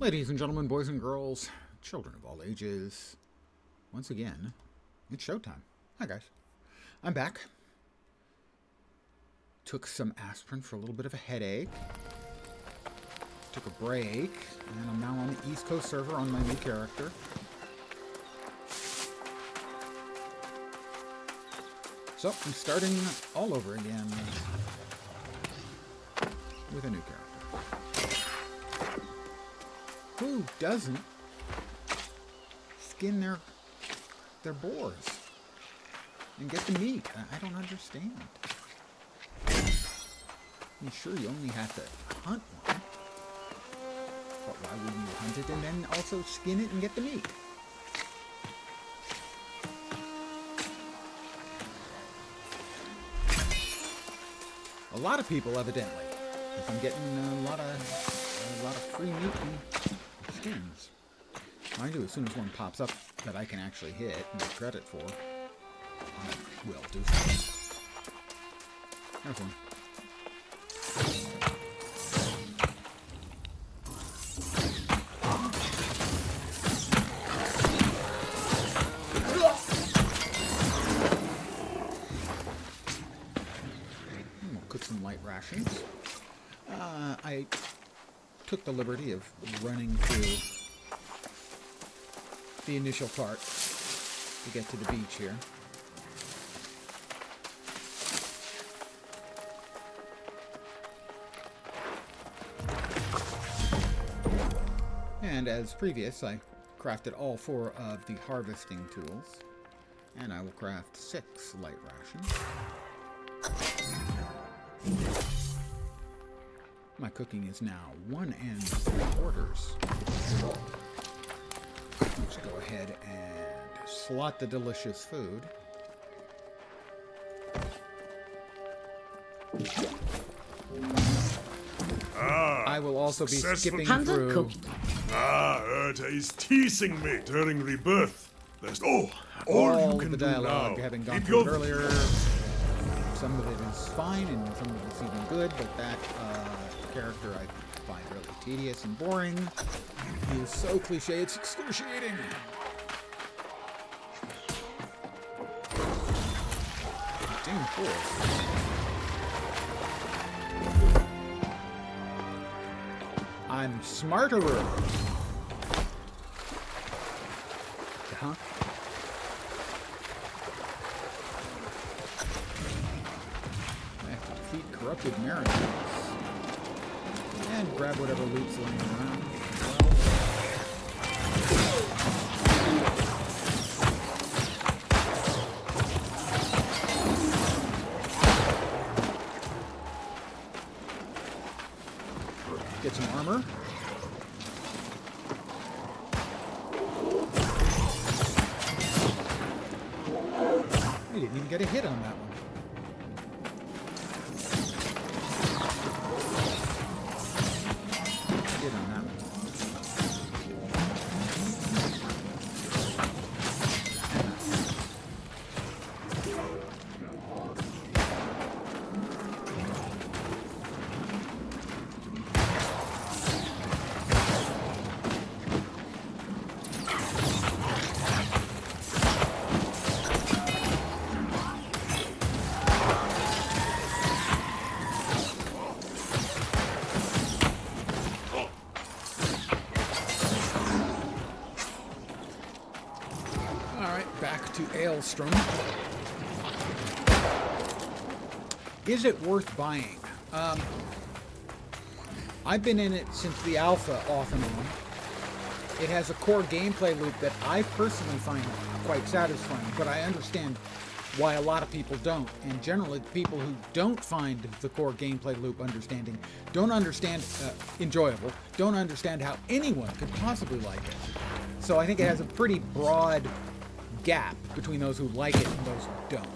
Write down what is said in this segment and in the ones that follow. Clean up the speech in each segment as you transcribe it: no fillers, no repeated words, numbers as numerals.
Ladies and gentlemen, boys and girls, children of all ages, once again, it's showtime. Hi, guys. I'm back. Took some aspirin for a little bit of a headache. Took a break, and I'm now on the East Coast server on my new character. So, I'm starting all over again with a new character. Who doesn't skin their boars and get the meat? I don't understand. I'm sure you only have to hunt one, but why wouldn't you hunt it and then also skin it and get the meat? A lot of people, evidently, because I'm getting a lot of free meat and skins. Mind you, as soon as one pops up that I can actually hit and get credit for, I will do so. There's one. We'll cook some light rations. I took the liberty of running through the initial part to get to the beach here. And as previous, I crafted all 4 of the harvesting tools, and I will craft 6 light rations. My cooking is now 1 3/4. Let's go ahead and slot the delicious food. I will also be skipping through. Urta is teasing me during rebirth. There's all All you can the do dialogue, now. having gone Keep through it your earlier. Some of it is fine, and some of it's even good, but that character I find really tedious and boring. He is so cliche, it's excruciating. Damn cool. I'm smarterer. Huh? I have to defeat corrupted mariners. And grab whatever loot's laying around. Get some armor. I didn't even get a hit on that one. Hit on that one. Back to Aelstrom. Is it worth buying? I've been in it since the alpha off and on. It has a core gameplay loop that I personally find quite satisfying, but I understand why a lot of people don't. And generally, people who don't find the core gameplay loop don't understand enjoyable, don't understand how anyone could possibly like it. So I think it has a pretty broad gap between those who like it and those who don't.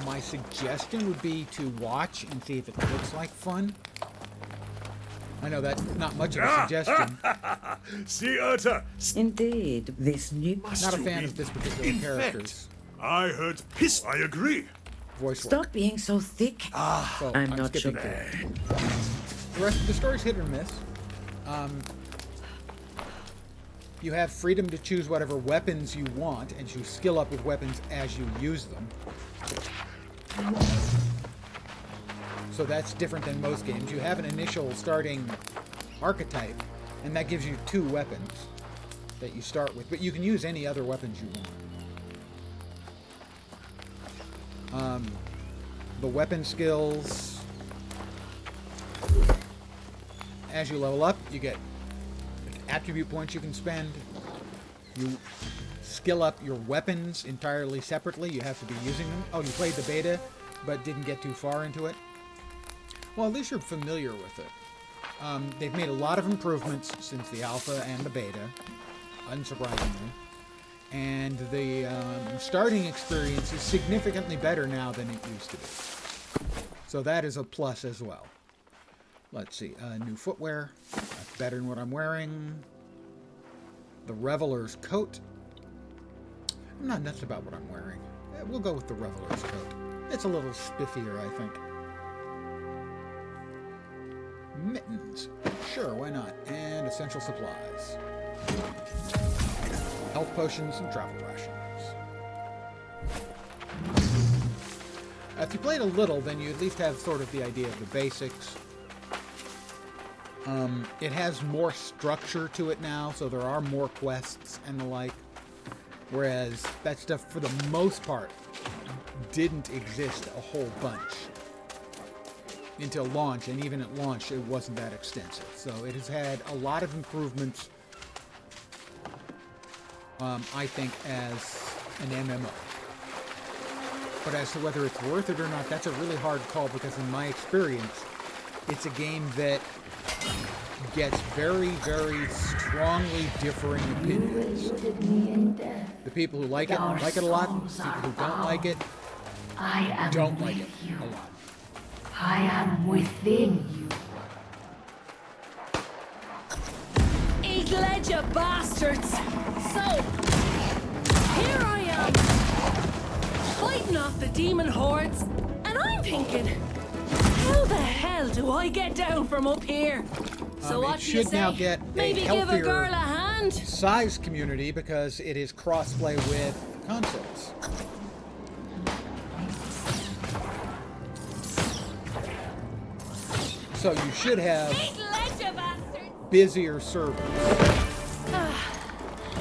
My suggestion would be to watch and see if it looks like fun. I know that's not much of a suggestion. See, Urta. Indeed, this new... Not a fan of this particular character's I heard piss. I agree. voice work. Stop being so thick. So I'm not skipping sure. through it. The rest of the story's hit or miss. You have freedom to choose whatever weapons you want, and you skill up with weapons as you use them. So that's different than most games. You have an initial starting archetype, and that gives you 2 weapons that you start with, but you can use any other weapons you want. The weapon skills, as you level up, you get attribute points you can spend. You skill up your weapons entirely separately. You have to be using them. Oh, you played the beta, but didn't get too far into it? Well, at least you're familiar with it. They've made a lot of improvements since the alpha and the beta, unsurprisingly. And the starting experience is significantly better now than it used to be. So that is a plus as well. Let's see, new footwear. That's better than what I'm wearing. The Reveler's coat. I'm not nuts about what I'm wearing. We'll go with the Reveler's coat. It's a little spiffier, I think. Mittens. Sure, why not? And essential supplies. Health potions and travel rations. If you played a little, then you at least have sort of the idea of the basics. It has more structure to it now, so there are more quests and the like. Whereas that stuff, for the most part, didn't exist a whole bunch until launch, and even at launch it wasn't that extensive. So it has had a lot of improvements, I think, as an MMO. But as to whether it's worth it or not, that's a really hard call, because in my experience, it's a game that gets very, very strongly differing opinions. The people who like it a lot. The people who don't like it don't like it a lot. I am within you. Eat ledger, bastards! So, here I am, fighting off the demon hordes, and I'm thinking, how the hell do I get down from up here? So what do you should now say? get Maybe a give a healthier girl a hand? size community, because it is crossplay with consoles. So you should have Eat ledger, bastards! busier servers.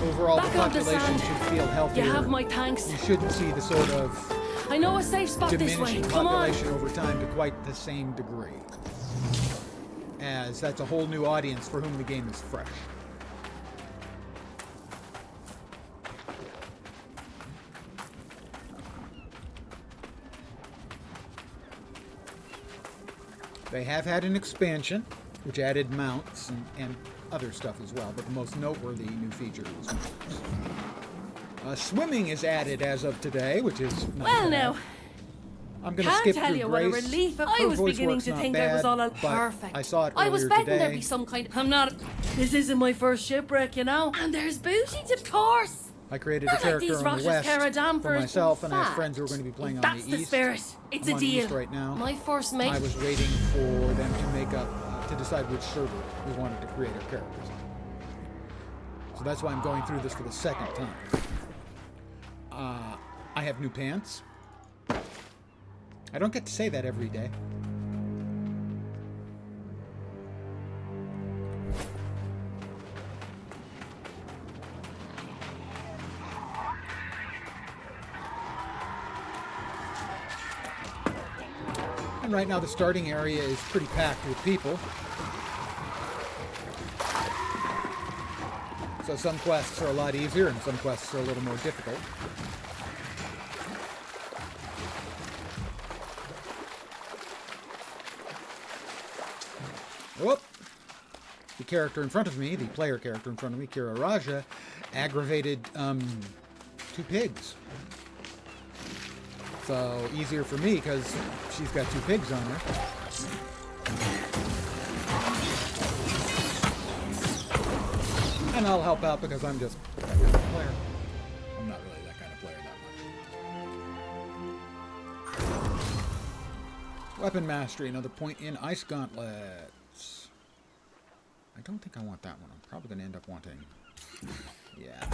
Overall, Back the on the population sand. should feel healthier. You have my thanks. You shouldn't see the sort of I know a safe spot this way. diminishing Come on. population over time to quite the same degree, as that's a whole new audience for whom the game is fresh. They have had an expansion, which added mounts and other stuff as well, but the most noteworthy new feature was mounts. Swimming is added as of today, which is nice. Well to now, have. I'm going to can't skip tell through you what a Grace. relief I Her was voice beginning work's to not think I was bad, all but perfect. I saw it I was earlier betting today. there'd be some kind of... I'm not... This isn't my first shipwreck, you know? And there's booty, of course! I created a Not like character these on the Rosh's west Caradam for for myself, and I have fact. friends who are going to be playing on That's the the east. spirit. It's I'm a on the deal. east right now. My first mate... I was waiting for them to make up, to decide which server we wanted to create our characters on. So that's why I'm going through this for the second time. I have new pants. I don't get to say that every day. And right now the starting area is pretty packed with people. So some quests are a lot easier and some quests are a little more difficult. Whoop! The character in front of me, the player character in front of me, Kira Raja, aggravated 2 pigs. So easier for me because she's got 2 pigs on her. And I'll help out because I'm just that kind of player. I'm not really that kind of player that much. Weapon mastery, another point in Ice Gauntlets. I don't think I want that one. I'm probably going to end up wanting Yeah.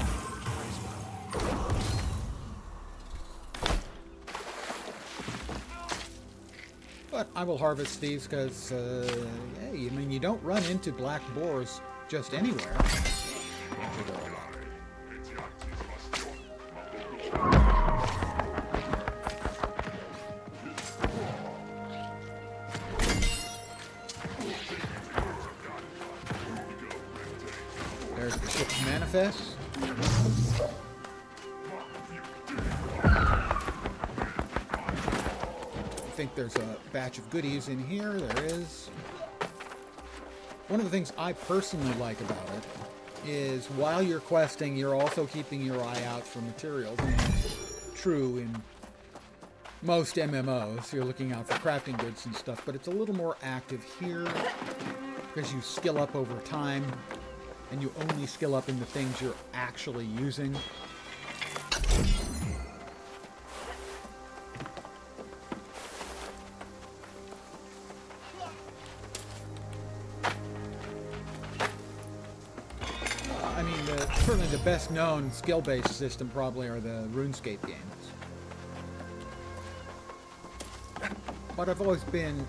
But I will harvest these because, hey, I mean, you don't run into black boars just anywhere. Actually, there are a lot. There's the ship's manifest. I think there's a batch of goodies in here. There is. One of the things I personally like about it is while you're questing, you're also keeping your eye out for materials. And that's true in most MMOs. You're looking out for crafting goods and stuff, but it's a little more active here because you skill up over time. And you only skill up in the things you're actually using. I mean, certainly the best known skill-based system probably are the RuneScape games. But I've always been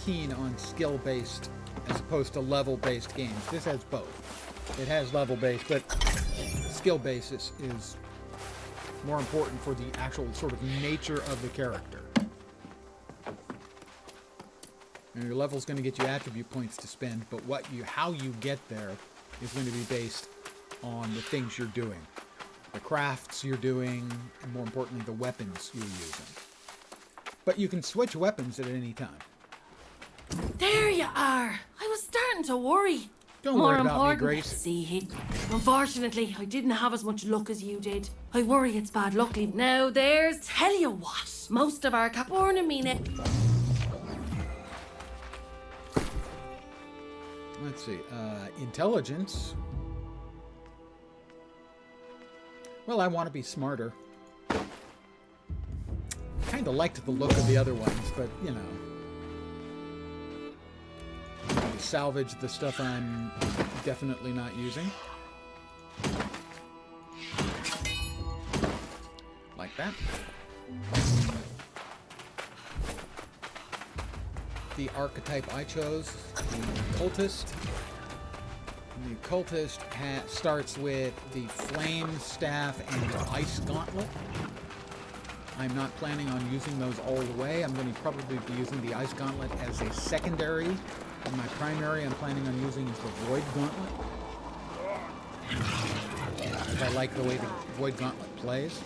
keen on skill-based as opposed to level-based games. This has both. It has level-based, but skill basis is more important for the actual sort of nature of the character. And your level's going to get you attribute points to spend, but how you get there is going to be based on the things you're doing. The crafts you're doing, and more importantly, the weapons you're using. But you can switch weapons at any time. There you are. I was starting to worry. Don't worry about me, Grace. See, unfortunately, I didn't have as much luck as you did. I worry it's bad luck. Now, tell you what, most of our Caporna mean it. Let's see, intelligence. Well, I want to be smarter. Kind of liked the look of the other ones, but, you know. Salvage the stuff I'm definitely not using. Like that. The archetype I chose, the Cultist. The Cultist starts with the Flame Staff and the Ice Gauntlet. I'm not planning on using those all the way. I'm going to probably be using the Ice Gauntlet as a secondary. And my primary I'm planning on using is the Void Gauntlet. Because I like the way the Void Gauntlet plays.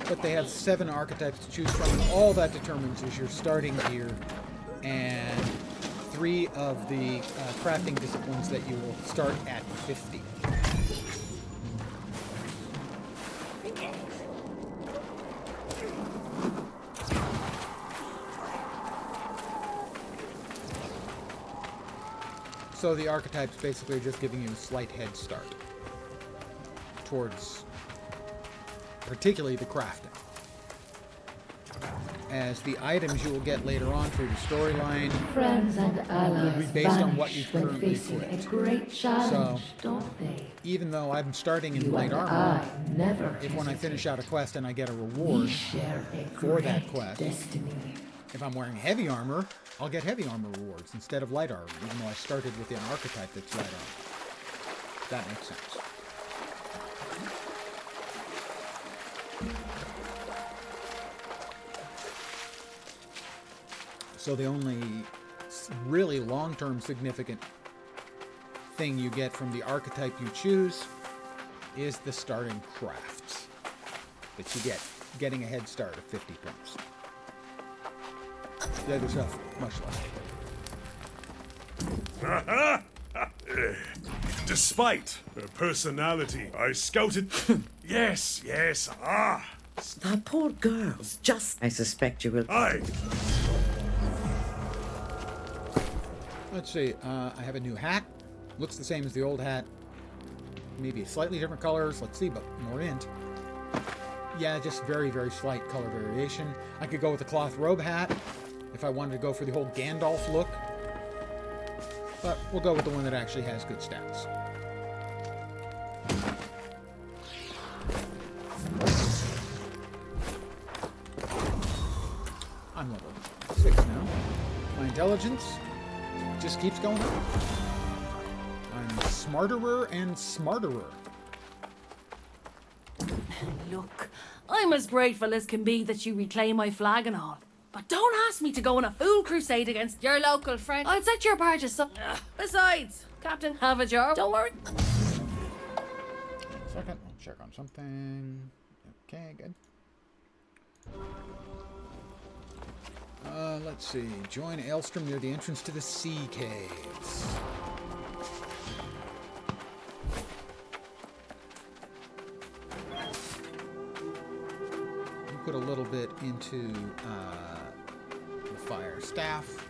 But they have 7 archetypes to choose from, and all that determines is your starting gear and 3 of the crafting disciplines that you will start at 50. So the archetypes basically are just giving you a slight head start towards particularly the crafting. As the items you will get later on through the storyline Friends and allies will be based on what you vanish when currently facing a equipped. great challenge, don't they? Even though I'm starting in You light and armor, I never if when I hesitate. finish out a quest and I get a We reward share a for that great quest, destiny. if I'm wearing heavy armor, I'll get heavy armor rewards instead of light armor, even though I started with an archetype that's light armor. That makes sense. So the only really long-term significant thing you get from the archetype you choose is the starting crafts that you get, getting a head start of 50 points. The other stuff, much less. Despite her personality, I scouted. Yes, The poor girls. Just. I suspect you will. aye. Let's see. I have a new hat. Looks the same as the old hat. Maybe slightly different colors. Let's see, but more int. Yeah, just very, very slight color variation. I could go with a cloth robe hat if I wanted to go for the whole Gandalf look. But we'll go with the one that actually has good stats. I'm level 6 now. My intelligence just keeps going up. I'm smarterer and smarterer. Look, I'm as grateful as can be that you reclaim my flag and all. But don't ask me to go on a fool crusade against your local friend. I'd set your barge aside. Besides, Captain Havajar, don't worry. Second, I'll check on something. Okay, good. Let's see. Join Aelstrom near the entrance to the sea caves. Put a little bit into the fire staff.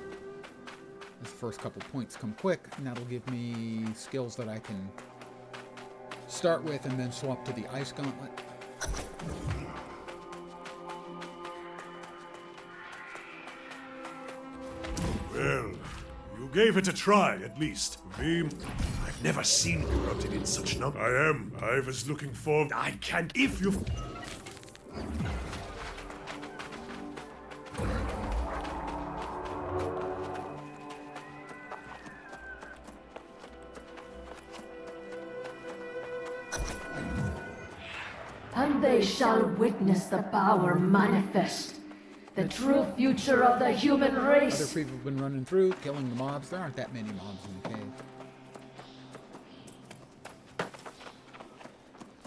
The first couple points come quick, and that'll give me skills that I can start with and then swap to the ice gauntlet. Well, you gave it a try, at least. I've never seen corrupted in such numbers. I am. I was looking for... I can't... If you... And they shall witness the power manifest. The true future of the human Other race. people have been running through, killing the mobs. There aren't that many mobs in the cave.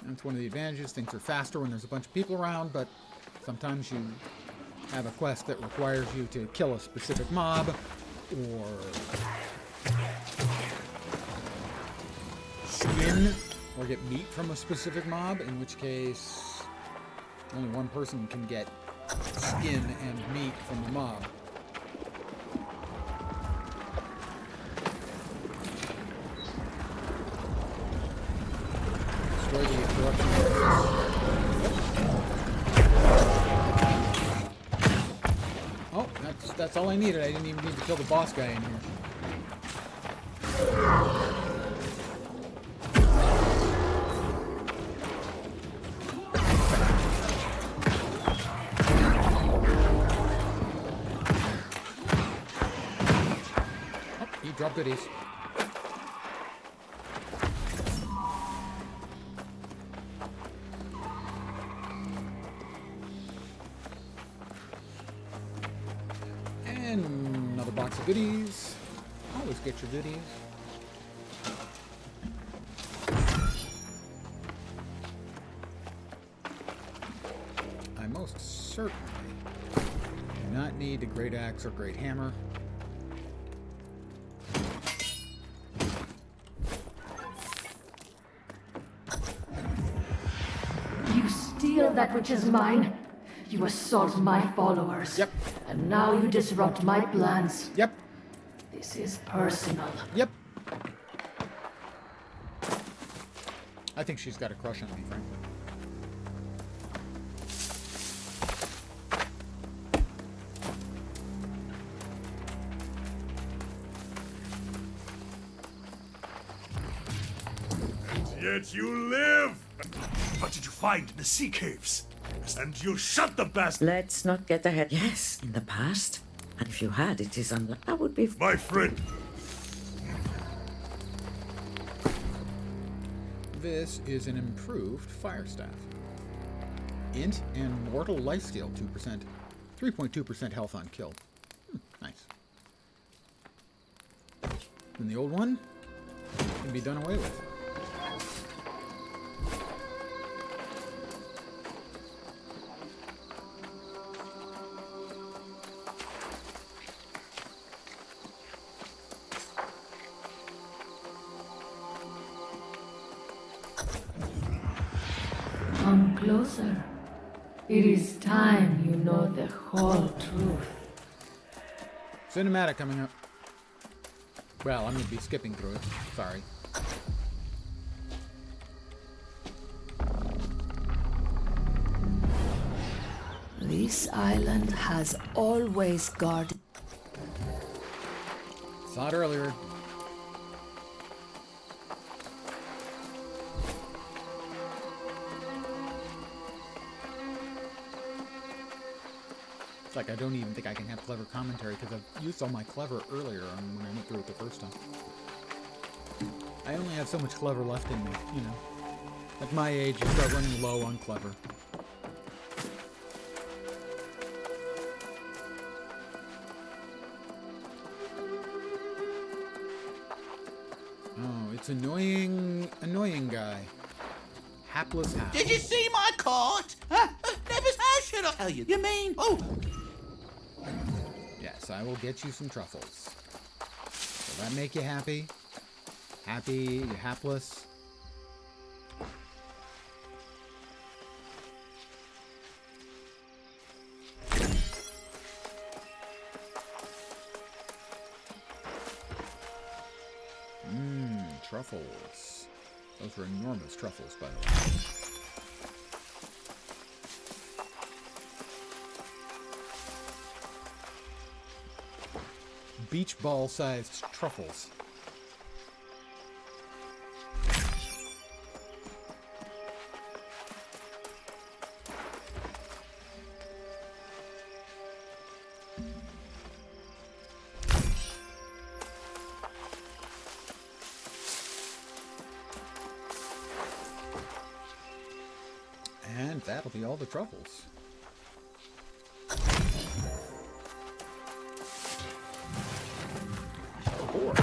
That's one of the advantages. Things are faster when there's a bunch of people around, but sometimes you have a quest that requires you to kill a specific mob, or skin, or get meat from a specific mob, in which case only one person can get skin and meat from the mob. Destroy the corruption. Oh, that's all I needed. I didn't even need to kill the boss guy in here. Drop goodies. And another box of goodies. Always get your goodies. I most certainly do not need a great axe or great hammer. That which is mine. You assault my followers. Yep. And now you disrupt my plans. Yep. This is personal. Yep. I think she's got a crush on me, frankly. Yet you live! What did you find in the sea caves? And you shut the bastard! Let's not get ahead. Yes, in the past. And if you had, it is unlikely. I would be... My friend! This is an improved fire staff. Int and mortal lifesteal 2%. 3.2% health on kill. Nice. And the old one can be done away with. Come closer. It is time you know the whole truth. Cinematic coming up. Well, I'm going to be skipping through it. Sorry. This island has always guarded. Saw it earlier. It's like I don't even think I can have clever commentary because I've used all my clever earlier when I went through it the first time. I only have so much clever left in me, you know. At my age, you start running low on clever. Oh, it's annoying guy. Hapless Hal. Did you see my cart? Huh? Nevers, how should I tell you? You mean? Oh, Yes, I will get you some truffles. Will that make you happy? Happy? You hapless? Truffles. Those are enormous truffles, by the way. Beach ball-sized truffles. And that'll be all the truffles. Four.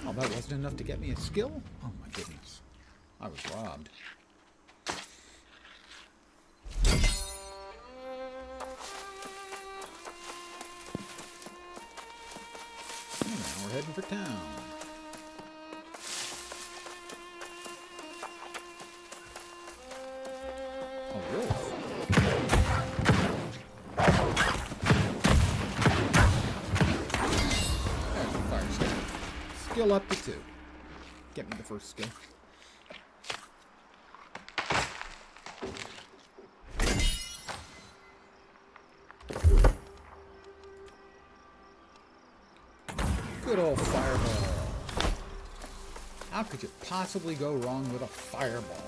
Oh, that wasn't enough to get me a skill? Oh my goodness. I was robbed. Now we're heading for town. Oh, wolf. There's the fire skill. Skill up to 2. Get me the first skill. Good old fireball. How could you possibly go wrong with a fireball?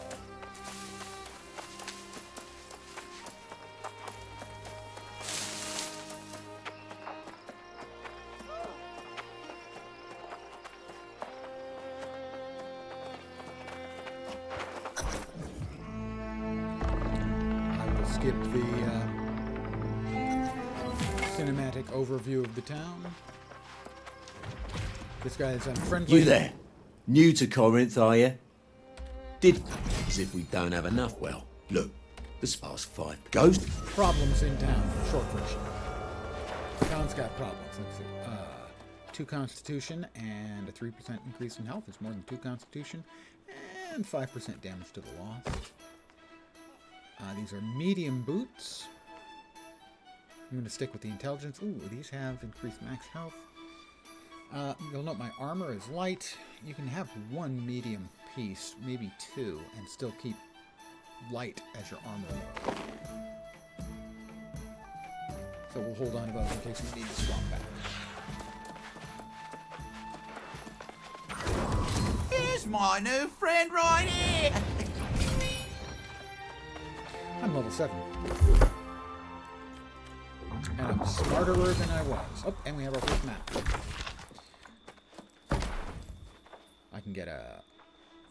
I will skip the cinematic overview of the town. This guy is unfriendly. you there? New to Corinth, are you? Did as if we don't have enough. Well, look, the sparse 5 ghost. Problems in town. Short version. Town's got problems. Let's see. 2 Constitution and a 3% increase in health is more than 2 Constitution, and 5% damage to the lost. These are medium boots. I'm going to stick with the intelligence. Ooh, these have increased max health. You'll note my armor is light. You can have 1 medium piece, maybe 2, and still keep light as your armor. So we'll hold on to those in case we need to swap back. Here's my new friend right here. I'm level 7. And I'm smarterer than I was. Oh, and we have our first map. I can get a...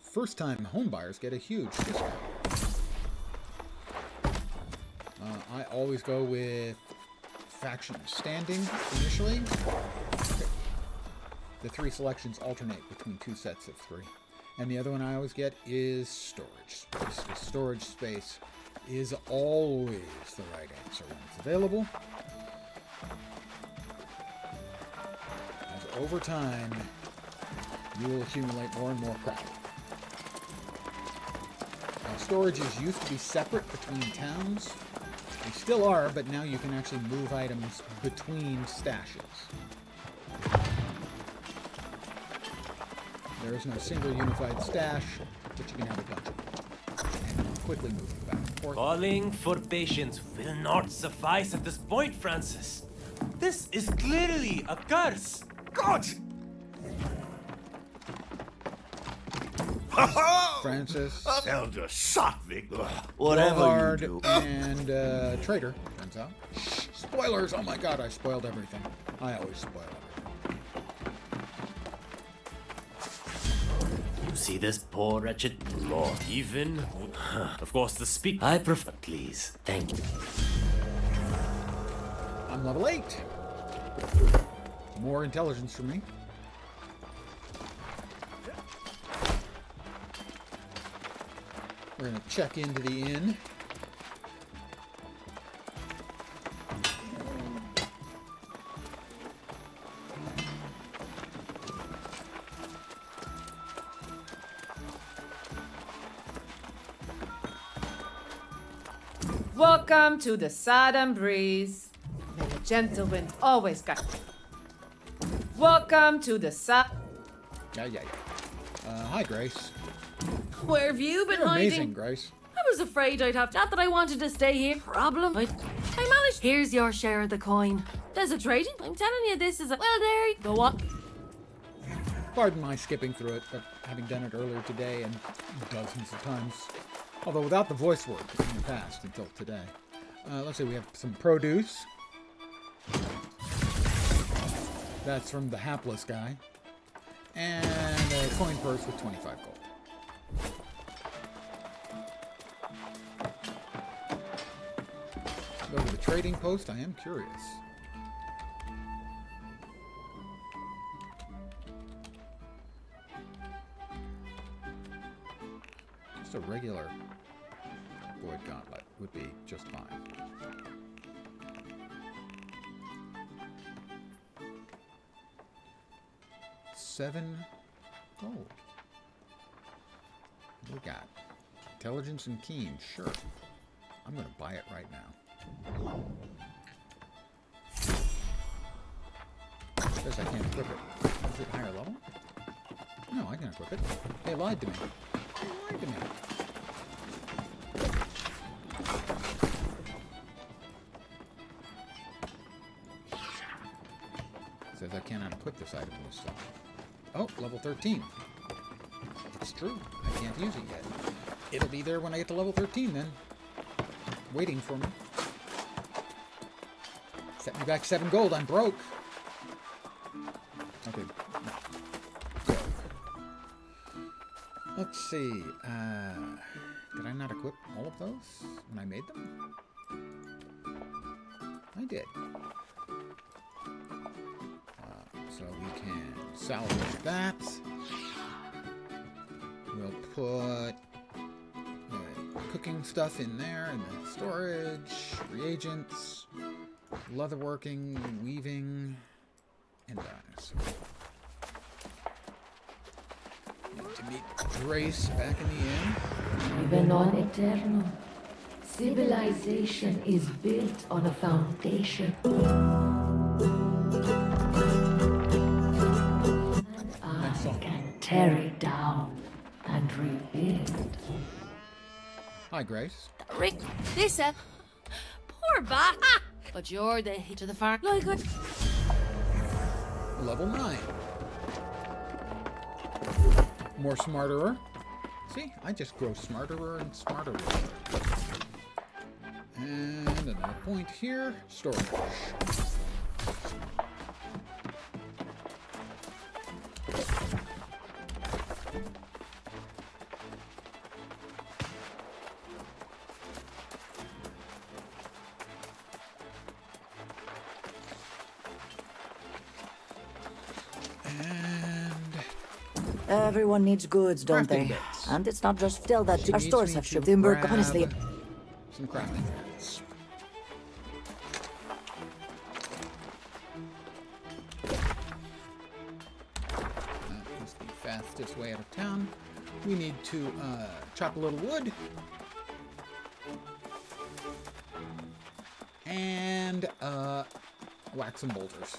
First-time homebuyers get a huge discount. I always go with faction standing initially. The 3 selections alternate between 2 sets of 3. And the other one I always get is storage space. The storage space is always the right answer when it's available. As over time, you will accumulate more and more crap. storages used to be separate between towns. They still are, but now you can actually move items between stashes. There is no single unified stash, but you can have a bunch of them. And quickly move them back and forth. Calling for patience will not suffice at this point, Francis. This is clearly a curse. God! Francis, Elder Sotvic. Whatever Bollard, you do. and Traitor, turns out. Shh, spoilers! Oh my god, I spoiled everything. I always spoil everything. You see this poor wretched lord, even... Of course, the speak... I prefer... Please, thank you. I'm level 8. More intelligence for me. We're gonna check into the inn. Welcome to the Southern Breeze. May the gentle wind always guide you. Welcome to the Yeah. Hi, Grace. Where have you been You're hiding? amazing, Grace. I was afraid I'd have... Not that I wanted to stay here. Problem. I managed... Here's your share of the coin. There's a trading. I'm telling you, this is a... Well, there you go on. Pardon my skipping through it, but having done it earlier today and dozens of times. Although without the voice work in the past until today. Let's see, we have some produce. That's from the hapless guy. And a coin purse with 25 gold. Go to the trading post. I am curious. Just a regular void gauntlet would be just fine. $7 gold. We got intelligence and keen. Sure, I'm gonna buy it right now. Says I can't equip it. Is it higher level? No, I can equip it. They lied to me. They lied to me. Says I cannot equip this item in this slot. Oh, level 13. It's true. I can't use it yet. It'll be there when I get to level 13 then. Waiting for me. Set me back 7 gold. I'm broke. Okay. So, let's see. Did I not equip all of those when I made them? I did. So we can salvage that. We'll put the cooking stuff in there, and the storage, reagents, leatherworking, weaving, and dyes. Need to meet Grace back in the inn. Even on Eternal, civilization is built on a foundation. And I can tear it down and rebuild. Hi, Grace. Rick, this, poor bat. But you're the hit of the farm. Like it. Level 9. More smarterer. See, I just grow smarterer and smarterer. And another point here. Storage. Everyone needs goods, don't Crafting they? bits. And it's not just still that She our needs stores me have to shipped timber, grab honestly. some crafting bits. That is the fastest way out of town. We need to chop a little wood and wax and boulders.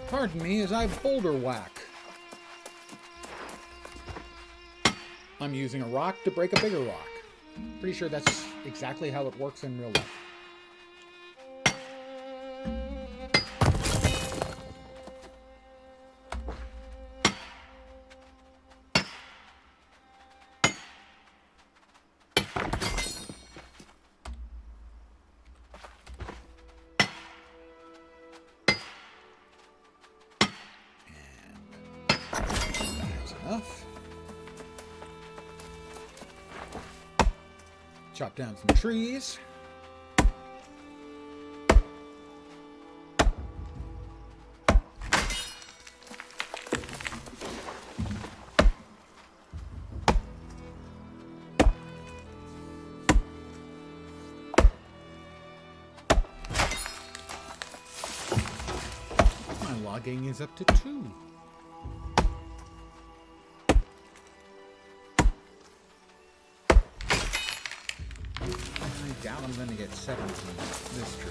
Pardon me as I boulder whack. I'm using a rock to break a bigger rock. Pretty sure that's exactly how it works in real life. Enough. Chop down some trees. My logging is up to 2. I doubt I'm going to get 7 from this tree.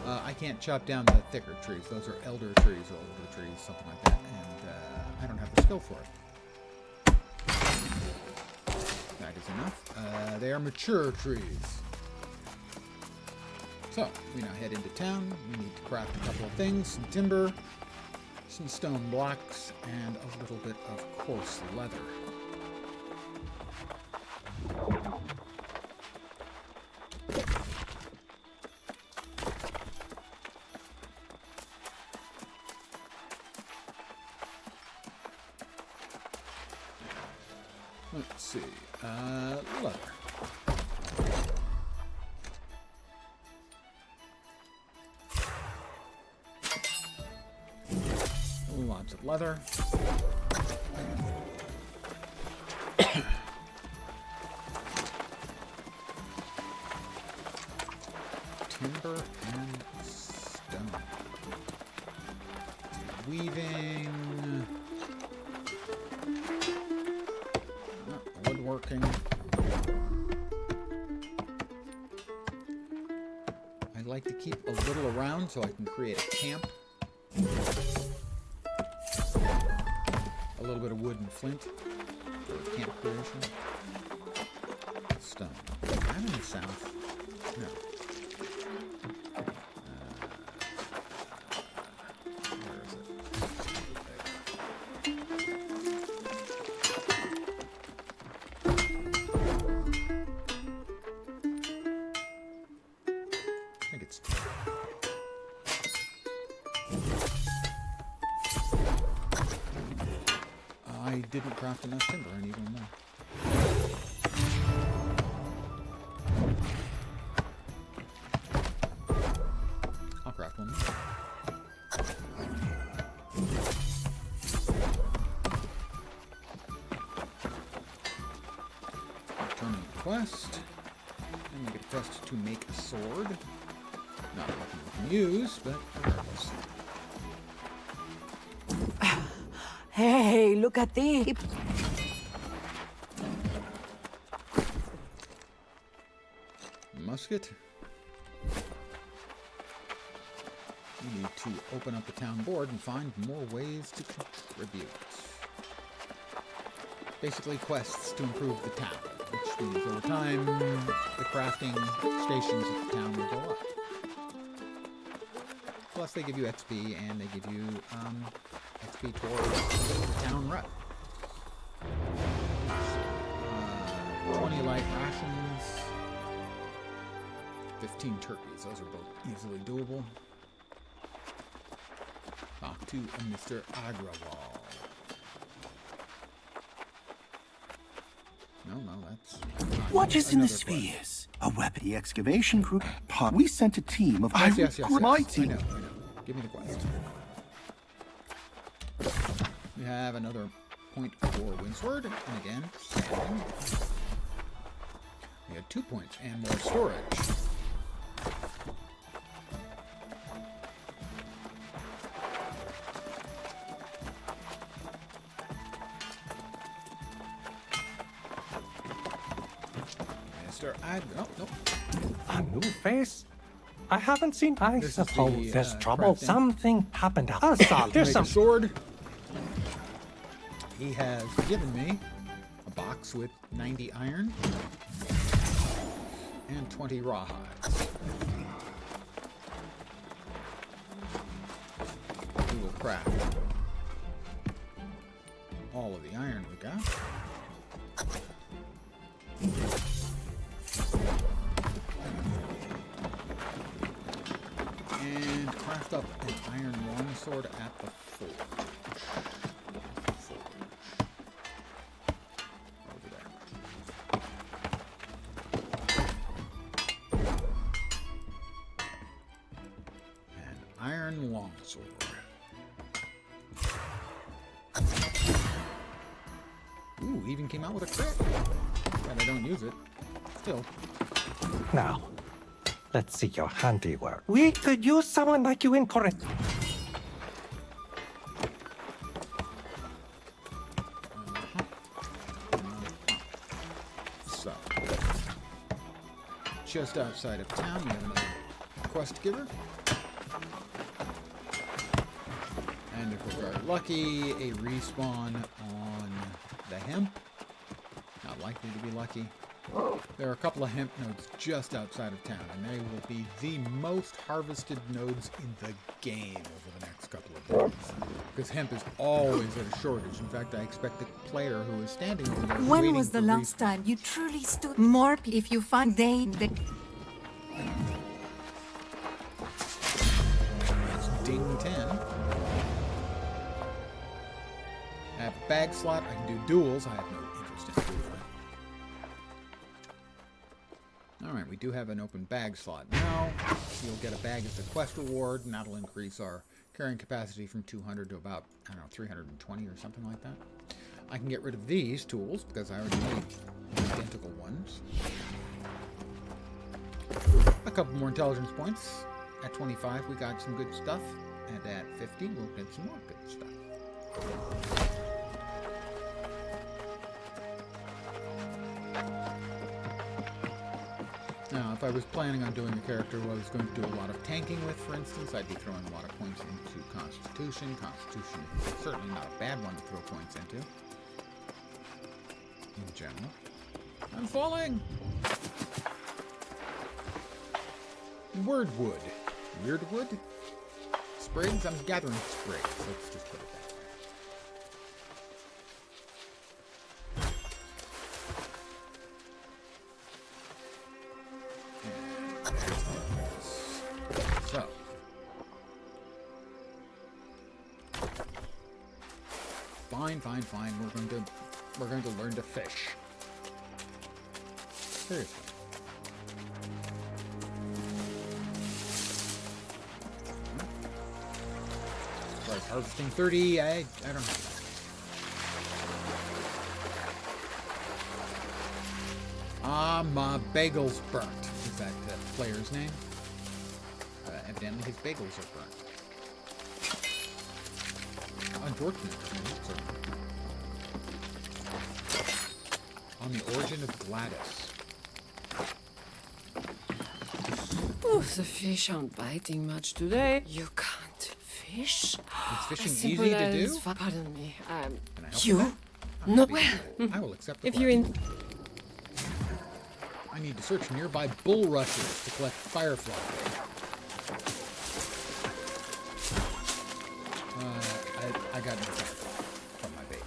I can't chop down the thicker trees. Those are elder trees or older trees, something like that, and I don't have the skill for it. That is enough. They are mature trees. So, we now head into town. We need to craft a couple of things, some timber, some stone blocks, and a little bit of coarse leather. Let's see, leather. Lots of leather. Timber and stone. Weaving. Woodworking. I like to keep a little around so I can create a camp. A little bit of wood and flint for camp creation. Stone. I'm in the south. No. Where is it? I think it's... I didn't craft enough timber. I need one more. I'll craft one more. Returning the quest. And we get a quest to make a sword. Not a weapon we can use, but regardless. Hey, look at this. Musket. We need to open up the town board and find more ways to contribute. Basically quests to improve the town, which means over time the crafting stations of the town will go up. Plus they give you XP and they give you XP towards the town rep. 20 light rations. 15 turkeys. Those are both easily doable. Talk to Mr. Agrawal. No, that's... What is in the another quest. spheres? A weapon. The excavation crew. We sent a team of Yes. my I team. know. Give me the quest. We have another point for Windsword, and again, standing. We had 2 points and more storage. sir. Nope. A new face? I haven't seen. I This is suppose the, there's trouble. crafting. Something happened. There's Make a some. sword. He has given me a box with 90 iron and 20 rawhides. We will craft all of the iron we got. And craft up an iron longsword at the forge. Over there. An iron longsword. Ooh, even came out with a crit. And I don't use it. Still. Now, let's see your handiwork. We could use someone like you in Corinth. So, just outside of town, we have another quest giver. And if we're lucky, a respawn on the hemp. Not likely to be lucky. There are a couple of hemp nodes just outside of town, and they will be the most harvested nodes in the game over the next couple of days. Because hemp is always at a shortage. In fact, I expect the player who is standing over there When waiting was the for last time you truly stood more if you find they That's ding 10. I have a bag slot. I can do duels. I have no interest in dueling. Alright, we do have an open bag slot now. You'll get a bag as a quest reward, and that'll increase our carrying capacity from 200 to about, I don't know, 320 or something like that. I can get rid of these tools, because I already made identical ones. A couple more intelligence points. At 25, we got some good stuff. And at 50, we'll get some more good stuff. Now, if I was planning on doing a character who I was going to do a lot of tanking with, for instance, I'd be throwing a lot of points into Constitution. Constitution is certainly not a bad one to throw points into. In general. I'm falling! Wordwood. Weirdwood? Sprigs? I'm gathering sprigs. Let's just put it that way. So. Fine. We're going to learn to fish. Seriously. Right, harvesting 30, I don't know. My bagel's burnt. Is that the player's name? Evidently his bagels are burnt. Unfortunate for me, certainly. On the origin of Gladys. Oh, the fish aren't biting much today. You can't fish? Is fishing As easy simple to as do? Pardon me. Can I help You? with that? I'm No. happy to. I will accept the If you're in. I need to search nearby bulrushes to collect firefly. I got no firefly from my bait.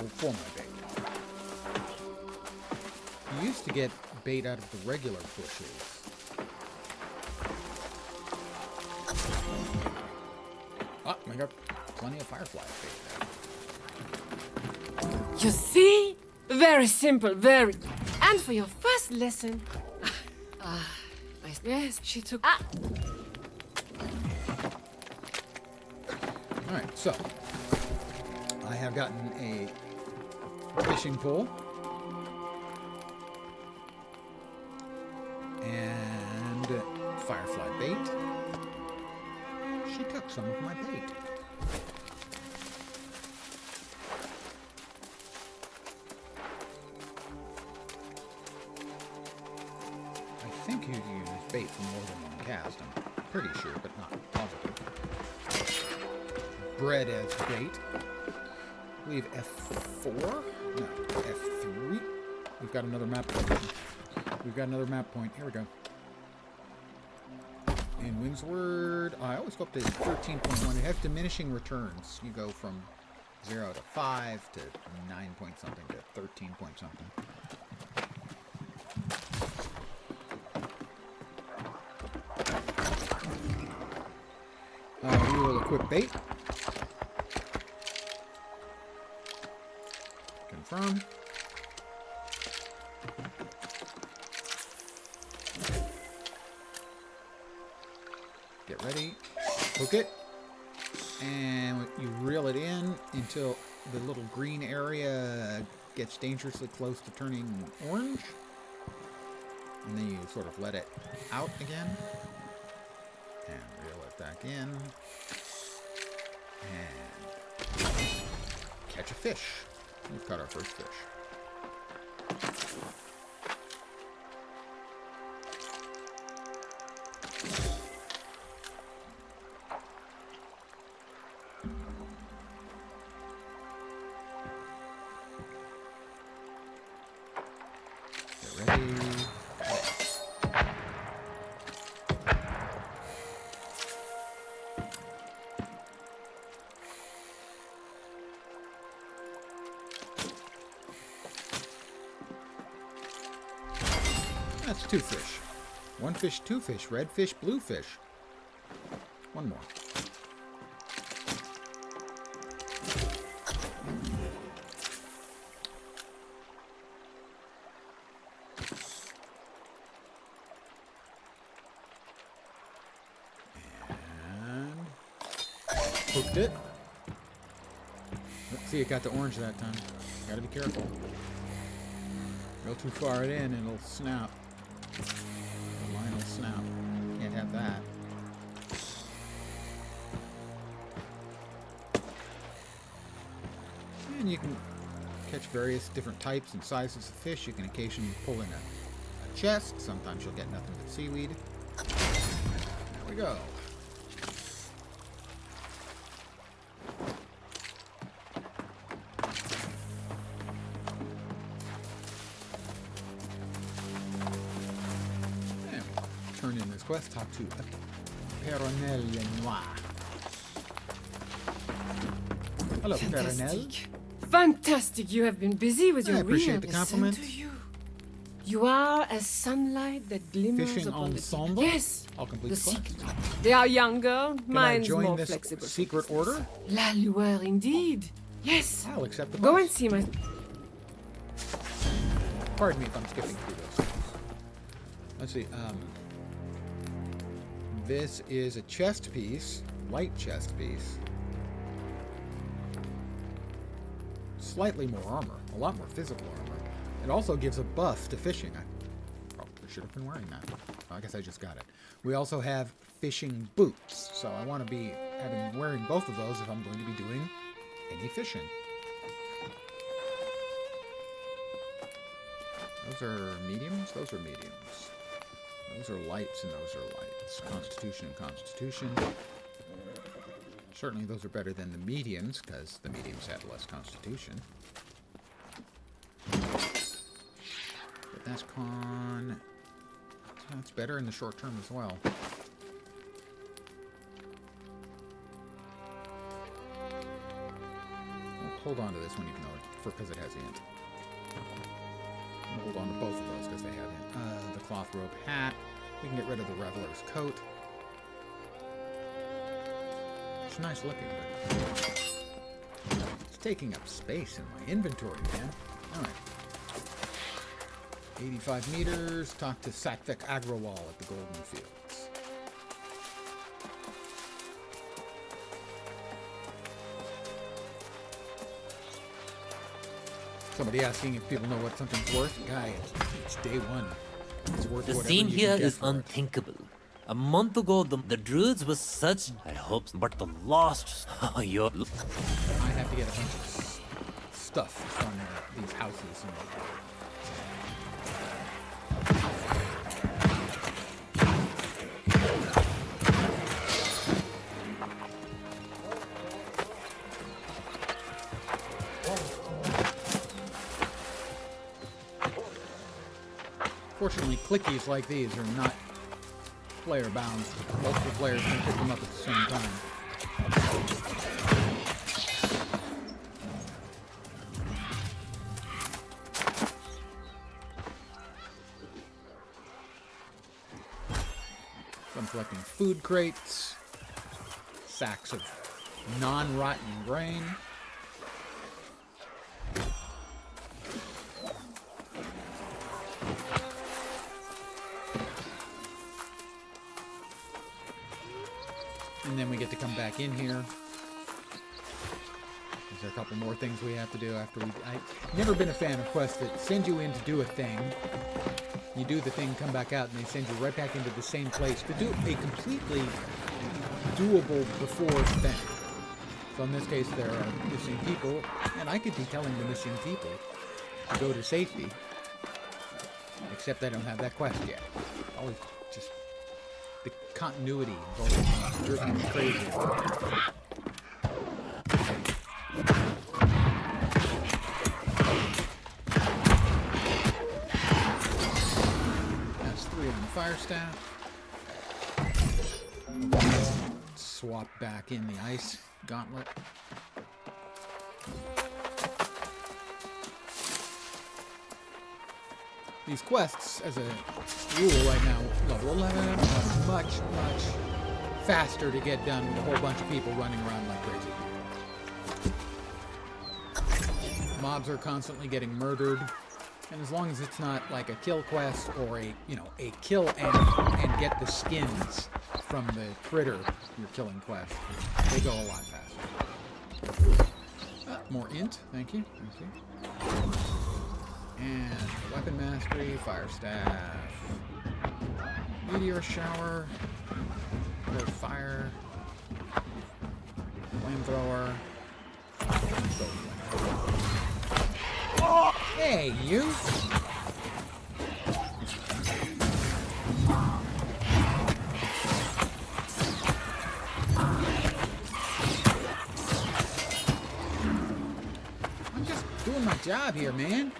Well, for my bait. You used to get bait out of the regular bushes. Ah, I got plenty of firefly bait there. You see? Very simple, very. And for your first lesson. Yes, she took. Alright, so. I have gotten a fishing pole. And firefly bait. She took some of my bait. bread as bait. I believe F4? No, F3. We've got another map point. We've got another map point. Here we go. In Wingsword, I always go up to 13.1. It has diminishing returns. You go from 0 to 5 to 9 point something to 13 point something. We will equip bait. Confirm. Get ready. Hook it. And you reel it in until the little green area gets dangerously close to turning orange. And then you sort of let it out again. And reel it back in. And catch a fish. We've caught our first fish. Get ready. That's 2 fish. 1 fish, 2 fish. Red fish, blue fish. 1 more. And hooked it. Let's see, it got the orange that time. Gotta be careful. Go too far in and it'll snap. The line will snap. Can't have that. And you can catch various different types and sizes of fish. You can occasionally pull in a chest. Sometimes you'll get nothing but seaweed. There we go. Turn in this quest, talk to Peronel Lenoir. Hello, Peronel. Fantastic! You have been busy with your I appreciate the reel. compliment. Listen to you. You are as sunlight that glimmers Fishing upon ensemble? the Yes. I'll complete The the quest. secret. They are younger. Can I Mine's join more this flexible. secret order? La lueur, indeed. Yes. I'll accept the Go quest. and see my. Pardon me if I'm skipping through those things. Let's see. This is a chest piece, light chest piece. Slightly more armor, a lot more physical armor. It also gives a buff to fishing. I probably should have been wearing that. Well, I guess I just got it. We also have fishing boots, so I want to be wearing both of those if I'm going to be doing any fishing. Those are mediums? Those are mediums. Those are lights and those are lights. Constitution and Constitution. Certainly those are better than the mediums, because the mediums had less Constitution. But that's con... That's better in the short term as well. We'll hold on to this one even though because it has int. We'll hold on to both of those because they have int. The cloth robe hat. We can get rid of the Reveler's coat. It's nice looking, but it's taking up space in my inventory, man. Alright. 85 meters. Talk to Satvik Agrawal at the Golden Fields. Somebody asking if people know what something's worth. Guy, it's day one. It's worth The whatever scene you here can get is for it. unthinkable. A month ago, the druids were such. I hope, but the lost. You're. I have to get a bunch of stuff from these houses. And Fortunately, clickies like these are not player bound. Multiple players can pick them up at the same time. So I'm collecting food crates, sacks of non-rotten grain. And then we get to come back in here. Is there a couple more things we have to do after we... I've never been a fan of quests that send you in to do a thing. You do the thing, come back out, and they send you right back into the same place to do a completely doable before thing. So in this case, there are missing people, and I could be telling the missing people to go to safety. Except I don't have that quest yet. Always just... The continuity is always driven me crazy. That's 3 on the fire staff. Swap back in the ice gauntlet. These quests, as a rule right now, level 11, are much, much faster to get done with a whole bunch of people running around like crazy. Mobs are constantly getting murdered, and as long as it's not like a kill quest or a kill and get the skins from the critter you're killing quest, they go a lot faster. More int, thank you. And weapon mastery, fire staff, meteor shower, fire, flamethrower. Hey, you! I'm just doing my job here, man.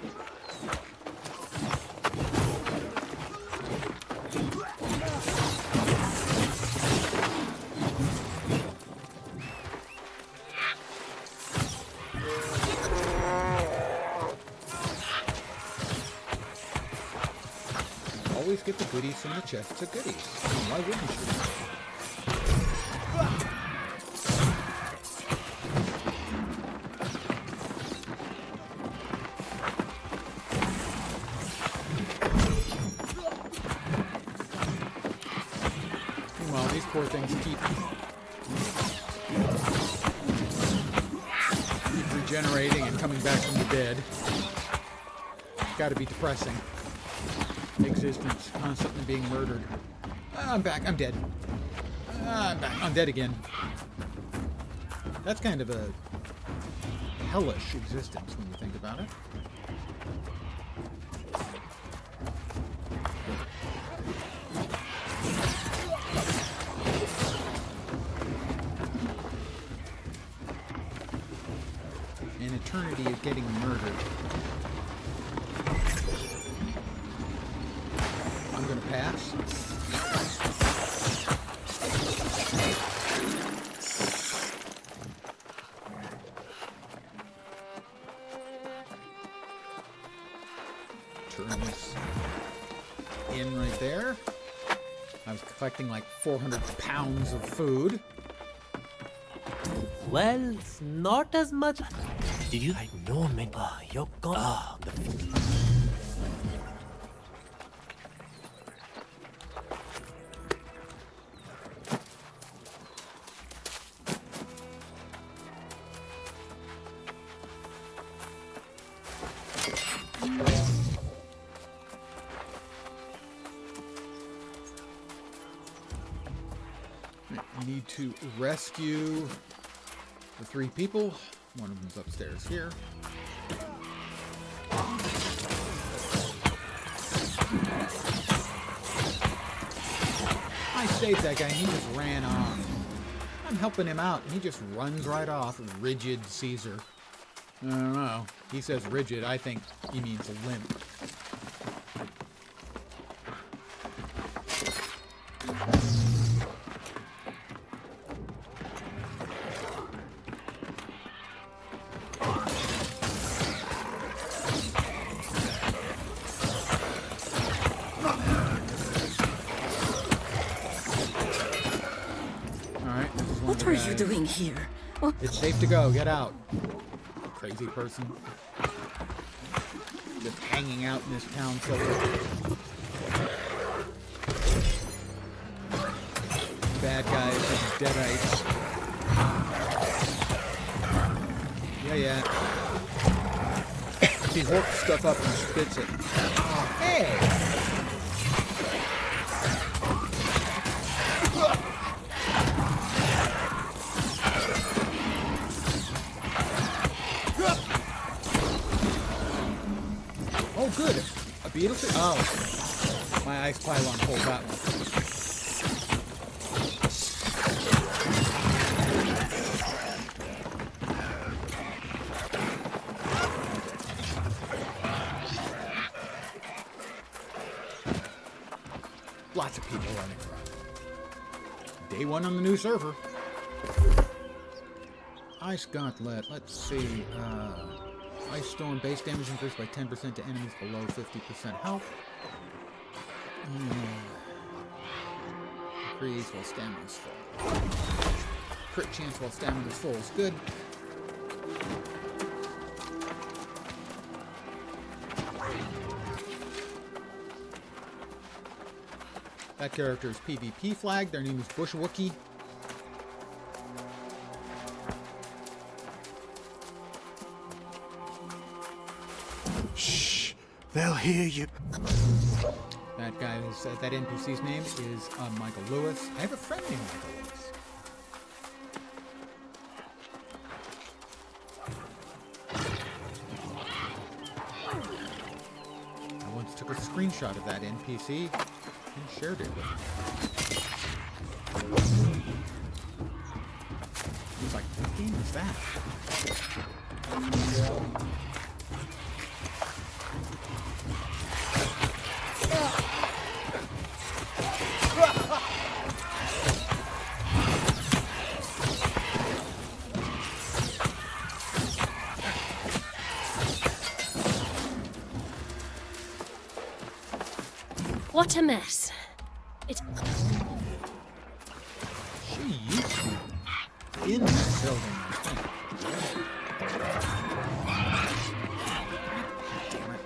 Always get the goodies from the chests of goodies. Why wouldn't you? Meanwhile, these poor things keep regenerating and coming back from the dead. Gotta be depressing. Existence, constantly being murdered. I'm back. I'm dead. I'm back. I'm dead again. That's kind of a hellish existence when you think about it. An eternity of getting murdered. I'm gonna pass. Turn this in right there. I was collecting like 400 pounds of food. Well, it's not as much. Did you? I know, man. You're gone. You need to rescue the 3 people. One of them's upstairs here. I saved that guy and he just ran off. I'm helping him out and he just runs right off. Rigid Caesar. I don't know. He says rigid. I think he means limp. This is one of What the are you guys. doing here? Oh, It's safe to go. Get out. Crazy person. Just hanging out in this town so bad guys and deadites. Yeah. He works stuff up and spits it. Oh, hey! Oh, good. A beetle? Oh. My ice pylon pulled that one. Lots of people running around. Day one on the new server. Ice Gauntlet. Let's see. Ice Storm. Base damage increased by 10% to enemies below 50% health. Increase while stamina's full. Crit chance while stamina's full is good. That character is PvP flagged. Their name is Bush Wookie. Shh. They'll hear you. That guy is that NPC's name is Michael Lewis. I have a friend named Michael Lewis. I once took a screenshot of that NPC and shared it with him. He's like, what game is that? What a mess. It. She used to be in that building, I think. Damn it.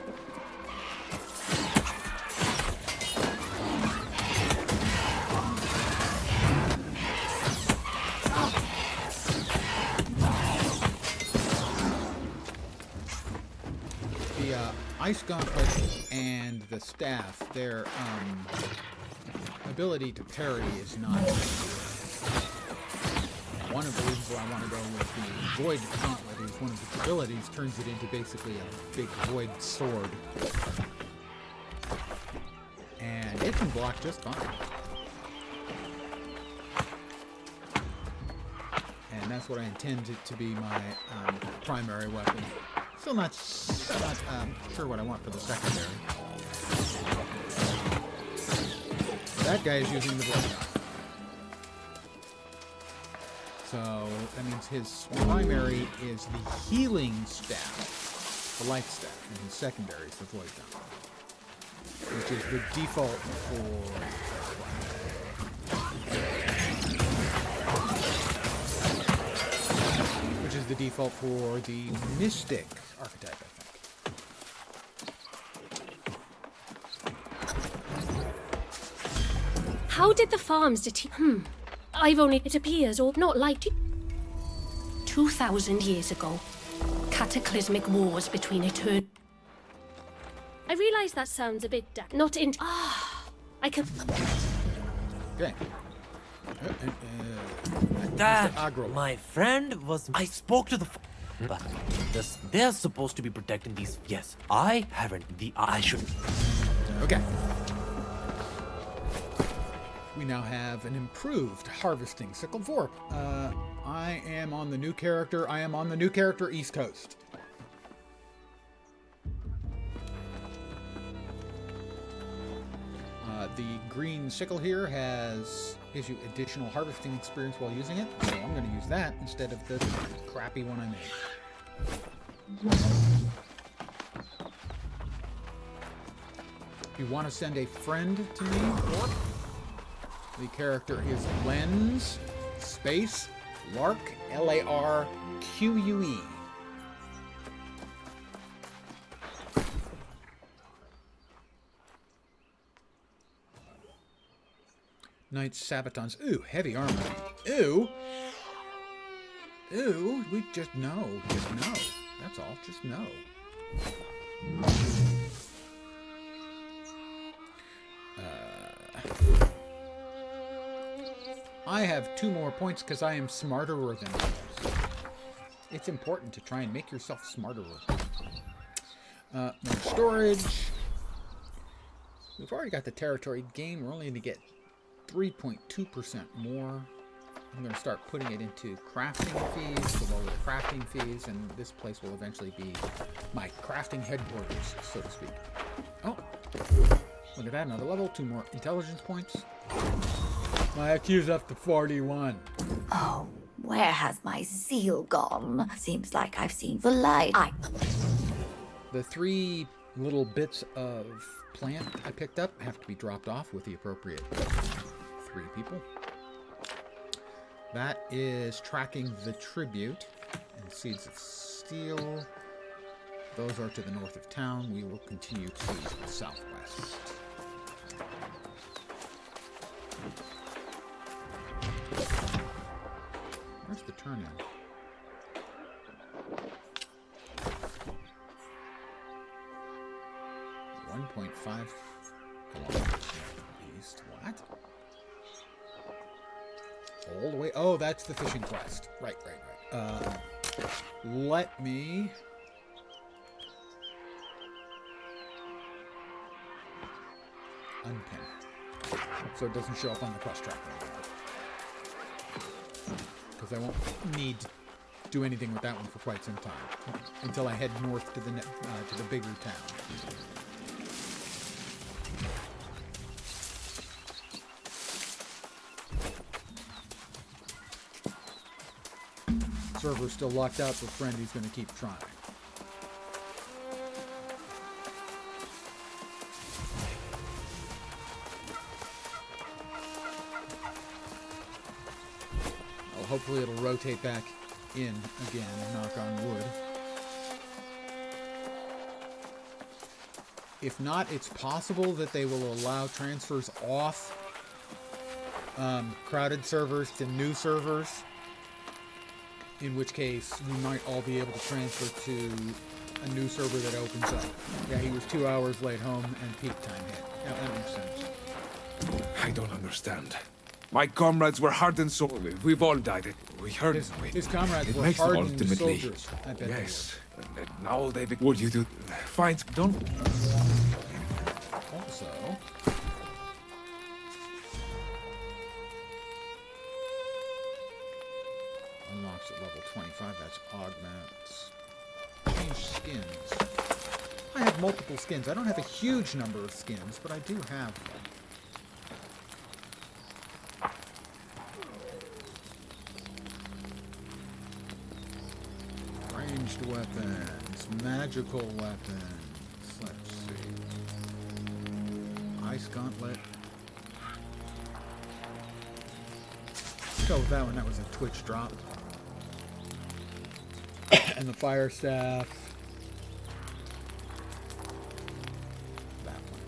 The Ice Gauntlet and the staff, their ability to parry is not one of the reasons why I want to go with the Void Gauntlet is one of its abilities turns it into basically a big void sword. And it can block just fine. And that's what I intend it to be my primary weapon. Still not sure what I want for the secondary. That guy is using the blade. So that means his primary is the healing staff, the life staff, and his secondary is the void gun, which is the default for the Mystic archetype, I think. How did the farms I've only, it appears, or not like 2,000 years ago. Cataclysmic wars between eternal. I realize that sounds a bit not in. I can. Okay. That, Agro. my friend was. I spoke to the. But they're supposed to be protecting these. Yes, I haven't. I should. Okay. We now have an improved harvesting sickle Vorp. I am on the new character. I am on the new character East Coast. The green sickle here gives you additional harvesting experience while using it, so I'm going to use that instead of the crappy one I made. If you want to send a friend to me, the character is Lens space Lark, Larque. Knights, Sabatons. Ooh, heavy armor. Ooh. Ooh, we just know. Just know. That's all. Just know. I have 2 more points because I am smarterer than others. It's important to try and make yourself smarterer. More storage. We've already got the territory gain. We're only going to get 3.2% more. I'm going to start putting it into crafting fees to lower the crafting fees, and this place will eventually be my crafting headquarters, so to speak. Oh, look at that, another level, 2 more intelligence points. My IQ's up to 41. Oh, where has my zeal gone? Seems like I've seen the light. The 3 little bits of plant I picked up have to be dropped off with the appropriate 3 people. That is tracking the tribute and seeds of steel. Those are to the north of town. We will continue to the southwest. Where's the turn in? .5 kilometers east. What? All the way. Oh, that's the fishing quest. Right. Let me. Unpin. So it doesn't show up on the quest tracker anymore. Because I won't need to do anything with that one for quite some time. Until I head north to the bigger town. Server's still locked out, but Friendy's going to keep trying. Well, hopefully it'll rotate back in again, knock on wood. If not, it's possible that they will allow transfers off crowded servers to new servers. In which case, we might all be able to transfer to a new server that opens up. Yeah, he was 2 hours late home and peak time hit. Yeah, that makes sense. I don't understand. My comrades were hardened soldiers. We've all died. We heard his comrades were hardened soldiers. I bet yes. And now they... What do you do? Find... Don't... Also... Unlocks at level 25, that's augments. Change skins. I have multiple skins. I don't have a huge number of skins, but I do have them. Ranged weapons, magical weapons. Let's see. Ice gauntlet. Let's go with that one. That was a Twitch drop. And the fire staff. That one.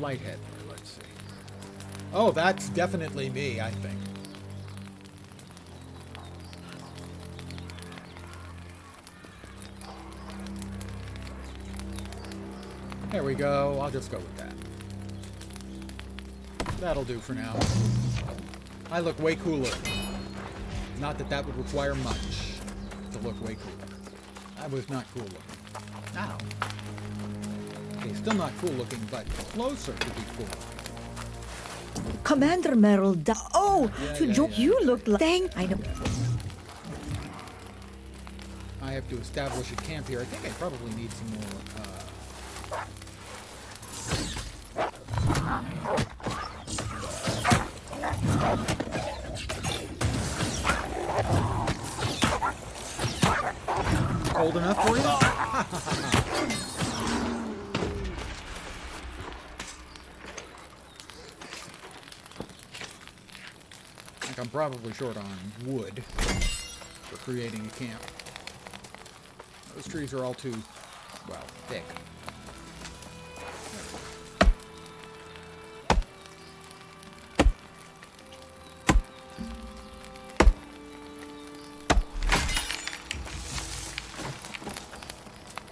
Lighthead, let's see. Oh, that's definitely me, I think. There we go. I'll just go with that. That'll do for now. I look way cooler. Not that that would require much to look way cooler. I was not cool looking. Now. Okay, still not cool looking, but closer to be cool looking. Commander Merrill. Oh, you look like. Dang, I know. I have to establish a camp here. I think I probably need some more. Cold enough for you? I'm probably short on wood for creating a camp. Those trees are all too, well, thick.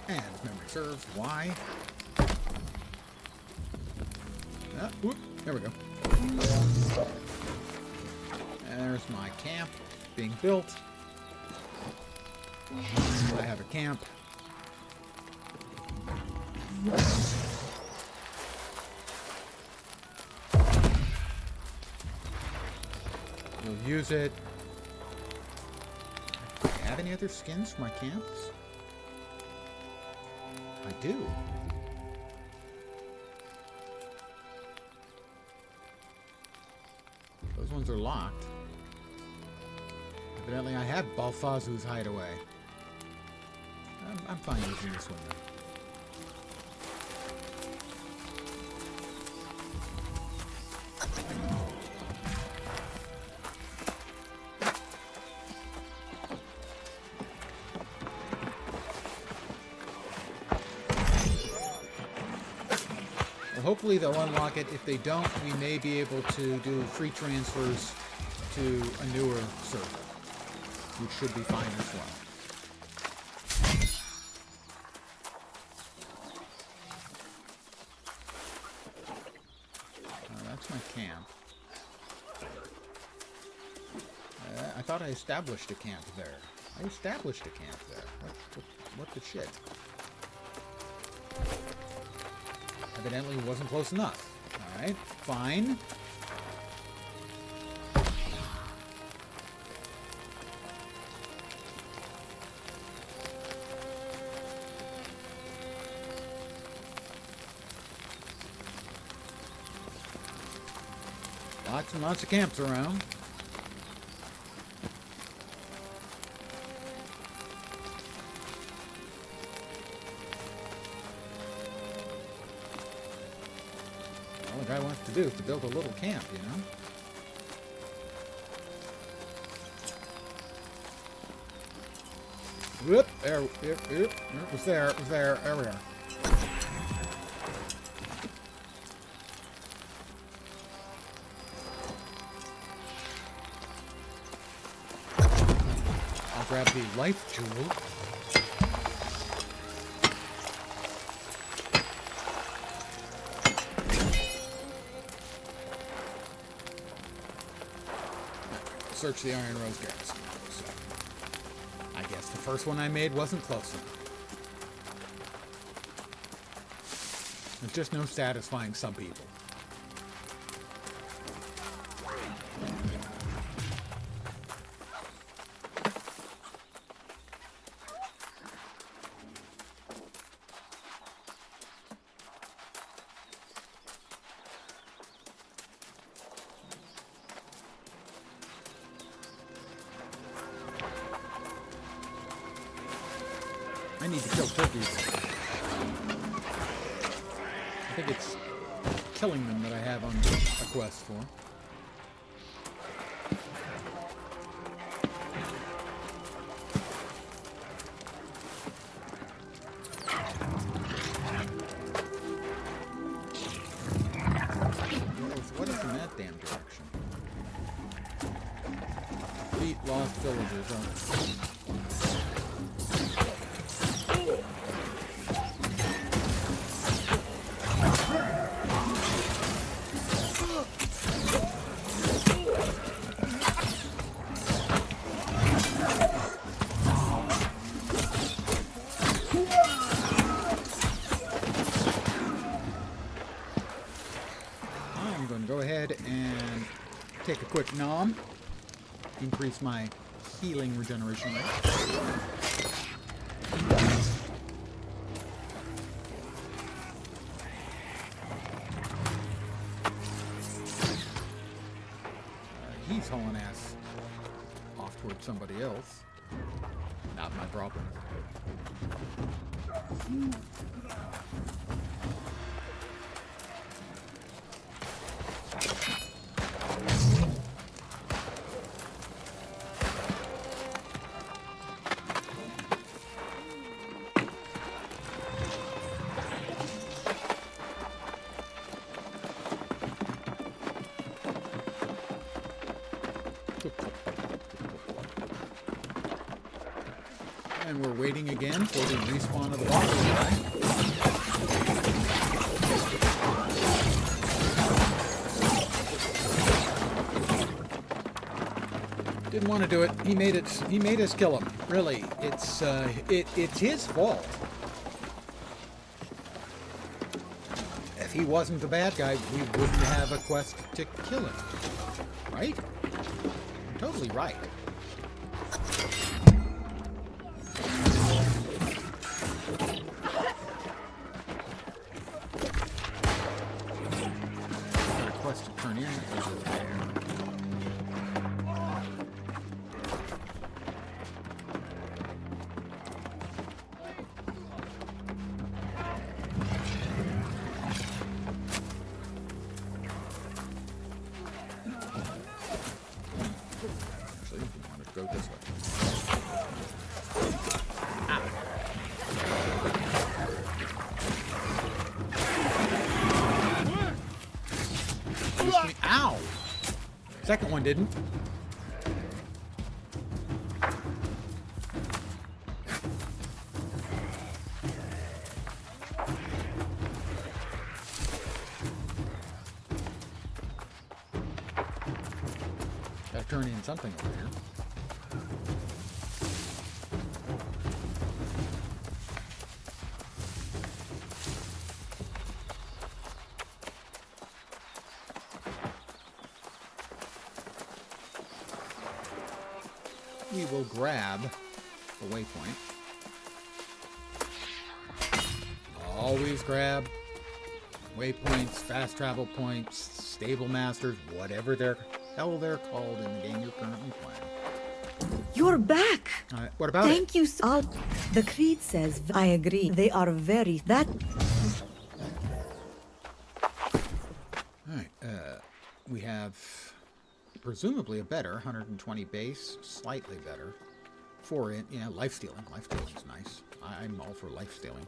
And if memory serves, why? Whoop, there we go. There's my camp being built. I have a camp. We'll use it. Do I have any other skins for my camps? I do. Those ones are locked. Evidently I have Balfazu's hideaway. I'm fine using this one though. Well, hopefully they'll unlock it. If they don't, we may be able to do free transfers to a newer server, which should be fine as well. That's my camp. I thought I established a camp there. I established a camp there. What the shit? Evidently it wasn't close enough. Alright, fine. Lots and lots of camps around. All the guy wants to do is to build a little camp, you know? Whoop! There, it was there, there we are. Grab the life jewel. Search the Iron Rose Garrison. So, I guess the first one I made wasn't close enough. There's just no satisfying some people. I need to kill turkeys. I think it's killing them that I have on a quest for. What is in that damn direction? Defeat lost villagers. Go ahead and take a quick nom. Increase my healing regeneration rate. He's hauling ass off towards somebody else. Not my problem. And we're waiting again for the respawn of the boss guy. Didn't want to do it. He made it. He made us kill him. Really, it's his fault. If he wasn't the bad guy, we wouldn't have a quest to kill him. Right? You're totally right. Got a quest to turn in over there. Go this way. Ow! Second one didn't. Gotta turn in something over here. We will grab the waypoint. Always grab waypoints, fast travel points, stable masters, whatever the hell they're called in the game you're currently playing. You're back. What about Thank you. The creed says, I agree. They are very that. All right. We have presumably a better 120 base, slightly better. 4 in, yeah, life stealing. Life stealing's nice. I'm all for life stealing.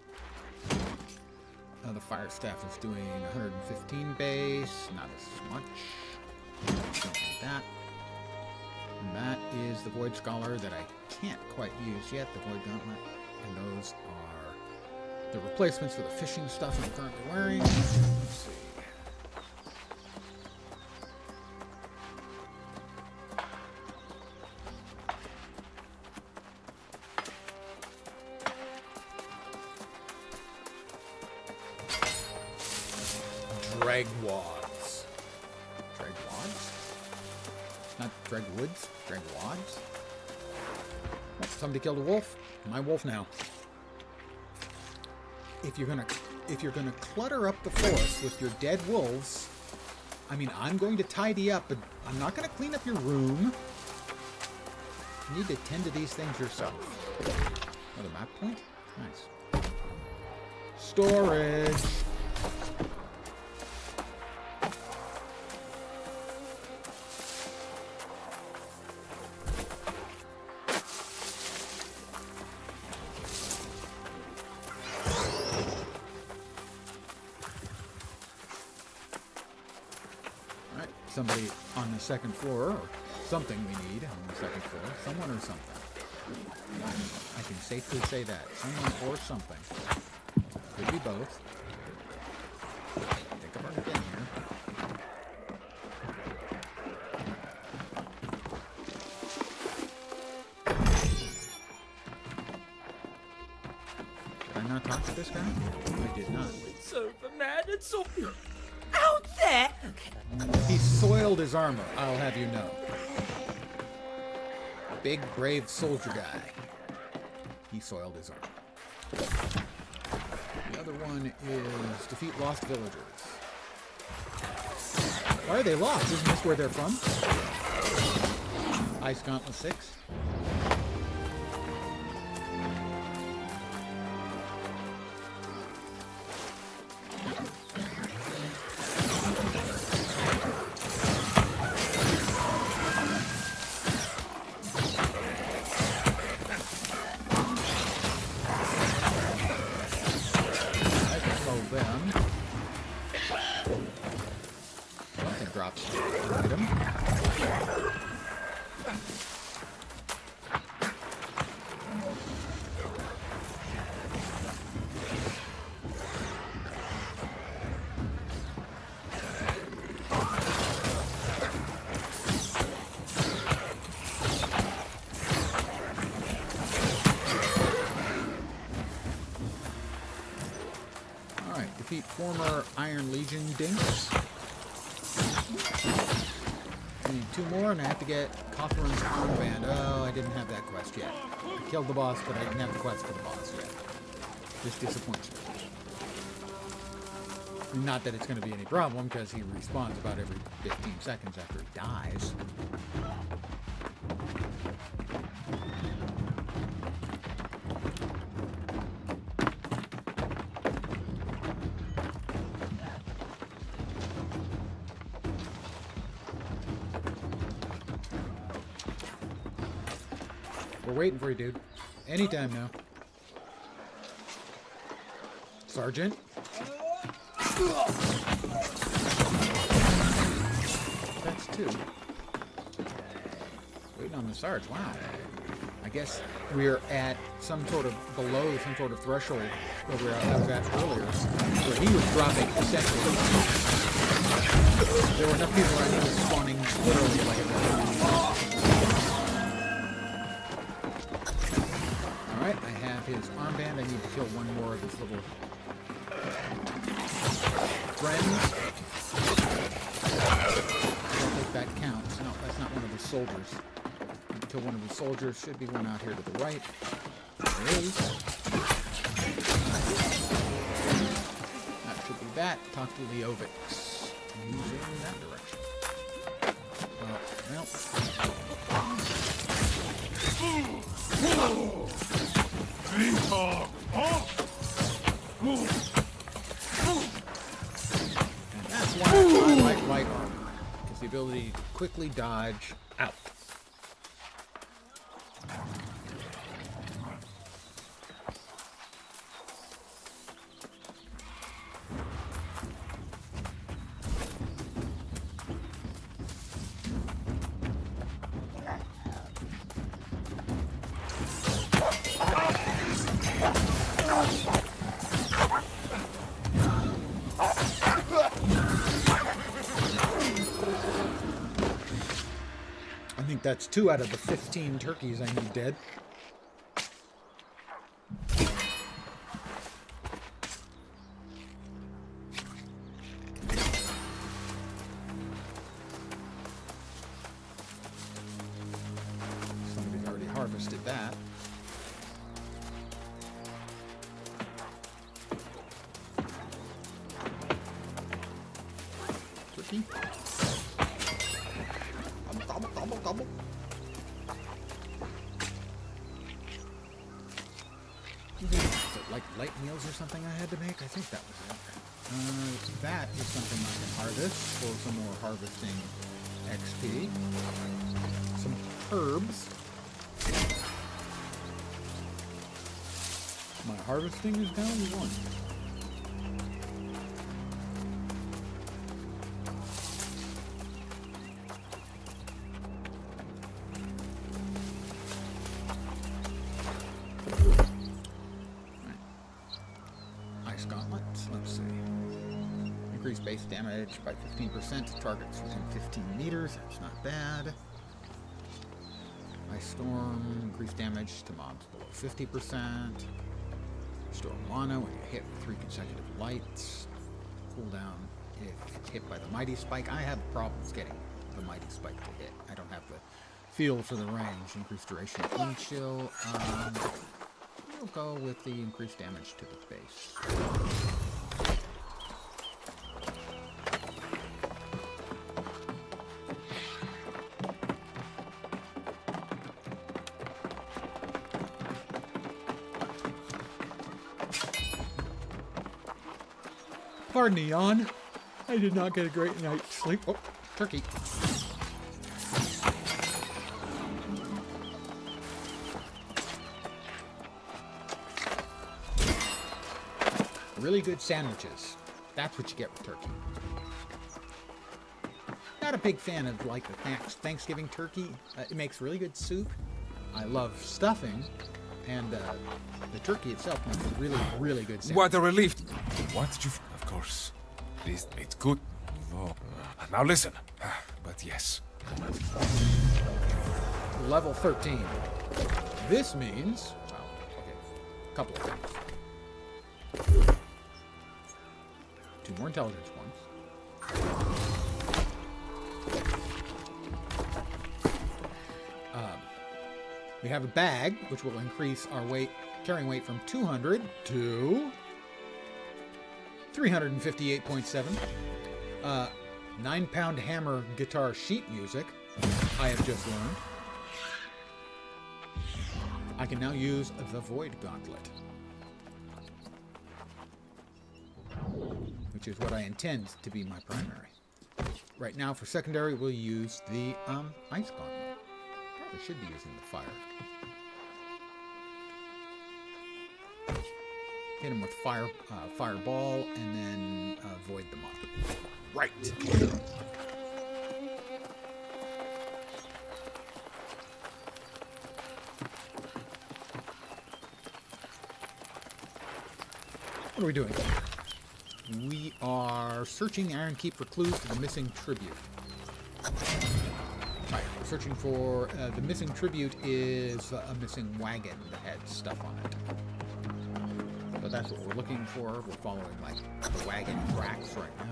The fire staff is doing 115 base, not as much. Don't need that. And that is the Void Scholar that I can't quite use yet, the Void Gauntlet. And those are the replacements for the fishing stuff I'm currently wearing. Let's see. Dragwads. Dragwads? Not Dragwoods? Dragwads? Oh, somebody killed a wolf. My wolf now. If you're gonna clutter up the forest with your dead wolves, I mean, I'm going to tidy up, but I'm not going to clean up your room. You need to tend to these things yourself. Another map point? Nice. Storage. Somebody on the second floor, or something we need on the second floor. Someone or something. I can safely say that. Someone or something. Could be both. Think of our again here. Did I not talk to this guy? I did not. It's over, man. It's all out there. He soiled his armor, I'll have you know. Big, brave soldier guy. He soiled his armor. The other one is defeat lost villagers. Why are they lost? Isn't this where they're from? Ice Gauntlet 6. Alright, defeat former Iron Legion dinks. I need 2 more, and I have to get Cothran's armband. Oh, I didn't have that quest yet. I killed the boss, but I didn't have the quest for the boss yet. This disappoints me. Not that it's going to be any problem, because he respawns about every 15 seconds after he dies. We're waiting for you, dude. Anytime now. Sergeant? That's 2. Waiting on the Sarge. Wow. I guess we're at some sort of below some sort of threshold where I was at earlier, where he was dropping essentially. There were enough people around he was spawning literally like a Alright, I have his armband. I need to kill one more of his little friends. I don't think that counts. No, that's not one of his soldiers. Kill one of his soldiers. Should be one out here to the right. There is. That should be that. Talk to Leovix. Using that direction. Well. And that's why I like light armor. It's the ability to quickly dodge out. I think that's 2 out of the 15 turkeys I need dead. Somebody's already harvested that. Turkey. Gobble. Was it like light meals or something I had to make? I think that was it. That is something I can harvest for some more harvesting XP. Some herbs. My harvesting is down 1. Let's see. Increase base damage by 15% to targets within 15 meters. That's not bad. Ice Storm. Increase damage to mobs below 50%. Restore mana when you hit with 3 consecutive lights. Cooldown if hit by the Mighty Spike. I have problems getting the Mighty Spike to hit. I don't have the feel for the range. Increased duration of Wind Chill. We'll go with the increased damage to the base. Pardon me, yawn. I did not get a great night's sleep. Oh, turkey. Really good sandwiches. That's what you get with turkey. Not a big fan of like the Thanksgiving turkey. It makes really good soup. I love stuffing, and the turkey itself makes a really, really good sandwich. What a relief! What did you? Of course, it's good. Oh. Now listen. But yes. Level 13. This means, well, okay, a couple of things. 2 more intelligence points. We have a bag, which will increase our carrying weight from 200 to 358.7. 9-pound hammer guitar sheet music, I have just learned. I can now use the Void Gauntlet, which is what I intend to be my primary. Right now, for secondary, we'll use the Ice Gauntlet. Probably should be using the fire. Hit him with fireball, and then void them up. Right. What are we doing? We are searching Iron Keep for clues to the missing tribute. Right, we're searching for the missing tribute is a missing wagon that had stuff on it. So that's what we're looking for. We're following like the wagon tracks right now.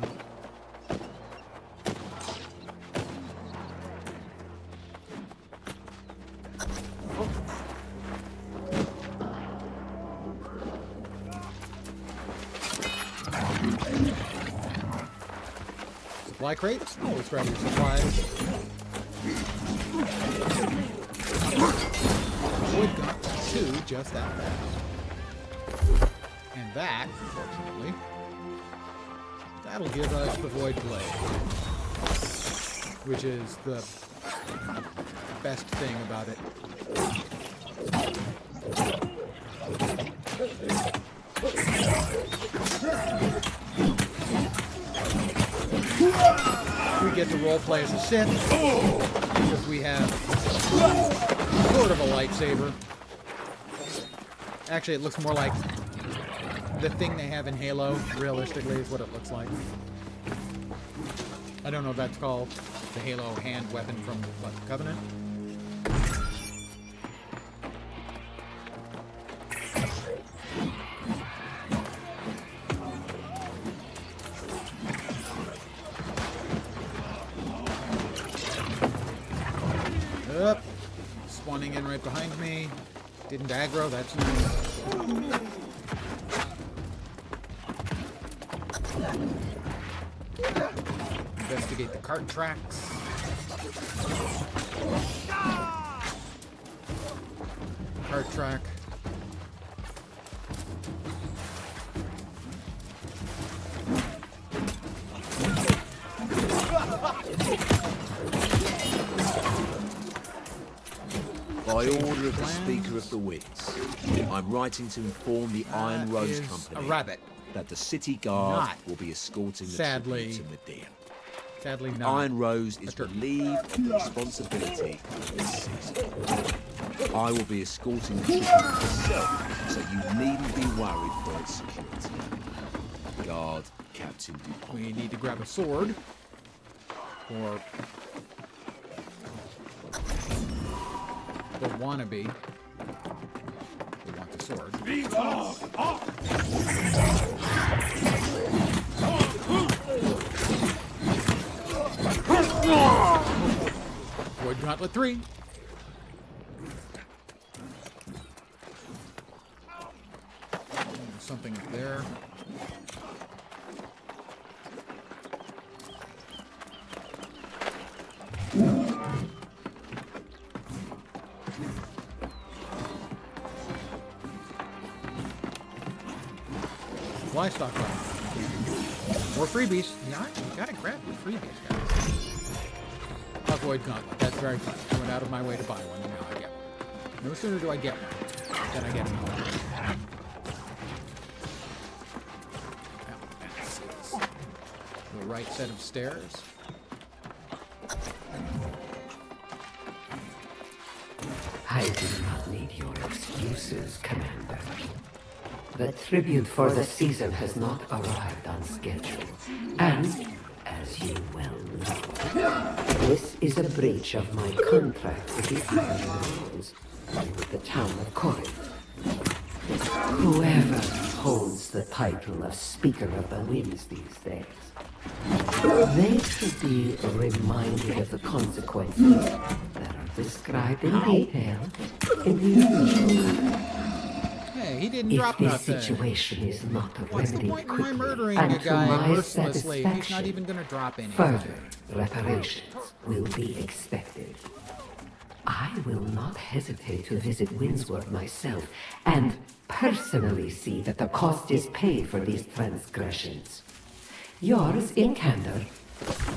Supply crates. Always grab your supplies. Void got 2 just that fast. And that, unfortunately, that'll give us the Void Blade, which is the best thing about it. We get to roleplay as a Sith, because we have sort of a lightsaber. Actually, it looks more like the thing they have in Halo, realistically, is what it looks like. I don't know if that's called the Halo hand weapon from the Covenant. Up. Spawning in right behind me. Didn't aggro, that's nice. Investigate the cart tracks. Cart track. By order of the Speaker of the Winds, I'm writing to inform the Iron Rose Company that the City Guard will be escorting the tribute to Medea. Sadly not. Iron Rose is relieved of the responsibility of this season. I will be escorting the tribute myself, so you needn't be worried for its security. Guard, Captain Dupont. We need to grab a sword. Or the wannabe. We want the sword. Void Gauntlet 3. Something there. Supply stock up. More freebies. Yeah, you gotta grab your freebies, guys. A Void Gauntlet. That's very fun. I went out of my way to buy one, and now I get one. No sooner do I get one than I get another one. The right set of stairs. I do not need your excuses, Commander. The tribute for the season has not arrived on schedule. And, as you well know, this is a breach of my contract with the Iron Rose and with the town of Corinth. Whoever holds the title of Speaker of the Winds these days. They should be reminded of the consequences that are described in detail in the original. Hey, he didn't If drop this nothing. situation is not What's the remedied point in my quickly murdering and a to guy my mercilessly if he's not satisfaction, even gonna drop anything? further reparations will be expected. I will not hesitate to visit Windsworth myself and personally see that the cost is paid for these transgressions. Yours in candor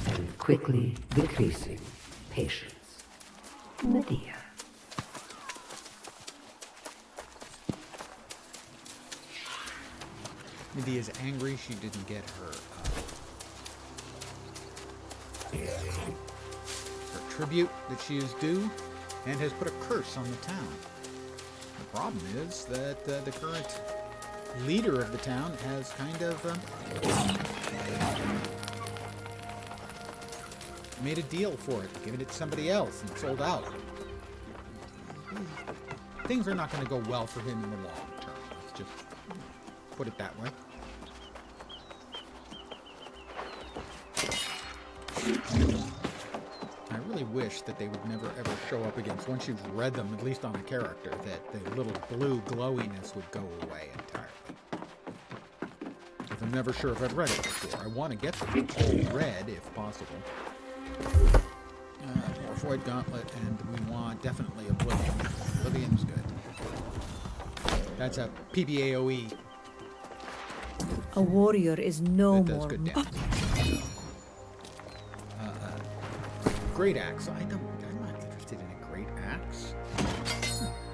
and quickly decreasing patience. Medea. Medea's angry she didn't get her tribute that she is due, and has put a curse on the town. The problem is that the current leader of the town has kind of made a deal for it, given it to somebody else, and sold out. Things are not going to go well for him in the long term. Let's just put it that way. I really wish that they would never ever show up against, once you've read them, at least on a character, that the little blue glowiness would go away entirely. Because I'm never sure if I've read it before. I want to get them all read, if possible. More Void Gauntlet, and we want definitely Oblivion. Oblivion's good. That's a PBAOE. A warrior is no That does more. good damage. Great Axe. I'm not interested in a Great Axe.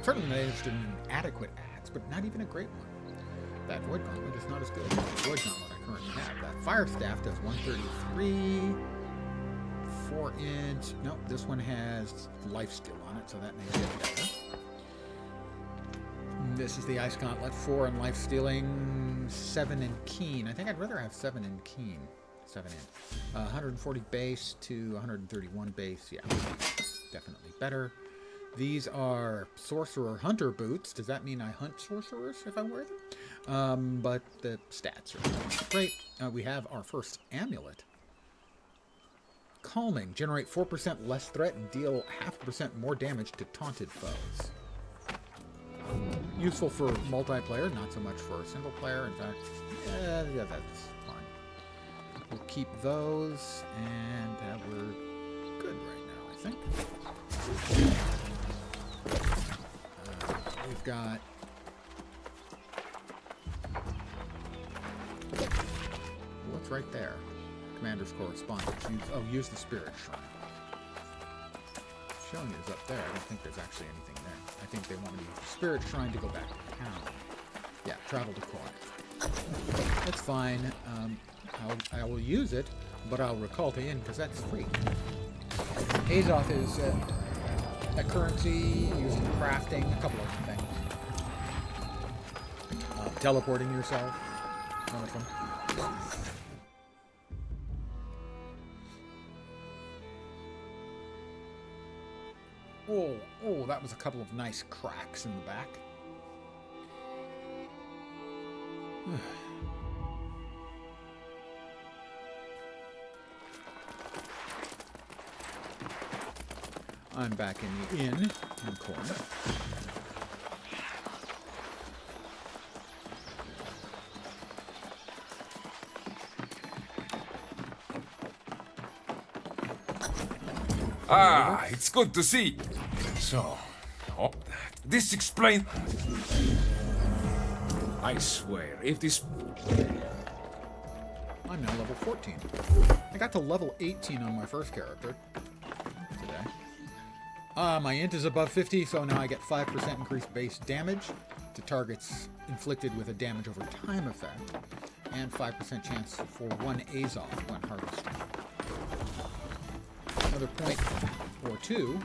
Certainly not interested in an adequate axe, but not even a great one. That Void Gauntlet is not as good as the Void Gauntlet I currently have. That Fire Staff does 133, 4-inch. Nope, this one has Lifesteal on it, so that makes it better. This is the Ice Gauntlet, 4 in Lifestealing, 7 in Keen. I think I'd rather have 7 in Keen. 7 in. 140 base to 131 base. Yeah, definitely better. These are Sorcerer Hunter boots. Does that mean I hunt sorcerers if I wear them? But the stats are great. We have our first amulet. Calming. Generate 4% less threat and deal 0.5% more damage to taunted foes. Useful for multiplayer, not so much for single player. In fact, yeah, that's fine. We'll keep those, and we're good right now, I think. We've got... What's right there? Commander's Correspondence. Use the Spirit Shrine. Showing it is up there. I don't think there's actually anything there. I think they want to use the Spirit Shrine to go back to town. Yeah, travel to Koi. That's fine. I will use it, but I'll recall to Inn because that's free. Azoth is a currency, using crafting, a couple other things. Teleporting yourself, one of them. Oh, that was a couple of nice cracks in the back. I'm back in the inn in Corinth. Ah, it's good to see. So, this explains. I swear, if this... I'm now level 14. I got to level 18 on my first character today. My int is above 50, so now I get 5% increased base damage to targets inflicted with a damage over time effect, and 5% chance for 1 Azoth when harvesting. Another point or 2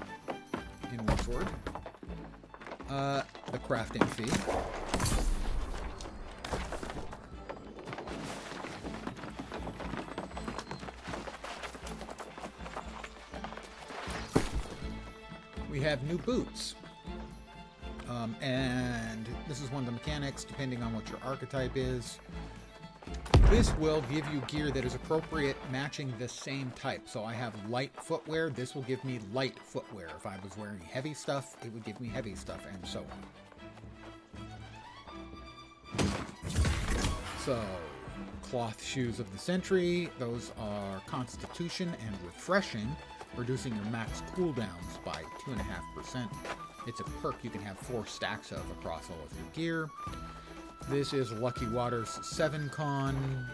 in Warsword. The crafting fee. We have new boots. And this is one of the mechanics, depending on what your archetype is. This will give you gear that is appropriate, matching the same type. So I have light footwear. This will give me light footwear. If I was wearing heavy stuff, it would give me heavy stuff, and so on. So, cloth shoes of the Sentry. Those are Constitution and Refreshing, reducing your max cooldowns by 2.5%. It's a perk you can have 4 stacks of across all of your gear. This is Lucky Waters 7 con.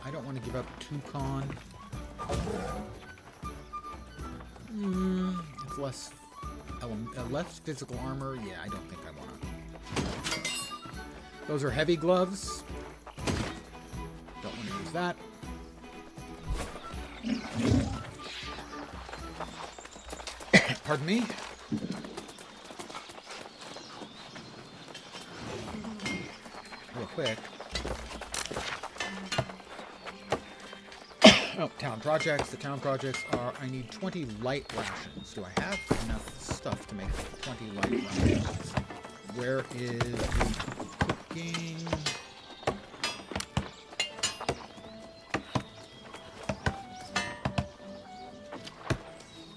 I don't want to give up 2 con. It's less physical armor. Yeah, I don't think I want to. Those are heavy gloves. Don't want to use that. Pardon me. Real quick. Oh, town projects. The town projects are, I need 20 light rations. Do I have enough stuff to make 20 light rations? Where is the cooking?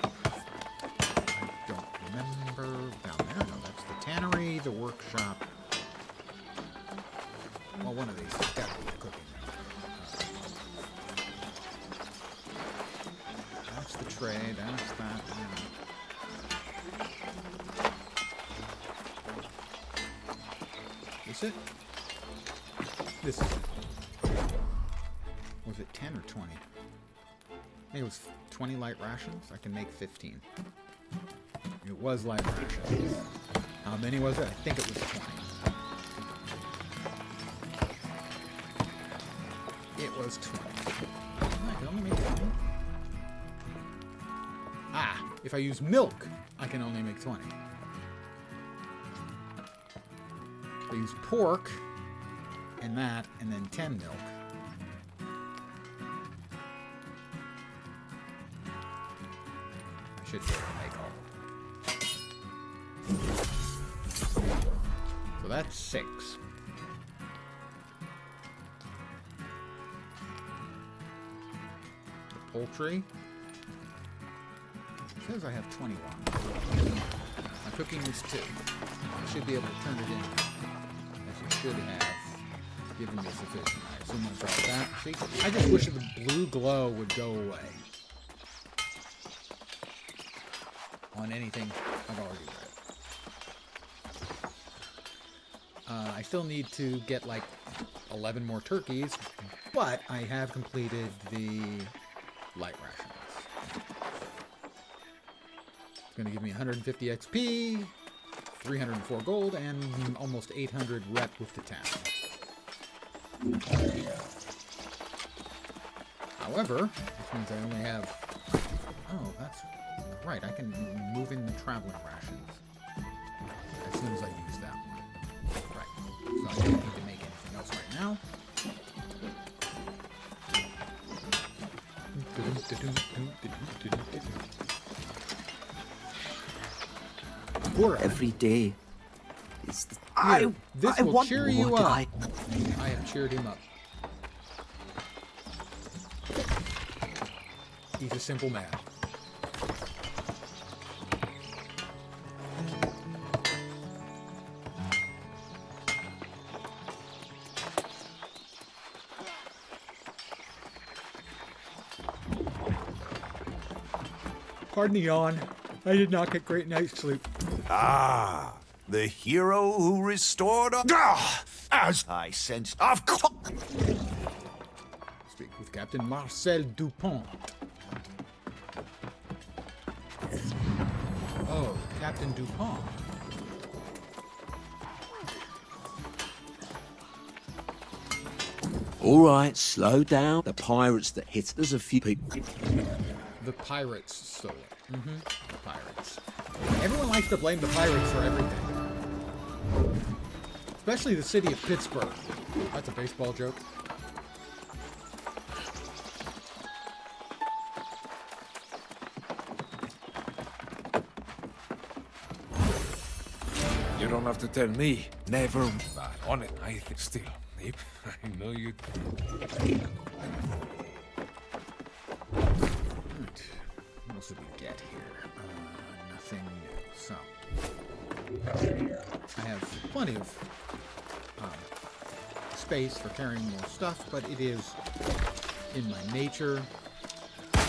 I don't remember. Down there? No, that's the tannery, the workshop. Well, one of these has got to be the cooking room. That's the tray, that's that. Is it? This is it. Was it 10 or 20? I think it was 20 light rations. I can make 15. It was light rations. How many was it? I think it was 20. It was 20. I can only make 20. Ah, if I use milk, I can only make 20. I use pork and that, and then 10 milk. I should be able to make all. So that's 6. Poultry. It says I have 21. My cooking is 2. I should be able to turn it in, as it should have given me sufficient. I assume I brought that. See, I just wish the blue glow would go away on anything I've already read. I still need to get like 11 more turkeys, but I have completed the light rations. It's going to give me 150 XP, 304 gold, and almost 800 rep with the town. However, this means I only have... Oh, that's right. I can move in the traveling rations as soon as I use that one. Right. So I don't need to make anything else right now. Every day is the... This I will want cheer more you to up. I have cheered him up. He's a simple man. Pardon the yawn. I did not get great night's sleep. Ah, the hero who restored as I sensed. Of course. Speak with Captain Marcel Dupont. Oh, Captain Dupont. All right, slow down. The pirates that hit us, a few people. The pirates stole it. The pirates. Everyone likes to blame the pirates for everything. Especially the city of Pittsburgh. That's a baseball joke. You don't have to tell me. Never. But on it, I think still. I know you. What else did we get here? Nothing new. So, I have plenty of space for carrying more stuff, but it is in my nature to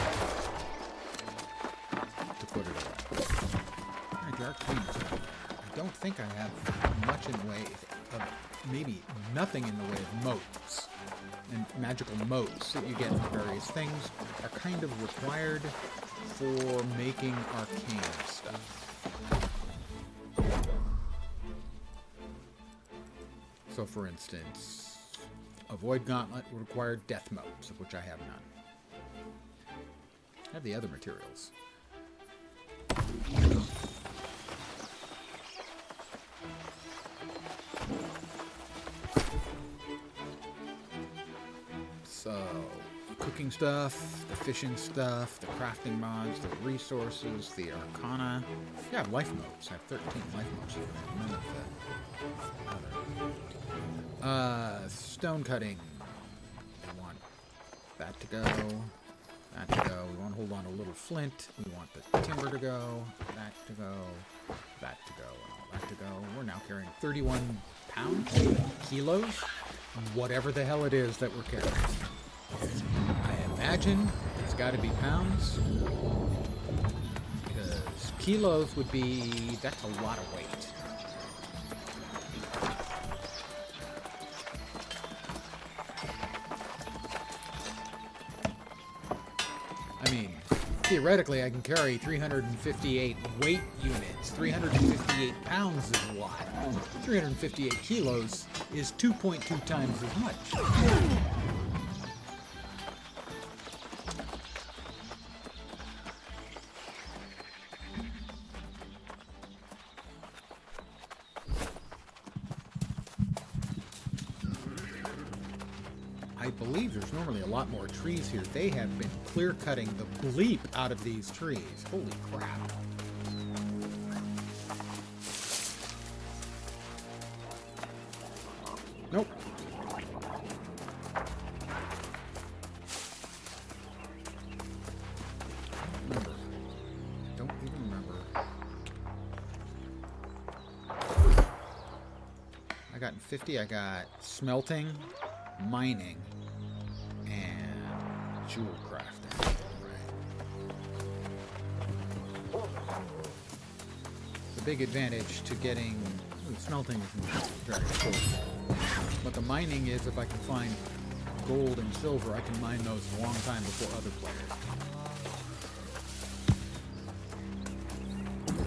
put it away. Alright, the arcane zone. I don't think I have much in the way of, maybe nothing in the way of moats. And magical moats that you get from various things are kind of required for making arcane stuff. So for instance, a Void Gauntlet would require death motes, of which I have none. I have the other materials. So, cooking stuff, the fishing stuff, the crafting mods, the resources, the arcana. Yeah, I have life motes. I have 13 life motes. None of the other. Stone cutting. We want that to go. That to go. We want to hold on to a little flint. We want the timber to go. That to go. That to go. And all that to go. We're now carrying 31 pounds? Kilos? Whatever the hell it is that we're carrying. I imagine it's got to be pounds. Because kilos would be... that's a lot of weight. I mean, theoretically, I can carry 358 weight units. 358 pounds is a lot. 358 kilos is 2.2 times as much. I believe there's normally a lot more trees here. They have been clear-cutting the bleep out of these trees. Holy crap. Nope. Don't even remember. I got 50, I got smelting, mining, and jewel crafting. Right. The big advantage to getting smelting isn't very important. But the mining is if I can find gold and silver, I can mine those a long time before other players.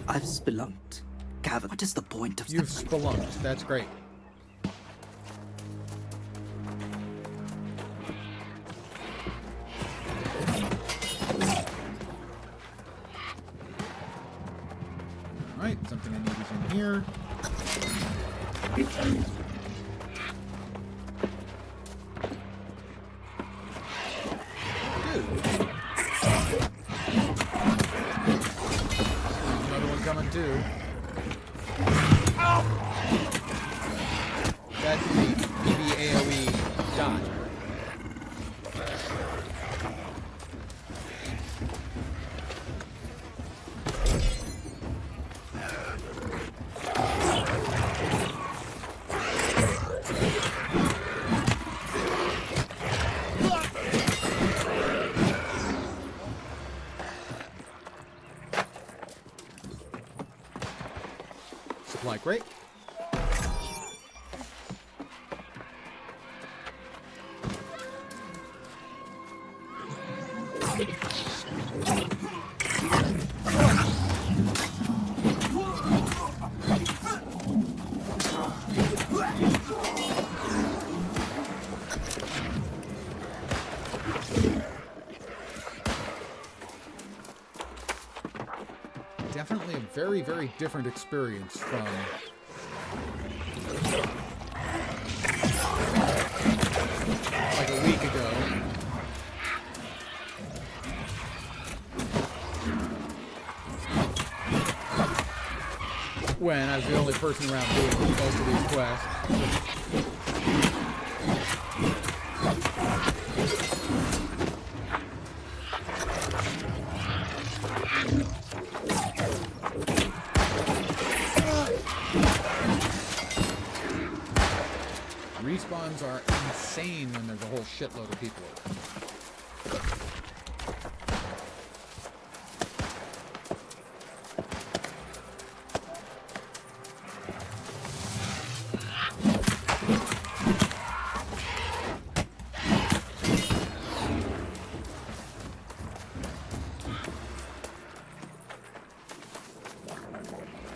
I've spelunked. Gavin, what is the point of... You've spelunked. That's great. Alright, something I need is in here. Another one coming too. That's the BB AoE dot. Supply crate. Definitely a very, very different experience from like a week ago. when I was the only person around doing most of these quests. Respawns are insane when there's a whole shitload of people over.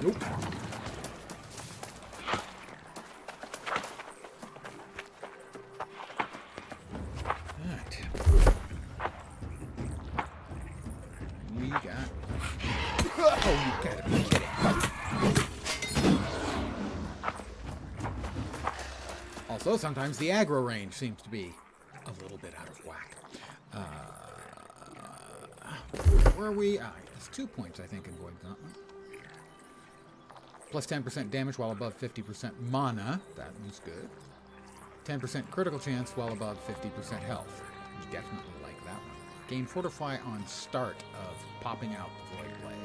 Nope. Alright. We got... Oh, you gotta be kidding. Also, sometimes the aggro range seems to be a little bit out of whack. Where are we? It's 2 points, I think, in Void Gauntlet. Plus 10% damage while above 50% mana. That was good. 10% critical chance while above 50% health. Definitely like that one. Gain Fortify on start of popping out the Void Blade.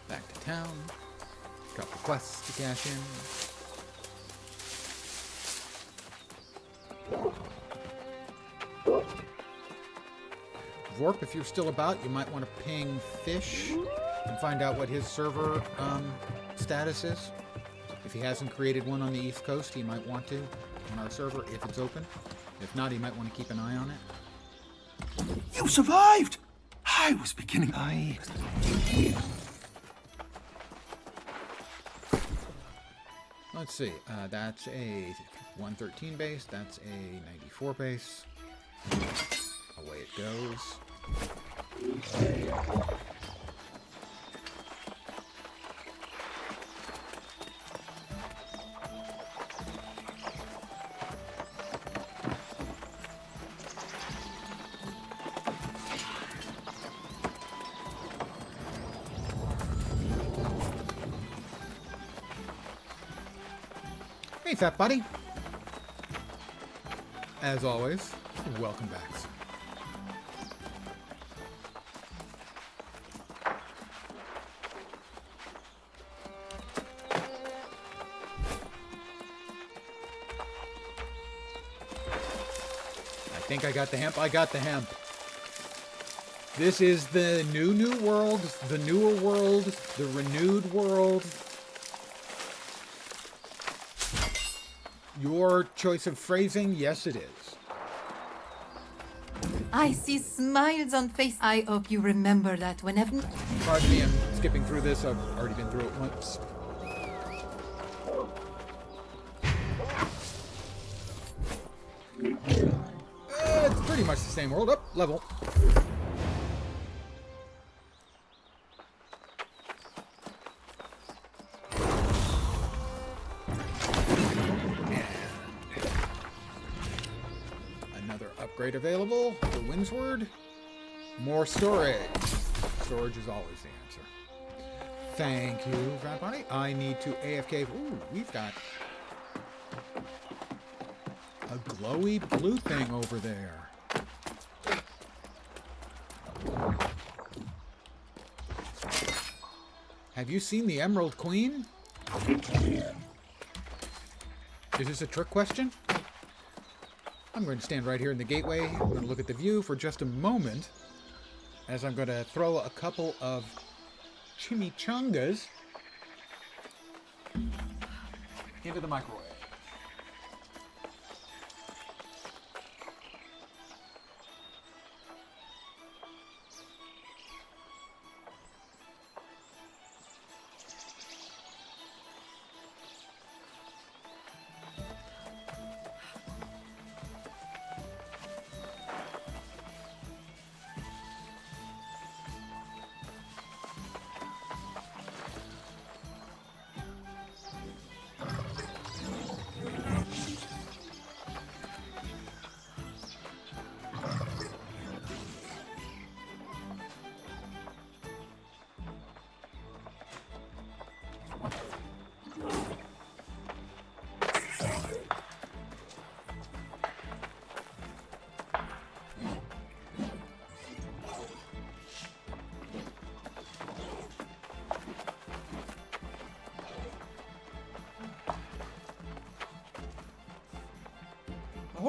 Back to town. Couple quests to cash in. Vorp, if you're still about, you might want to ping Fish and find out what his server status is. If he hasn't created one on the East Coast, he might want to on our server if it's open. If not, he might want to keep an eye on it. You survived! I was beginning... Let's see. That's a 113 base. That's a 94 base. Away it goes. Hey, fat buddy. As always, welcome back. I think I got the hemp. I got the hemp. This is the new world, the newer world, the renewed world. Your choice of phrasing, yes it is. I see smiles on face. I hope you remember that whenever... Pardon me, I'm skipping through this. I've already been through it once. It's pretty much the same world. Up, level. Upgrade available for Windsward. More storage. Storage is always the answer. Thank you, Fat Bunny. I need to AFK. Ooh, we've got a glowy blue thing over there. Have you seen the Emerald Queen? Is this a trick question? I'm going to stand right here in the gateway. I'm going to look at the view for just a moment as I'm going to throw a couple of chimichangas into the microwave.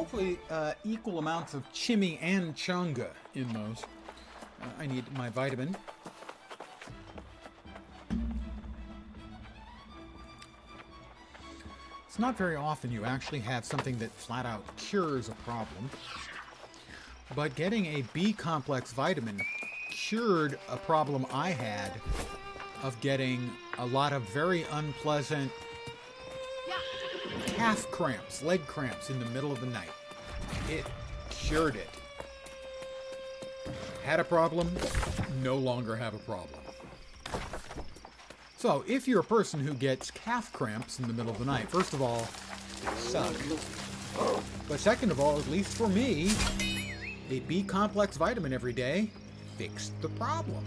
hopefully equal amounts of chimi and chunga in those. I need my vitamin. It's not very often you actually have something that flat out cures a problem. But getting a B complex vitamin cured a problem I had of getting a lot of very unpleasant calf cramps, leg cramps in the middle of the night. It cured it. Had a problem, no longer have a problem. So, if you're a person who gets calf cramps in the middle of the night, first of all, they suck. But second of all, at least for me, a B complex vitamin every day fixed the problem.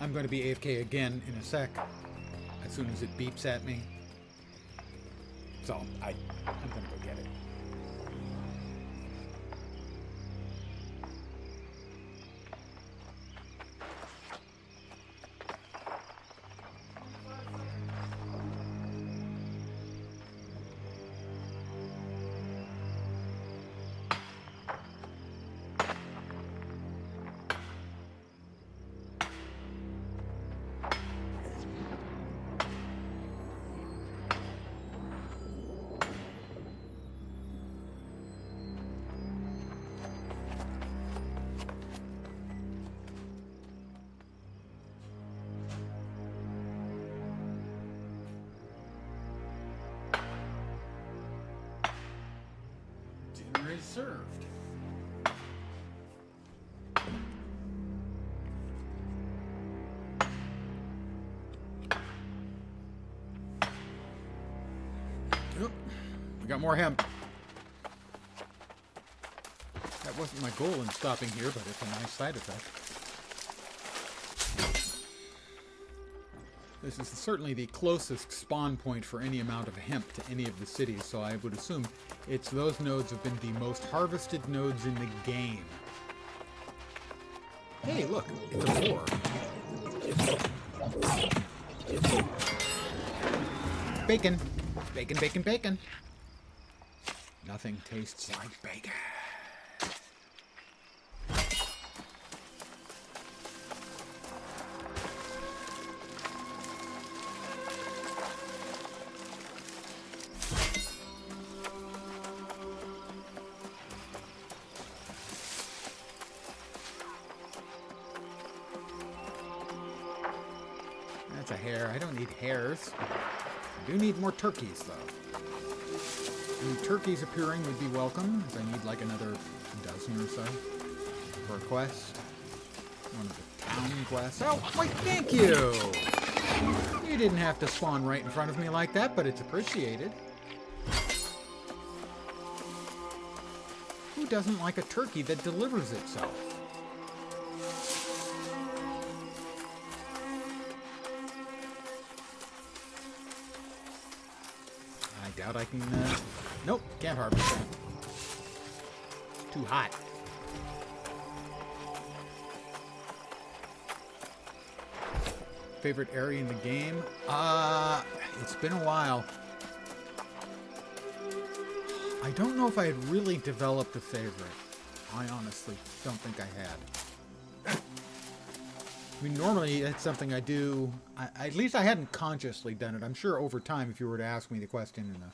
I'm going to be AFK again in a sec, as soon as it beeps at me. So, I'm going to go get it. Dinner is served. Yep, we got more hemp. That wasn't my goal in stopping here, but it's a nice side effect. This is certainly the closest spawn point for any amount of hemp to any of the cities, so I would assume those nodes have been the most harvested nodes in the game. Hey, look, it's a boar. Bacon. Bacon, bacon, bacon. Nothing tastes like bacon. That's a hare. I don't need hares. I do need more turkeys, though. And turkeys appearing would be welcome, as I need like another dozen or so for a quest. One of the town quests. Oh, why, thank you! You didn't have to spawn right in front of me like that, but it's appreciated. Who doesn't like a turkey that delivers itself? I doubt I can, nope, can't harvest that. Too hot. Favorite area in the game? It's been a while. I don't know if I had really developed a favorite. I honestly don't think I had. I mean, normally it's something I do. At least I hadn't consciously done it. I'm sure over time, if you were to ask me the question in a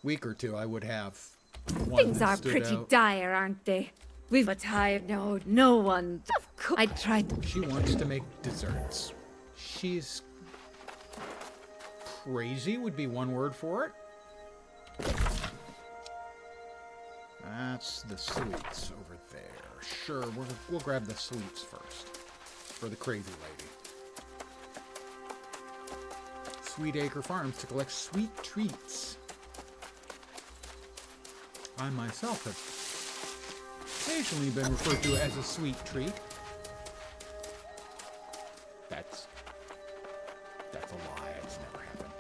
week or two, I would have one Things that are stood pretty out. dire, aren't they? We've a tired node. No one. Of course, I tried to. She wants to make desserts. She's crazy would be one word for it. That's the sweets over there. Sure, we'll grab the sweets first. For the crazy lady. Sweet Acre Farms to collect sweet treats. I myself have occasionally been referred to as a sweet treat. That's a lie. It's never happened.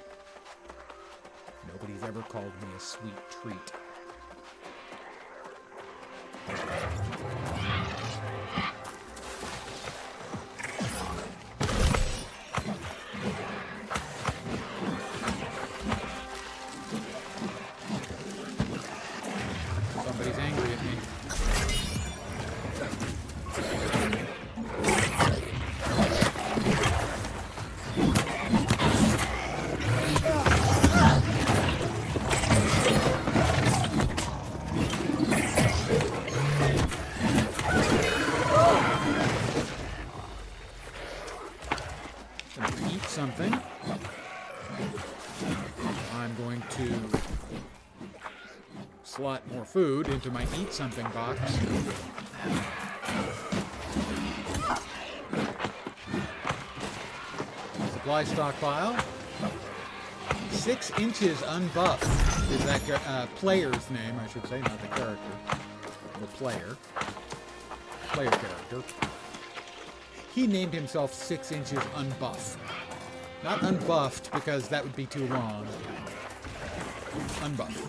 Nobody's ever called me a sweet treat. slot more food into my eat something box. Supply stockpile. 6 inches unbuffed is that player's name, I should say, not the character. The player. Player character. He named himself 6 inches unbuffed. Not unbuffed, because that would be too long. Unbuffed.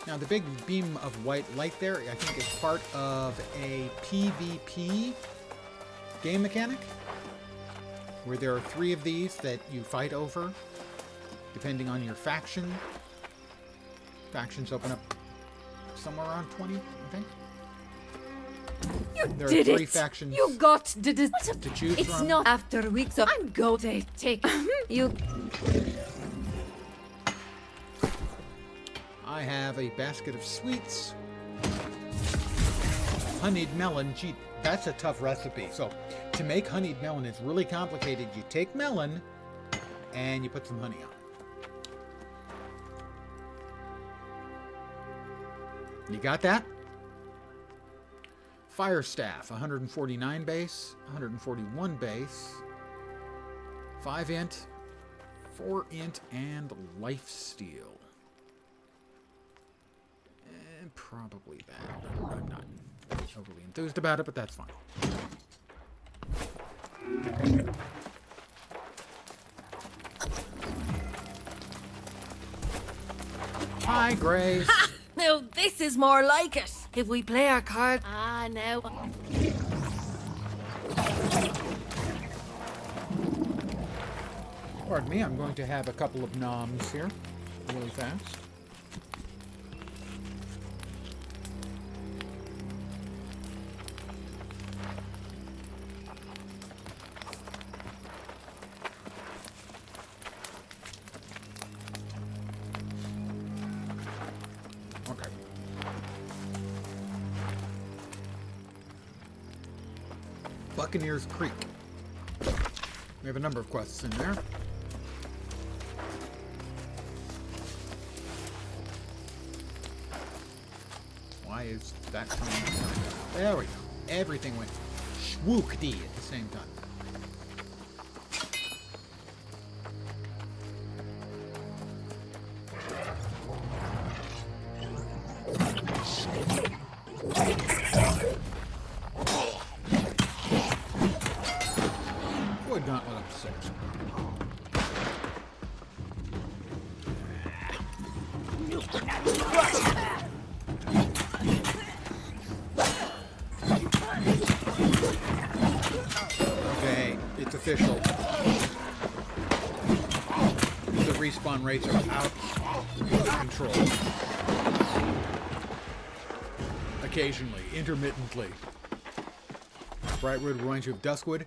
Now, the big beam of white light there, I think, is part of a PvP game mechanic, where there are 3 of these that you fight over, depending on your faction. Factions open up somewhere around 20, I think. You There did are 3 it. factions You got to choose It's from. not after weeks of I'm go to take you. I have a basket of sweets. Honeyed melon. Gee, that's a tough recipe. So, to make honeyed melon is really complicated. You take melon and you put some honey on it. You got that? Fire Staff, 149 base, 141 base, 5 int, 4 int, and life steal. And probably that. I'm not overly enthused about it, but that's fine. Hi, Grace. Ha! Now this is more like it. If we play our card. Ah, no. Pardon me, I'm going to have a couple of noms here, really fast. Okay. Buccaneers Creek. We have a number of quests in there. Why is that coming? There we go. Everything went swookedy at the same time. Would not let him sit. Okay, it's official. The respawn rates are out of control. Occasionally, intermittently. Brightwood reminds you of Duskwood.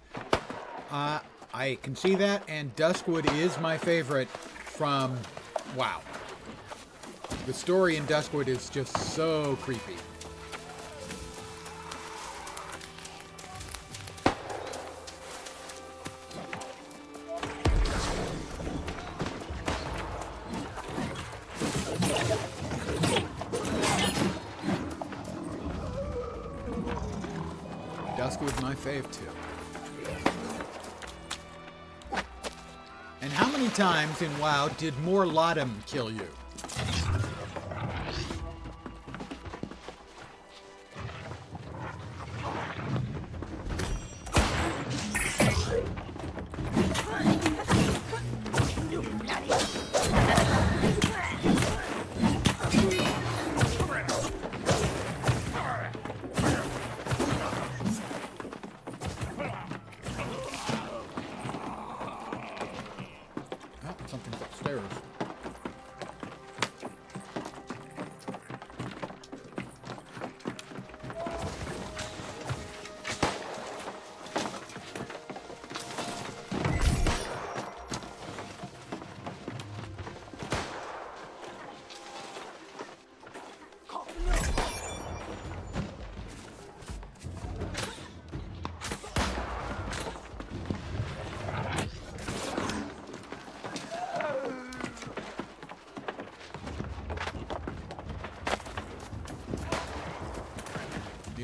I can see that, and Duskwood is my favorite from WoW. The story in Duskwood is just so creepy. Duskwood's my fave too. And how many times in WoW did Morlatum kill you? Something's upstairs.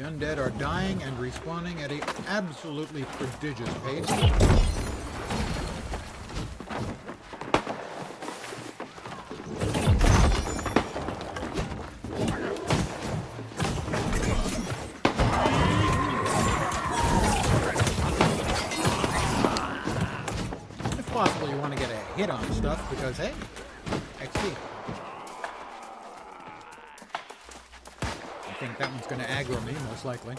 The undead are dying and respawning at an absolutely prodigious pace. If possible, you want to get a hit on stuff because, hey, XP. I think that one's going to aggro me, most likely.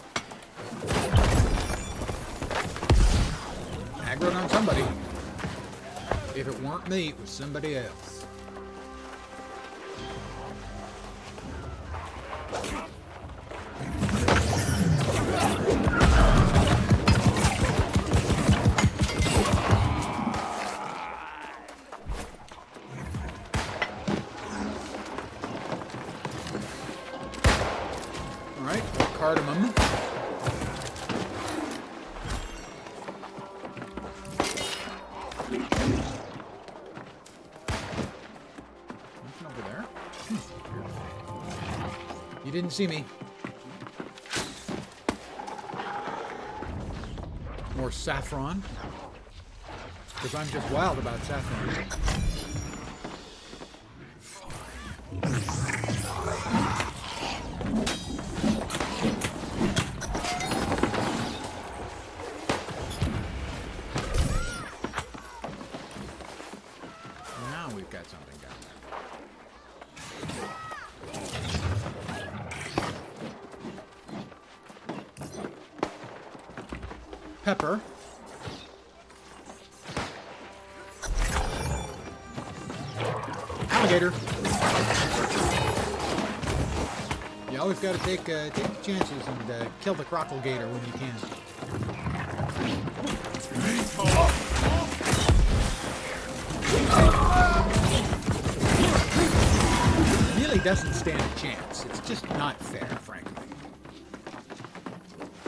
Aggroed on somebody. If it weren't me, it was somebody else. Alright, cardamom. Nothing over there. You didn't see me. More saffron. Because I'm just wild about saffron. Now we've got something down there. Pepper. Alligator. You always got to take chances and kill the crocodile gator when you can. It really doesn't stand a chance. It's just not fair, frankly.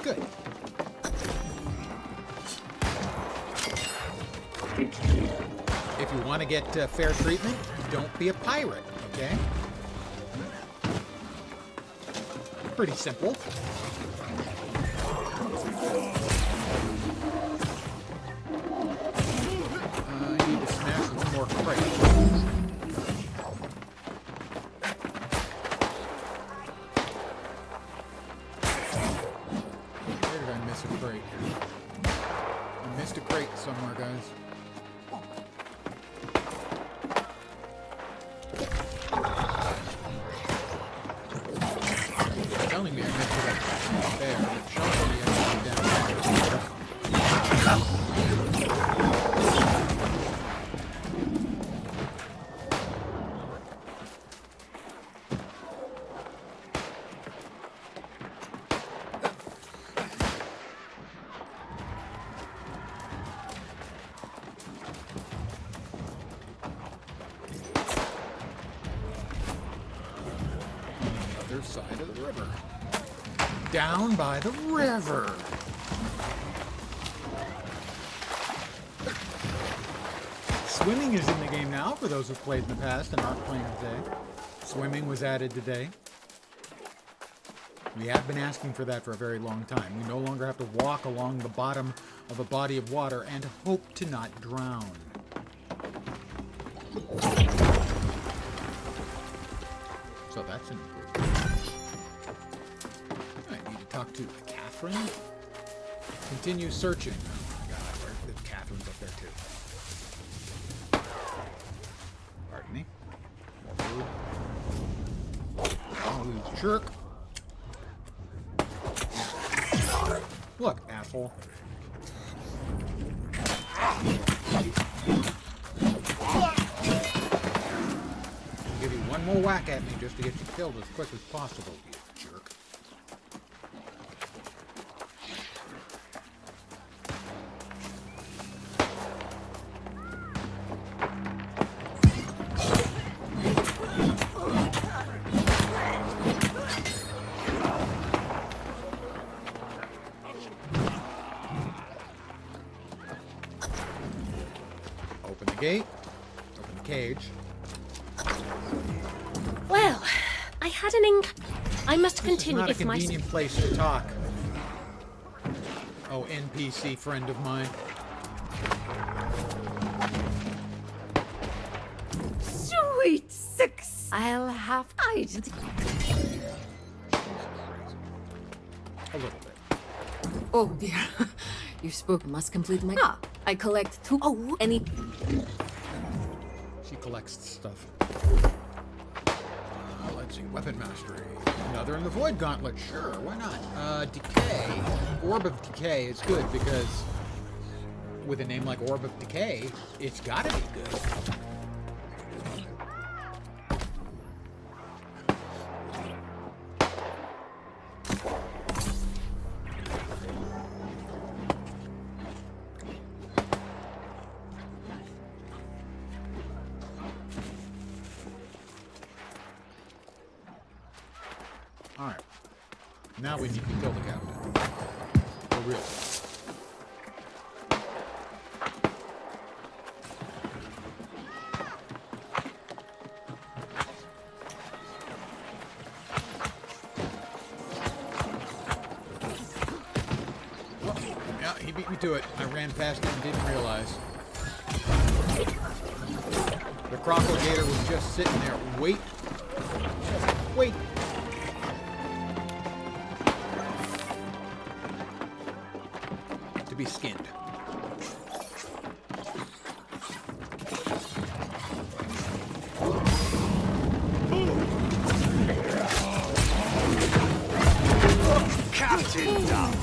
Good. If you want to get fair treatment, don't be a pirate, okay? Pretty simple. I need to smash some more crates. Where did I miss a crate? I missed a crate somewhere, guys. Telling me I missed it there, but showing me I missed it down there. Other side of the river. Down by the river. Swimming is in the game now for those who've played in the past and aren't playing today. Swimming was added today. We have been asking for that for a very long time. We no longer have to walk along the bottom of a body of water and hope to not drown. So that's an improvement. I need to talk to Catherine. Continue searching. Oh my god, where Catherine's up there too. Pardon me. Oh, you jerk. Look, asshole. I'll give you one more whack at me just to get you killed as quick as possible, you jerk. Open the gate. Open the cage. Well, I had an I must This continue is not a if my... convenient place to talk. Oh, NPC friend of mine. Sweet six. I'll have I. A little bit. Oh dear. You spoke. Must complete my. Ah, I collect two. Oh, any. She collects stuff. Let's see, weapon mastery. Another in the Void Gauntlet, sure, why not? Decay. Orb of Decay is good because with a name like Orb of Decay, it's gotta be good. Alright. Now we need to kill the captain. For real. Oh, yeah, he beat me to it. I ran past it and didn't realize. The Crocodigator was just sitting there. Wait. Wait. To be skinned. Captain Dart,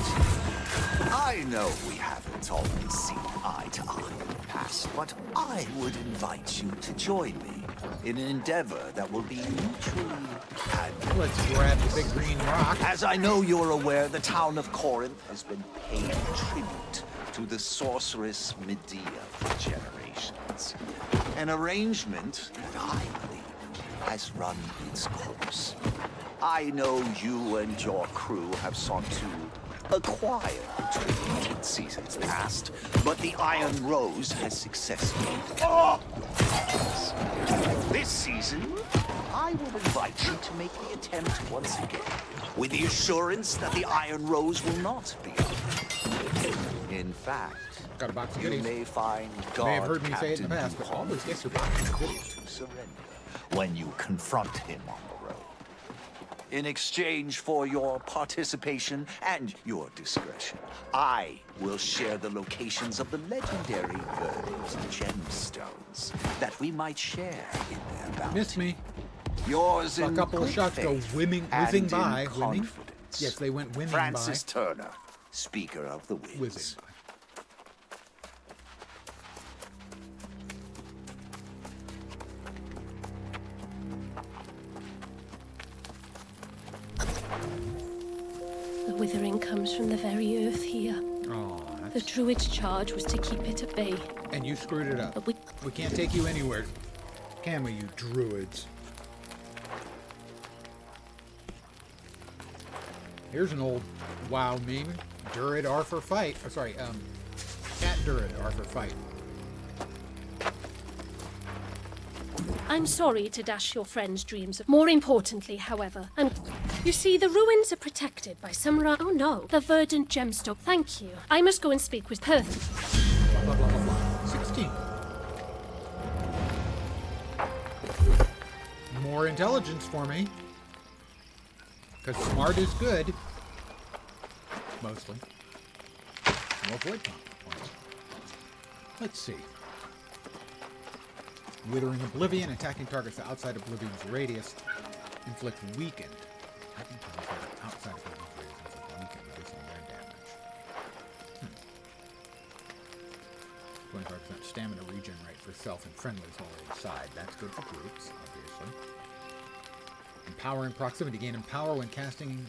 I know we haven't always seen eye to eye in the past, but I would invite you to join me in an endeavor that will be mutually and let's grab the big green rock. As I know you're aware, the town of Corinth has been paying tribute to the sorceress Medea for generations. An arrangement that I believe has run its course. I know you and your crew have sought to acquire the tribute in seasons past, but the Iron Rose has successfully. This season, I will invite you to make the attempt once again, with the assurance that the Iron Rose will not be up. In fact, got a box of you goodies. may find You may have God heard me say it in the Captain past, but Dupont always get your box of goodies. to surrender when you confront him on the road. In exchange for your participation and your discretion, I will share the locations of the legendary Verdant gemstones that we might share in their bounty. Missed me. Yours A in couple of good shots go faith whizzing and by. in Whizzing? confidence. Yes, they went whizzing Francis by. Turner, Speaker of the Winds. Whizzing by. The withering comes from the very earth here. Oh, The druid's charge was to keep it at bay. and you screwed it up. But We can't take you anywhere, can we, you druids? Here's an old WoW meme. Druid are for fight. Oh, sorry, cat Druid are for fight. I'm sorry to dash your friend's dreams of... More importantly, however, you see, the ruins are protected by some Oh no, the verdant gemstone. Thank you. I must go and speak with Perth. Blah, blah, blah, blah. 16. More intelligence for me. Because smart is good. Mostly. More void points. Let's see. Withering Oblivion, attacking targets outside Oblivion's radius. Inflict weakened. Attacking targets outside Oblivion's radius. Inflict weakened, reducing their damage. 25% stamina regen rate for self and friendlies while inside. That's good for groups, obviously. Empower in proximity. Gain empower when casting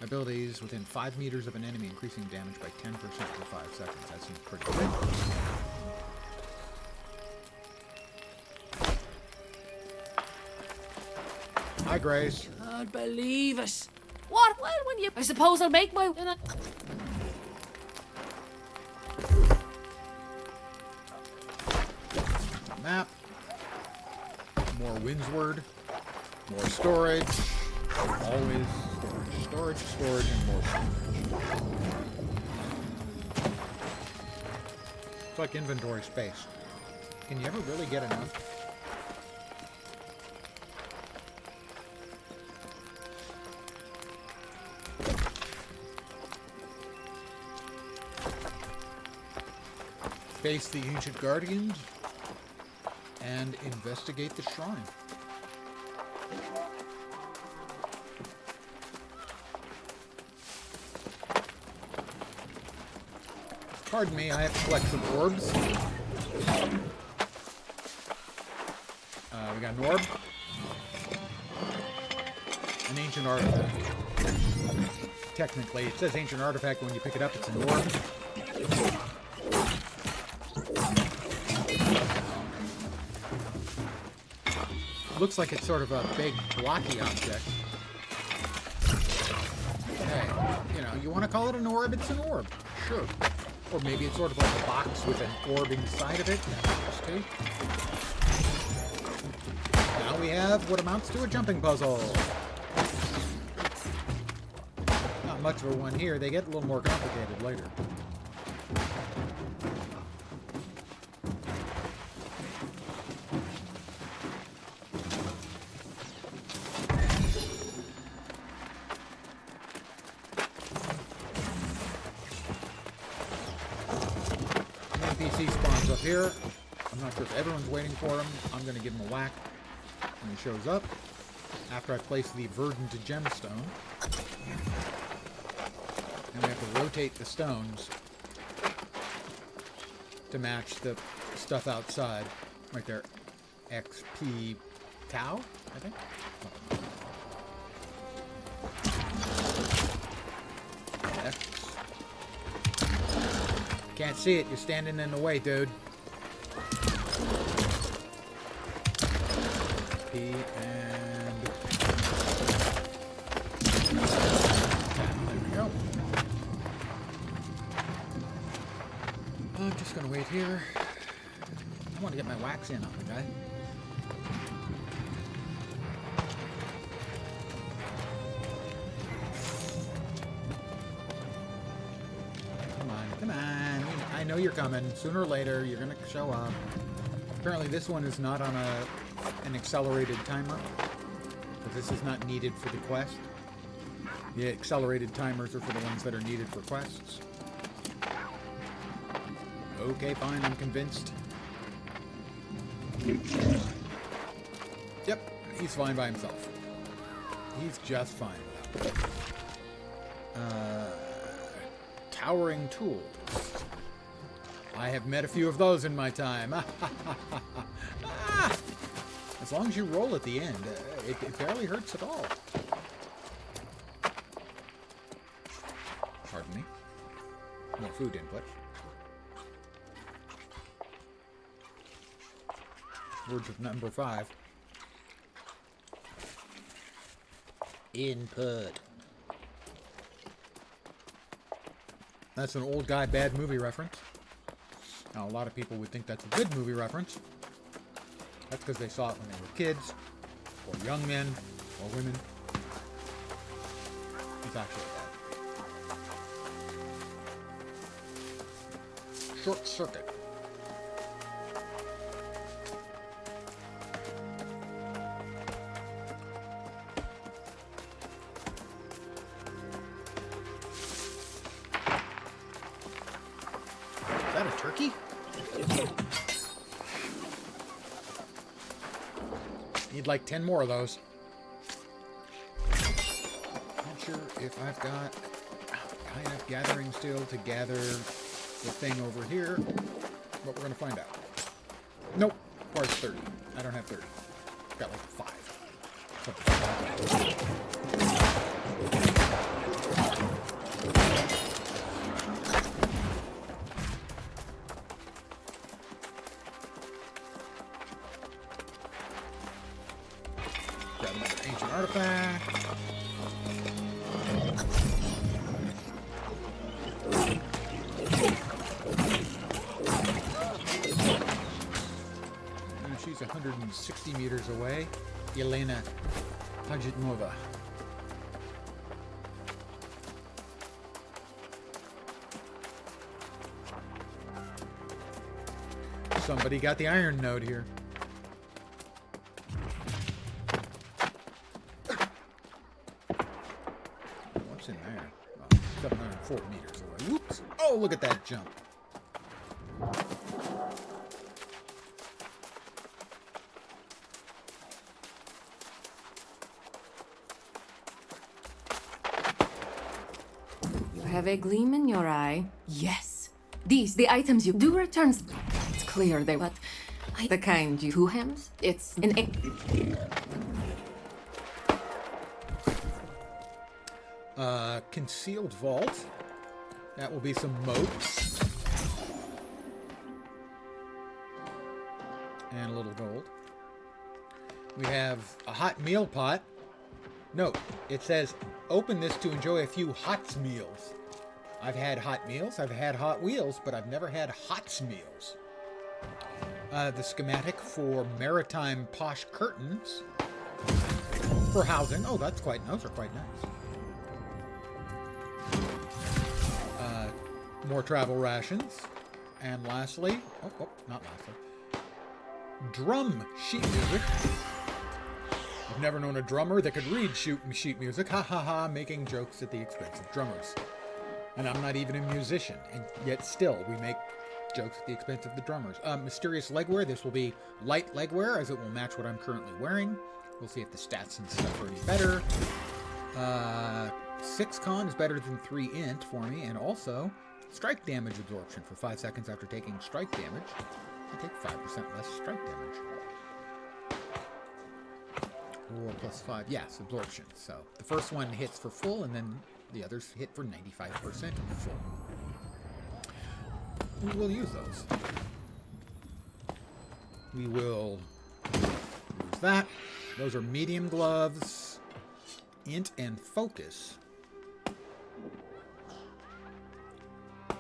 abilities within 5 meters of an enemy, increasing damage by 10% for 5 seconds. That seems pretty good. Hi, Grace. Can't believe it. What? Well, when you... I suppose I'll make my... Map. More Windsward. More storage. Always Storage, storage, and more storage. It's like inventory space. Can you ever really get enough? Face the ancient guardians and investigate the shrine. Pardon me, I have to collect some orbs. We got an orb. An ancient artifact. Technically, it says ancient artifact when you pick it up, it's an orb. Looks like it's sort of a big blocky object. Hey, you know, you want to call it an orb, it's an orb. Sure. Or maybe it's sort of like a box with an orb inside of it. That works too. Now we have what amounts to a jumping puzzle. Not much of a one here. They get a little more complicated later. Here. I'm not sure if everyone's waiting for him. I'm going to give him a whack when he shows up. After I place the verdant gemstone. And we have to rotate the stones to match the stuff outside. Right there. XP Tau, I think. X. Can't see it. You're standing in the way, dude. P and there we go. I'm just gonna wait here. I want to get my wax in on the guy. Come on, come on. I know you're coming. Sooner or later, you're gonna show up. Apparently, this one is not on an accelerated timer, but this is not needed for the quest. The accelerated timers are for the ones that are needed for quests. Okay, fine, I'm convinced. Yep, he's fine by himself. He's just fine without towering tools. I have met a few of those in my time. As long as you roll at the end, it barely hurts at all. Pardon me. More food input. Words of number 5. Input. That's an old guy bad movie reference. Now, a lot of people would think that's a good movie reference. That's because they saw it when they were kids, or young men, or women. It's actually that. Short Circuit. Is that a turkey? Need like 10 more of those. Not sure if I've got high enough gathering still to gather the thing over here, but we're gonna find out. Nope, requires 30. I don't have 30. I've got like 5. Grab another ancient artifact. And she's 160 meters away. Yelena Pajitnova. Somebody got the iron node here. What's in there? Oh, 704 meters away. Whoops. Oh, look at that jump. You have a gleam in your eye. Yes. The items you do return. It's clear they, but the kind you two hems. It's an. Concealed vault. That will be some moats. And a little gold. We have a hot meal pot. Note, it says, open this to enjoy a few hot meals. I've had hot meals, I've had Hot Wheels, but I've never had hot meals. The schematic for maritime posh curtains for housing. Oh, those are quite nice. More travel rations. And lastly, not lastly, drum sheet music. I've never known a drummer that could read sheet music. Ha ha ha, making jokes at the expense of drummers. And I'm not even a musician, and yet still we make jokes at the expense of the drummers. Mysterious legwear. This will be light legwear, as it will match what I'm currently wearing. We'll see if the stats and stuff are any better. 6 con is better than 3 int for me, and also strike damage absorption for 5 seconds after taking strike damage. I take 5% less strike damage. Or plus 5, yes, absorption. So the first one hits for full, and then the others hit for 95% full. We will use those. We will use that. Those are medium gloves, int and focus.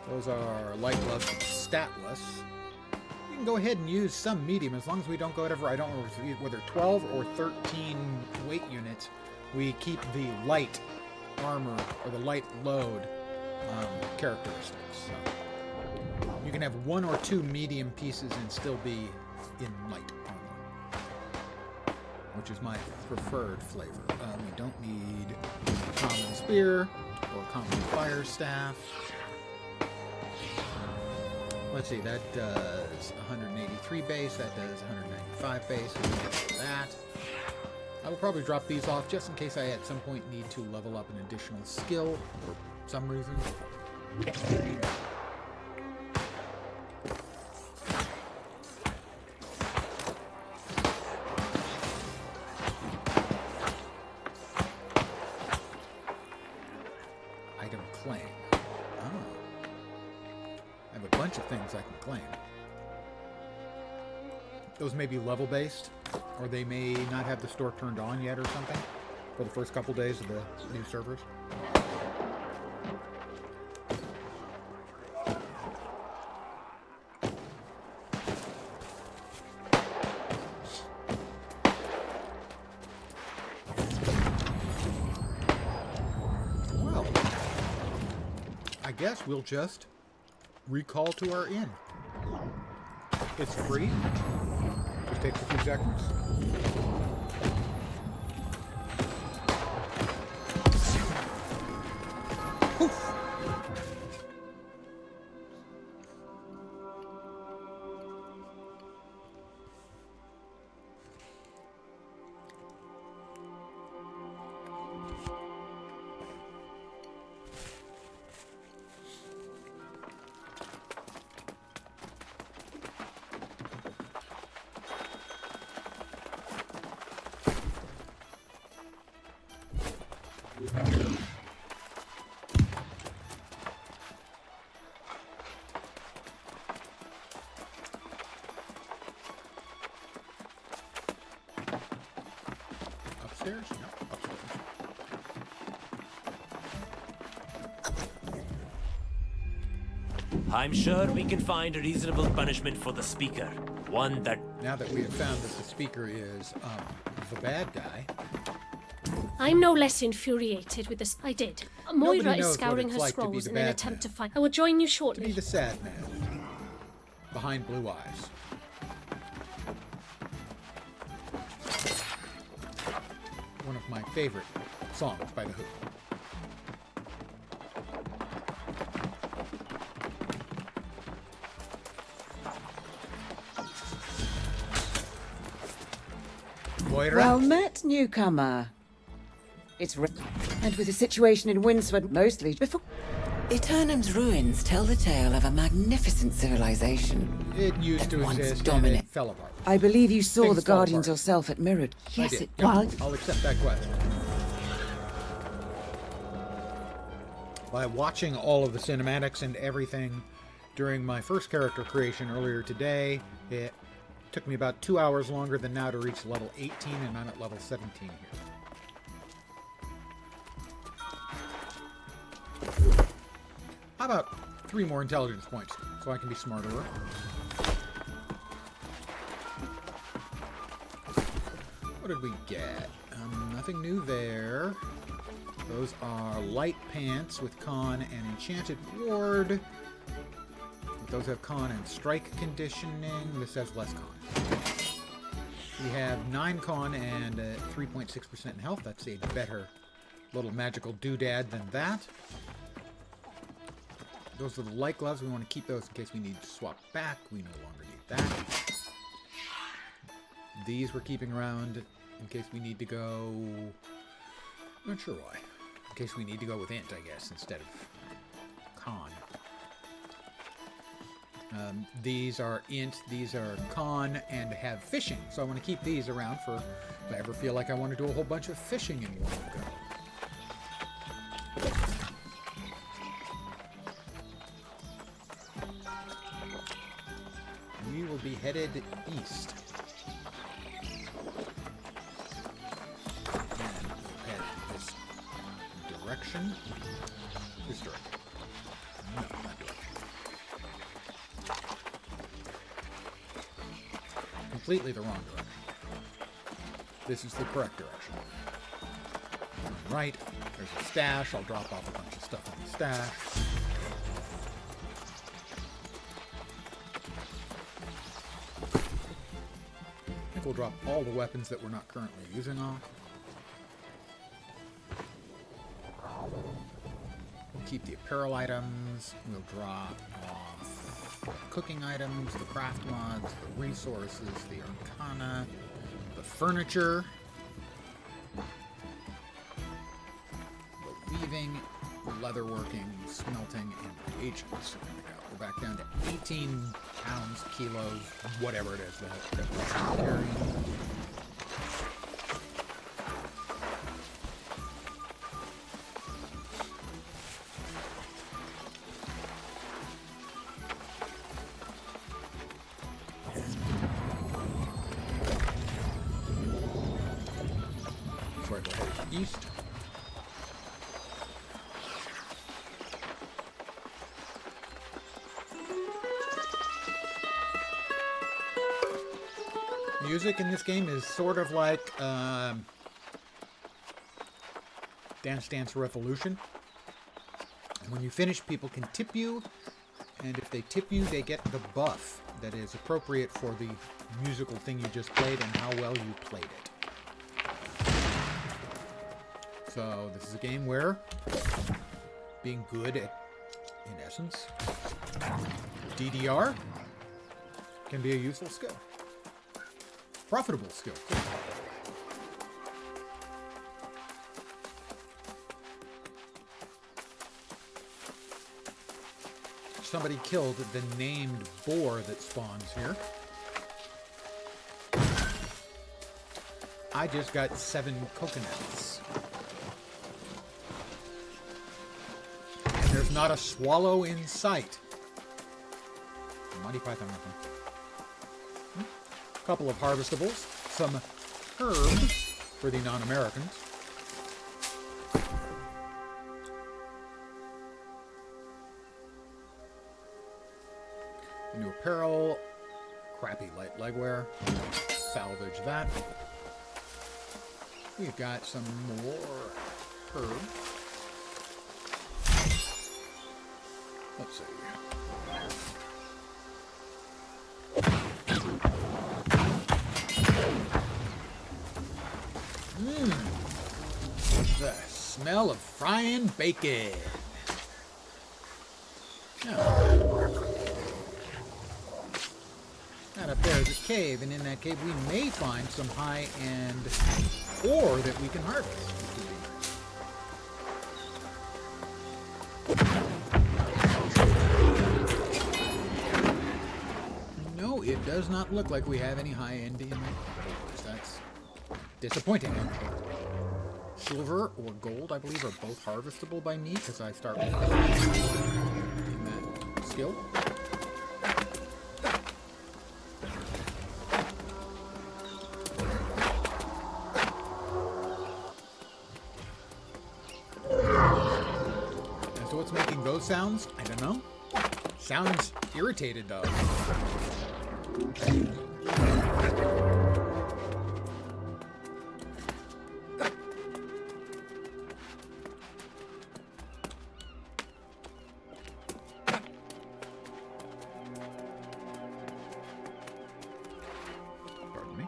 Those are light gloves and statless. You can go ahead and use some medium as long as we don't go whatever, I don't know whether 12 or 13 weight units. We keep the light armor or the light load characteristics. So you can have 1 or 2 medium pieces and still be in light armor, which is my preferred flavor. We don't need common spear or common fire staff. Let's see, that does 183 base, that does 195 base, we get that. I will probably drop these off just in case I at some point need to level up an additional skill for some reason. Item claim. Oh. I have a bunch of things I can claim. Those may be level based, or they may not have the store turned on yet or something for the first couple days of the new servers. Well, I guess we'll just recall to our inn. It's free. Just takes a few seconds. Poof. Upstairs? No, upstairs. I'm sure we can find a reasonable punishment for the speaker. One that... Now that we have found that the speaker is the bad guy. I'm no less infuriated with this. I did. Nobody Moira is knows scouring what her it's like to be scrolls the in an bad attempt man. to find. I will join you To shortly. be the sad man. Behind blue eyes. one of my favorite songs by The Who. Moira? Well met, newcomer. And with the situation in Winsford mostly before... Eternum's ruins tell the tale of a magnificent civilization. It used to once exist and dominant. it fell apart. I believe you saw Things the fell Guardians apart. yourself at Mirrored. I Yes, did. it Yep, was. I'll accept that question. By watching all of the cinematics and everything during my first character creation earlier today, it took me about 2 hours longer than now to reach level 18, and I'm at level 17 here. How about 3 more intelligence points so I can be smarter? What did we get? Nothing new there. Those are light pants with con and enchanted ward. Those have con and strike conditioning. This has less con. We have 9 con and 3.6% in health. That's a better little magical doodad than that. Those are the light gloves. We want to keep those in case we need to swap back. We no longer need that. These we're keeping around in case we need to go... Not sure why. In case we need to go with int, I guess, instead of con. These are int, these are con, and have fishing. So I want to keep these around for if I ever feel like I want to do a whole bunch of fishing in one go. We will be headed east. And we'll head this direction. This direction. No, that direction. Completely the wrong direction. This is the correct direction. Turn right. There's a stash. I'll drop off a bunch of stuff in the stash. I think we'll drop all the weapons that we're not currently using off. We'll keep the apparel items. We'll drop off the cooking items, the craft mods, the resources, the arcana, the furniture, the weaving, the leatherworking, smelting, and agents. There we go. We're back down to 18 pounds, kilos, whatever it is that we're carrying. That's right, we're headed east. Music in this game is sort of like Dance Dance Revolution. And when you finish, people can tip you, and if they tip you, they get the buff that is appropriate for the musical thing you just played and how well you played it. So this is a game where being good at, in essence, DDR can be a useful skill. Profitable skill, too. Somebody killed the named boar that spawns here. I just got 7 coconuts. And there's not a swallow in sight. Monty Python reference. Couple of harvestables, some herbs for the non-Americans. New apparel, crappy light legwear, salvage that. We've got some more herbs. Let's see. The smell of frying bacon. Now, that up there is a cave, and in that cave we may find some high-end ore that we can harvest. No, it does not look like we have any high-end in ores. That's disappointing. Silver or gold, I believe, are both harvestable by me because I start with in that skill. As to what's making those sounds, I don't know. Sounds irritated though. Pardon me.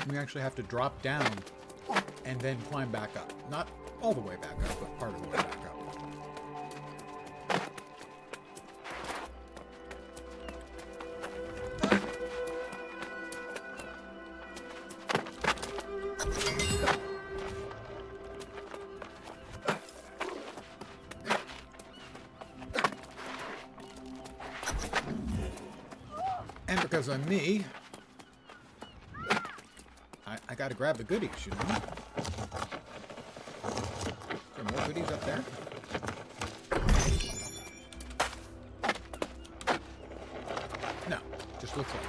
We actually have to drop down and then climb back up. Not all the way back up, but part of the way back up. And because I'm me, I gotta grab the goodies, you know? Is there more goodies up there? No, just looks like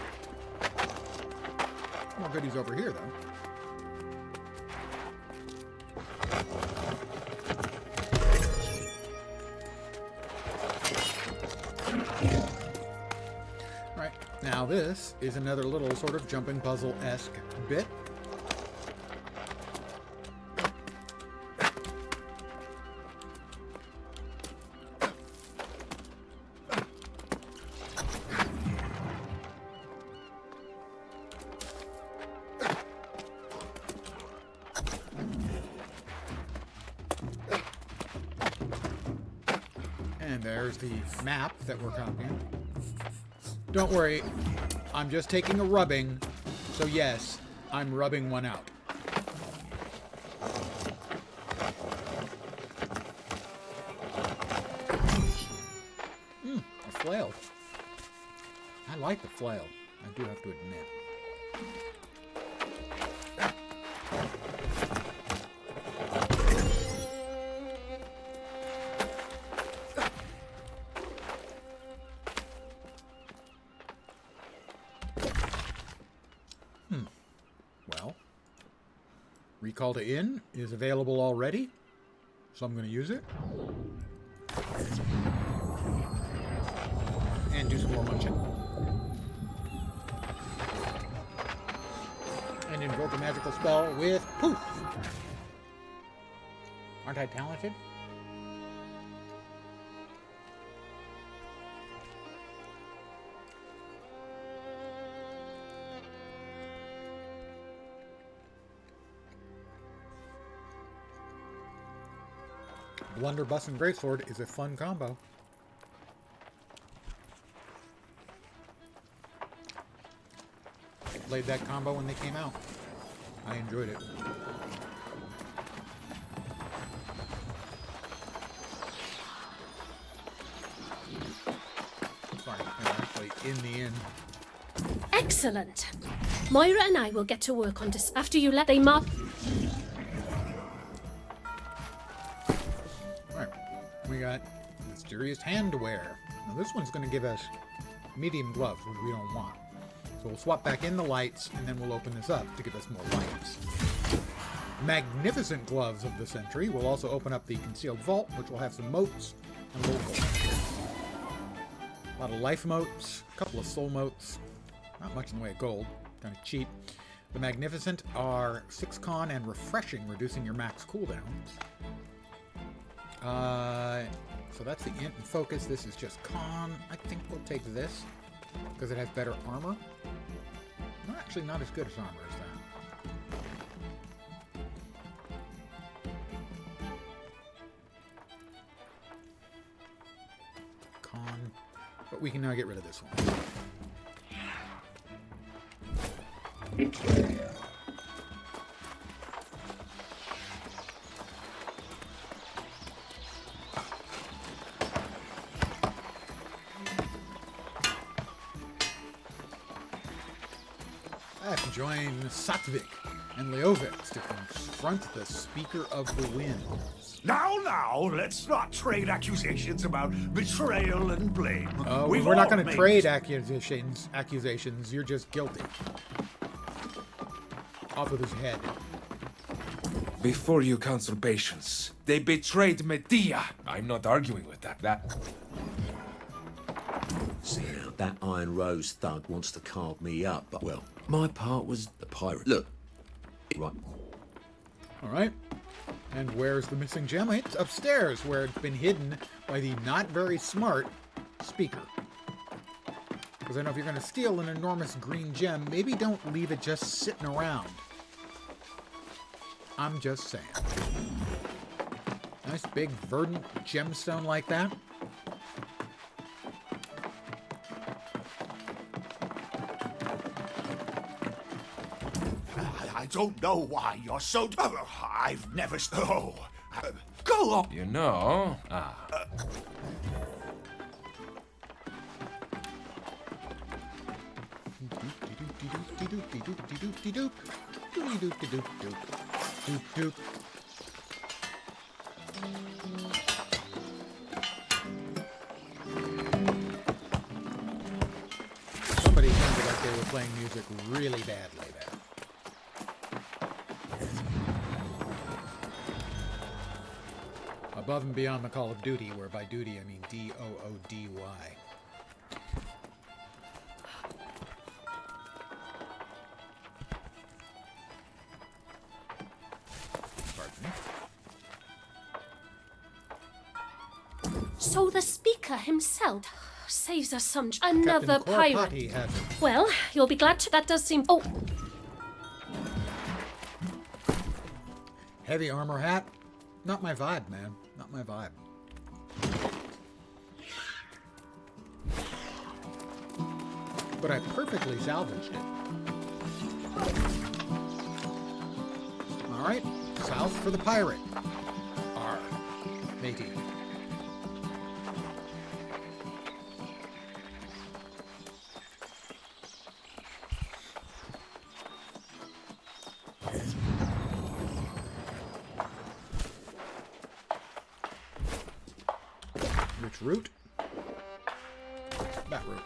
it. More goodies over here, though. Right, now this is another little sort of jumping puzzle-esque bit. And there's the map that we're copying. Don't worry, I'm just taking a rubbing, so yes, I'm rubbing one out. A flail. I like the flail, I do have to admit. Well, Recall to Inn is available already, so I'm going to use it. And do some more munching. And invoke a magical spell with poof. Aren't I talented? Blunderbuss and Greatsword is a fun combo. Played that combo when they came out. I enjoyed it. Sorry, they're actually in the inn. Excellent. Moira and I will get to work on this after you let they mop. Alright, we got Mysterious Handwear. Now this one's going to give us medium gloves, which we don't want. So we'll swap back in the lights, and then we'll open this up to give us more lights. Magnificent Gloves of the Century will also open up the Concealed Vault, which will have some moats and a little gold. A lot of life moats, a couple of soul moats. Not much in the way of gold, kind of cheap. The Magnificent are 6 con and refreshing, reducing your max cooldowns. So that's the int and focus. This is just con. I think we'll take this because it has better armor. No, actually not as good as armor as that. Con. But we can now get rid of this one. I have to join Satvik and Leovix to confront the Speaker of the Winds. Now, let's not trade accusations about betrayal and blame. We're not going to trade accusations. You're just guilty. Off with his head. Before you counsel patience, they betrayed Medea. I'm not arguing with that. See, now, that Iron Rose thug wants to carve me up, but, well, my part was the pirate. Look. Right. All right. And where's the missing gem? It's upstairs, where it's been hidden by the not very smart speaker. Because I know if you're going to steal an enormous green gem, maybe don't leave it just sitting around. I'm just saying. Nice big verdant gemstone like that. I don't know why you're so... I've never... Oh, go on. You know... Somebody sounded like they were playing music really badly there. Above and beyond the Call of Duty, where by duty I mean D-O-O-D-Y. Pardon me. So the Speaker himself saves us some... Another Captain pirate. Corpati has it. Well, you'll be glad to... That does seem... Oh! Heavy armor hat? Not my vibe, man. Not my vibe. But I perfectly salvaged it. Alright, south for the pirate. Arr, matey. Which route? That route.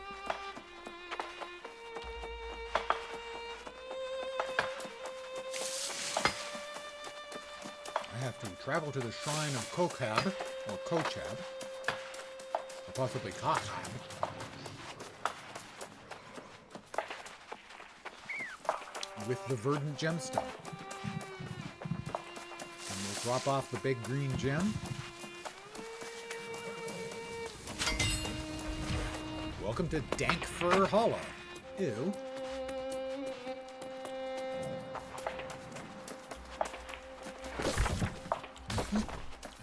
I have to travel to the shrine of Kochab, or Kochab, or possibly Kochab. With the verdant gemstone. And we'll drop off the big green gem. Welcome to Dankfur Hollow. Ew. And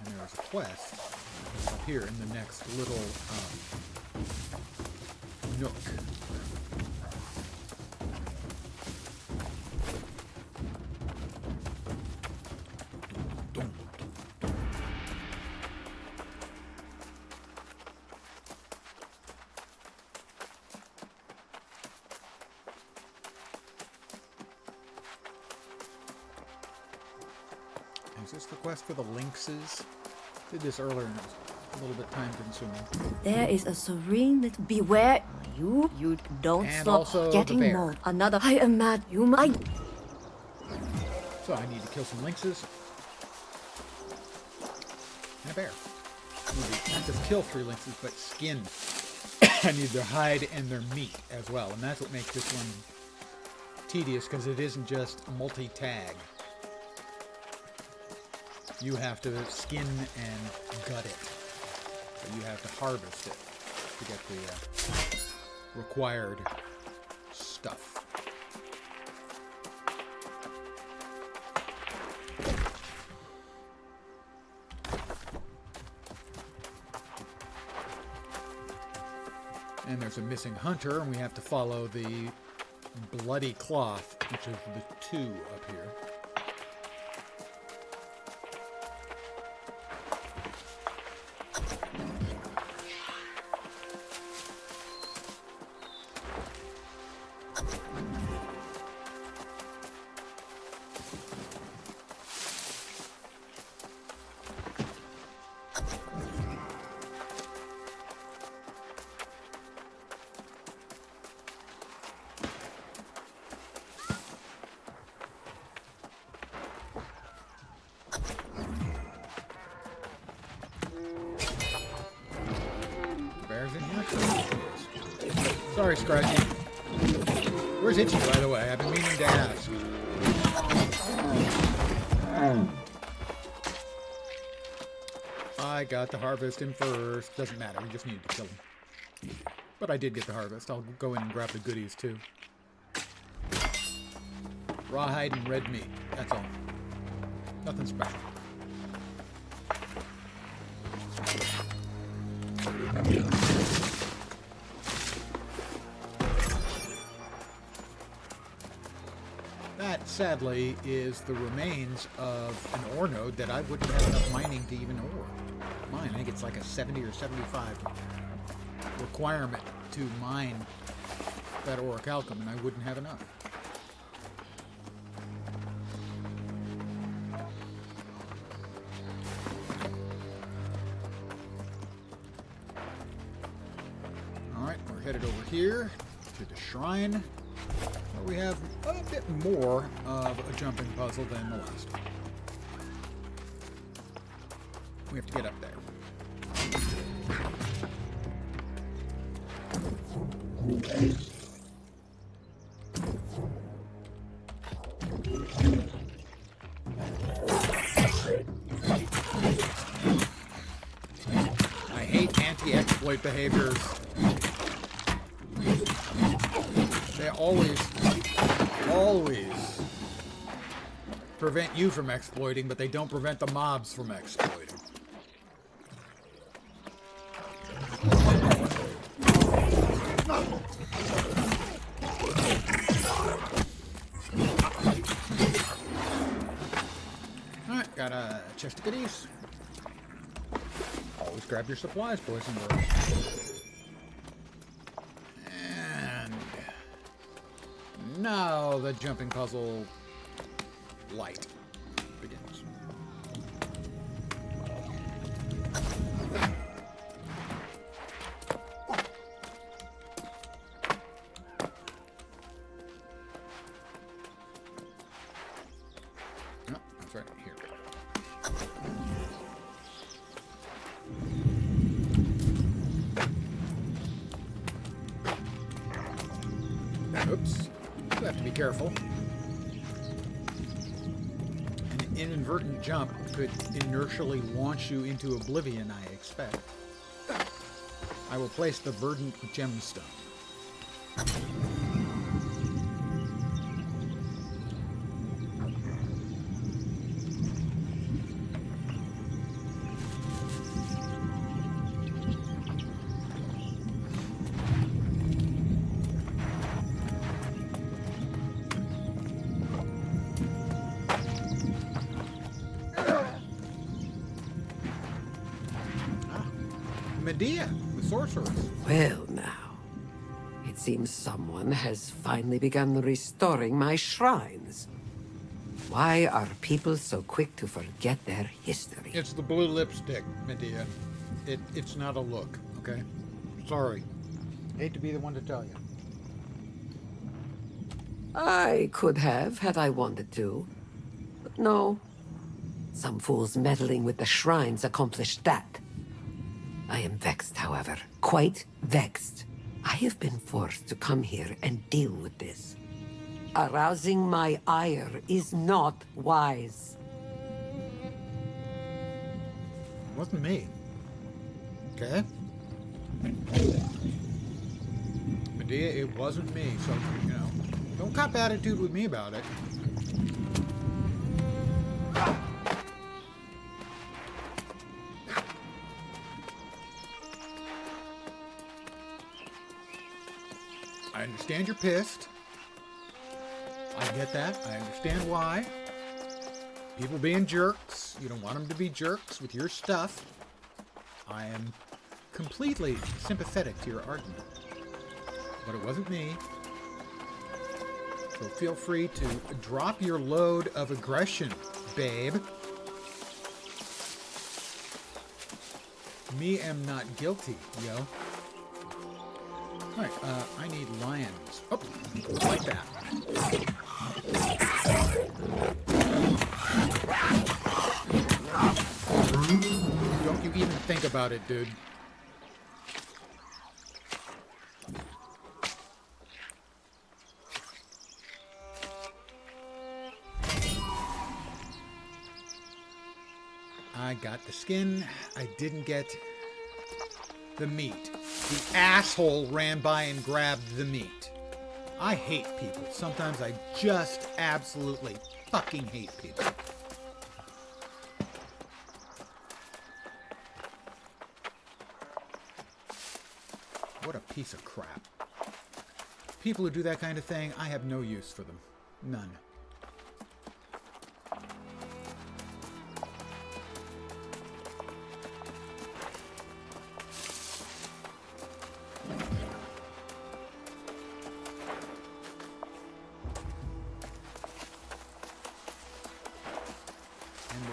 there's a quest up here in the next little nook. Is this the quest for the lynxes? Did this earlier and it was a little bit time consuming. There is a serene little... Beware. You don't And stop also the getting bear. more. Another... I am mad. You might... So I need to kill some lynxes. And a bear. I need to not just kill 3 lynxes, but skin. I need their hide and their meat as well. And that's what makes this one tedious, because it isn't just multi-tag. you have to skin and gut it. So you have to harvest it to get the required stuff. And there's a missing hunter, and we have to follow the bloody cloth, which is the 2 up here. Sorry, Scratchy. Where's Itchy, by the way? I've been meaning to ask. I got to harvest him first. Doesn't matter, we just needed to kill him. But I did get the harvest. I'll go in and grab the goodies, too. Rawhide and red meat. That's all. Nothing special. That, sadly, is the remains of an ore node that I wouldn't have enough mining to even ore. Mine, I think it's like a 70 or 75 requirement to mine that orichalcum, and I wouldn't have enough. Alright, we're headed over here to the shrine. We have a bit more of a jumping puzzle than the last one. We have to get up there. I hate anti-exploit behaviors. They always prevent you from exploiting, but they don't prevent the mobs from exploiting. Alright, got a chest of goodies. Always grab your supplies, boys and girls. Now the jumping puzzle light begins. No, that's right here. Oops. You have to be careful. An inadvertent jump could inertially launch you into oblivion, I expect. I will place the verdant gemstone. Medea, the sorceress. Well, now. It seems someone has finally begun restoring my shrines. Why are people so quick to forget their history? It's the blue lipstick, Medea. It's not a look, okay? Sorry. Hate to be the one to tell you. I could have, had I wanted to. But no. Some fools meddling with the shrines accomplished that. I am vexed, however. Quite vexed. I have been forced to come here and deal with this. Arousing my ire is not wise. Wasn't me. Okay? Medea, it wasn't me, so, you know, don't cop attitude with me about it. I understand you're pissed. I get that. I understand why. People being jerks. You don't want them to be jerks with your stuff. I am completely sympathetic to your argument. But it wasn't me. So feel free to drop your load of aggression, babe. Me am not guilty, yo. Alright, I need lions. Oh, like that. Don't you even think about it, dude. I got the skin. I didn't get the meat. The asshole ran by and grabbed the meat. I hate people. Sometimes I just absolutely fucking hate people. What a piece of crap. People who do that kind of thing, I have no use for them. None.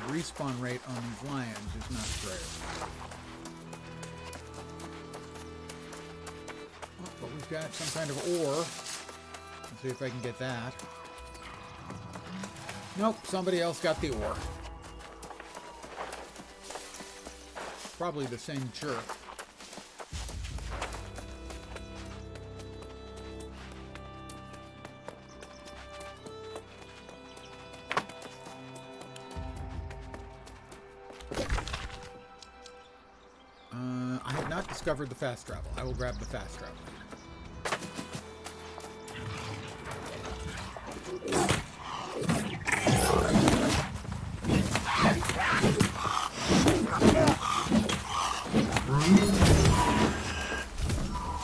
Respawn rate on these lions is not great. Oh, but we've got some kind of ore. Let's see if I can get that. Nope, somebody else got the ore. Probably the same jerk. Discovered the fast travel. I will grab the fast travel.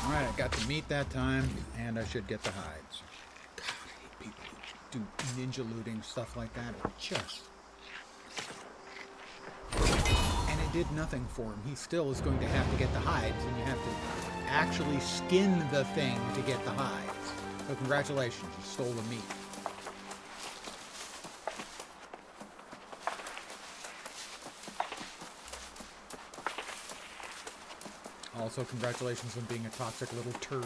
Alright, I got the meat that time, and I should get the hides. God, I hate people who do ninja looting, stuff like that. It just... did nothing for him. He still is going to have to get the hides, and you have to actually skin the thing to get the hides. So congratulations, you stole the meat. Also, congratulations on being a toxic little turd.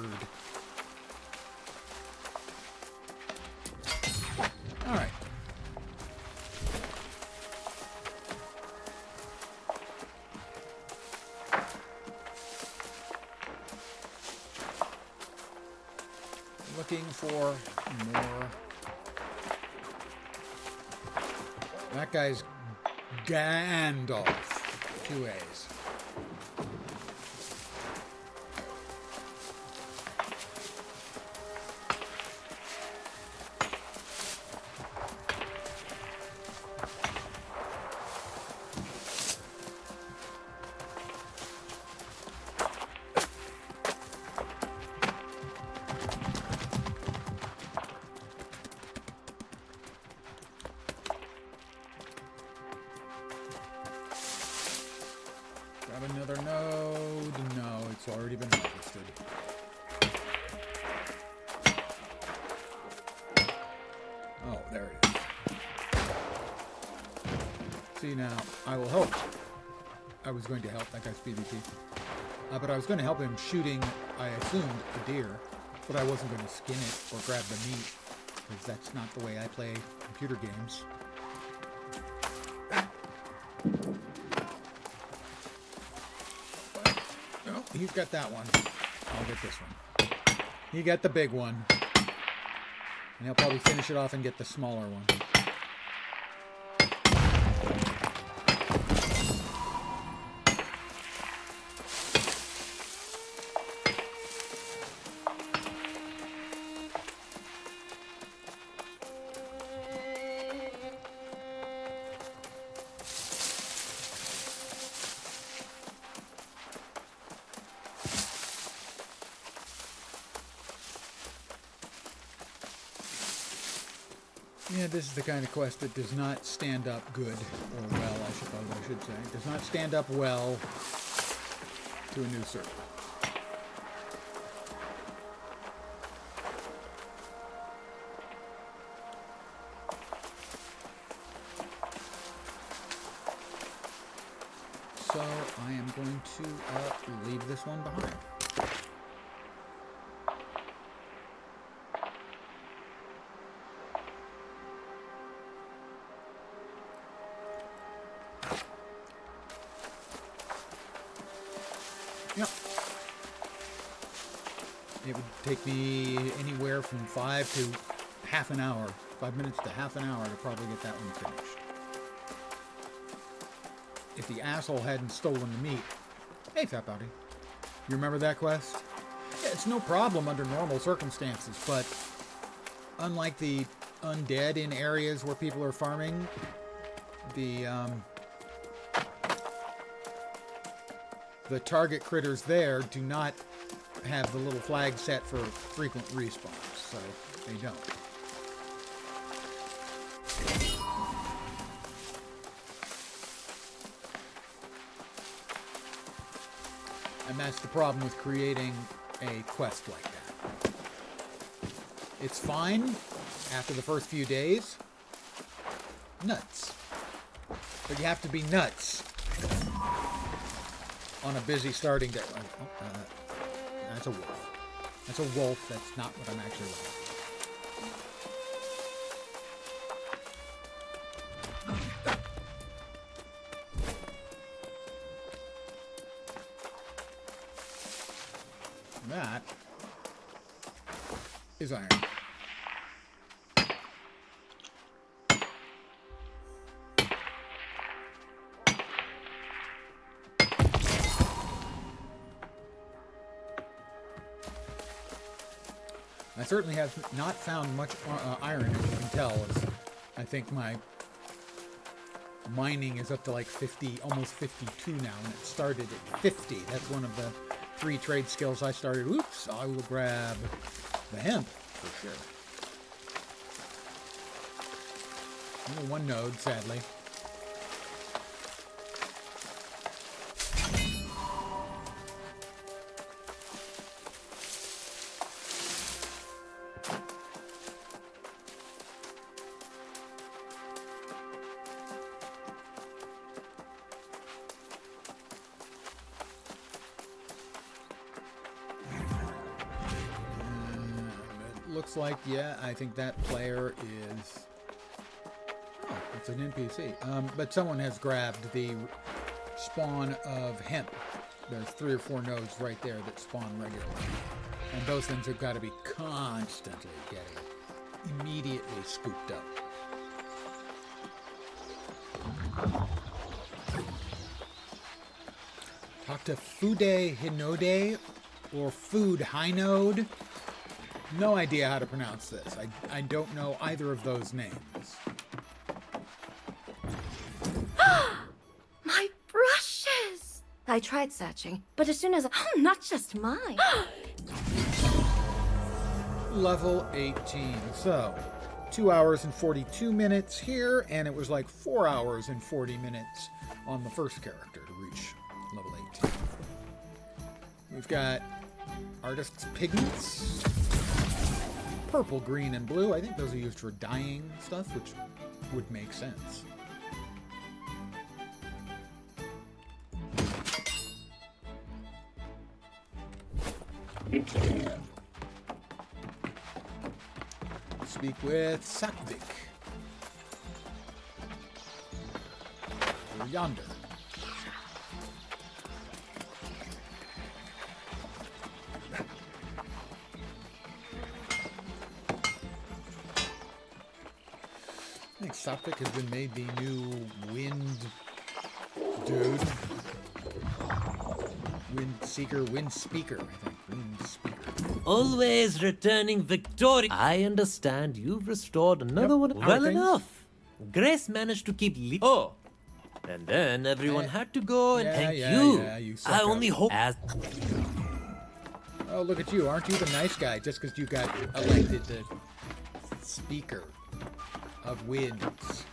Alright. Looking for more. That guy's Gandalf. 2 A's. Another node. No, it's already been harvested. Oh, there it is. See, now, I will help. I was going to help that guy's PvP. But I was going to help him shooting, I assumed, a deer. But I wasn't going to skin it or grab the meat. Because that's not the way I play computer games. He's got that one. I'll get this one. He got the big one. And he'll probably finish it off and get the smaller one. Yeah, this is the kind of quest that does not stand up good, or well, I suppose I should say. Does not stand up well to a new server. So I am going to leave this one behind. Yep. It would take me anywhere from 5 to half an hour, 5 minutes to half an hour to probably get that one finished. If the asshole hadn't stolen the meat. Hey, Fat Bowdy. You remember that quest? Yeah, it's no problem under normal circumstances, but unlike the undead in areas where people are farming, the target critters there do not have the little flag set for frequent respawns, so they don't. And that's the problem with creating a quest like that. It's fine after the first few days. Nuts. But you have to be nuts on a busy starting day. That's a wolf. That's a wolf. That's not what I'm actually looking for. That is iron. I certainly have not found much iron, as you can tell, as I think my mining is up to like 50, almost 52 now, and it started at 50. That's one of the 3 trade skills I started. Oops, I will grab the hemp for sure. Only 1 node, sadly. Looks like, yeah, I think that player is... Oh, it's an NPC. But someone has grabbed the spawn of hemp. There's 3 or 4 nodes right there that spawn regularly. And those things have got to be constantly getting immediately scooped up. Talk to Fude Hinode or Food Hinode. No idea how to pronounce this. I don't know either of those names. My brushes! I tried searching, but as soon as not just mine. Level 18. So, 2 hours and 42 minutes here, and it was like 4 hours and 40 minutes on the first character to reach level 18. We've got artist's pigments. Purple, green, and blue. I think those are used for dyeing stuff, which would make sense. Speak with Satvik. Over yonder. I think Satvik has been made the new wind dude. Wind seeker, wind speaker, I think. Wind speaker. Always returning victorious. I understand you've restored another one. Well enough. Grace managed to keep Oh. And then everyone had to go and thank you. Yeah, you I only hope as... Oh, look at you. Aren't you the nice guy just because you got elected to speaker of Winds.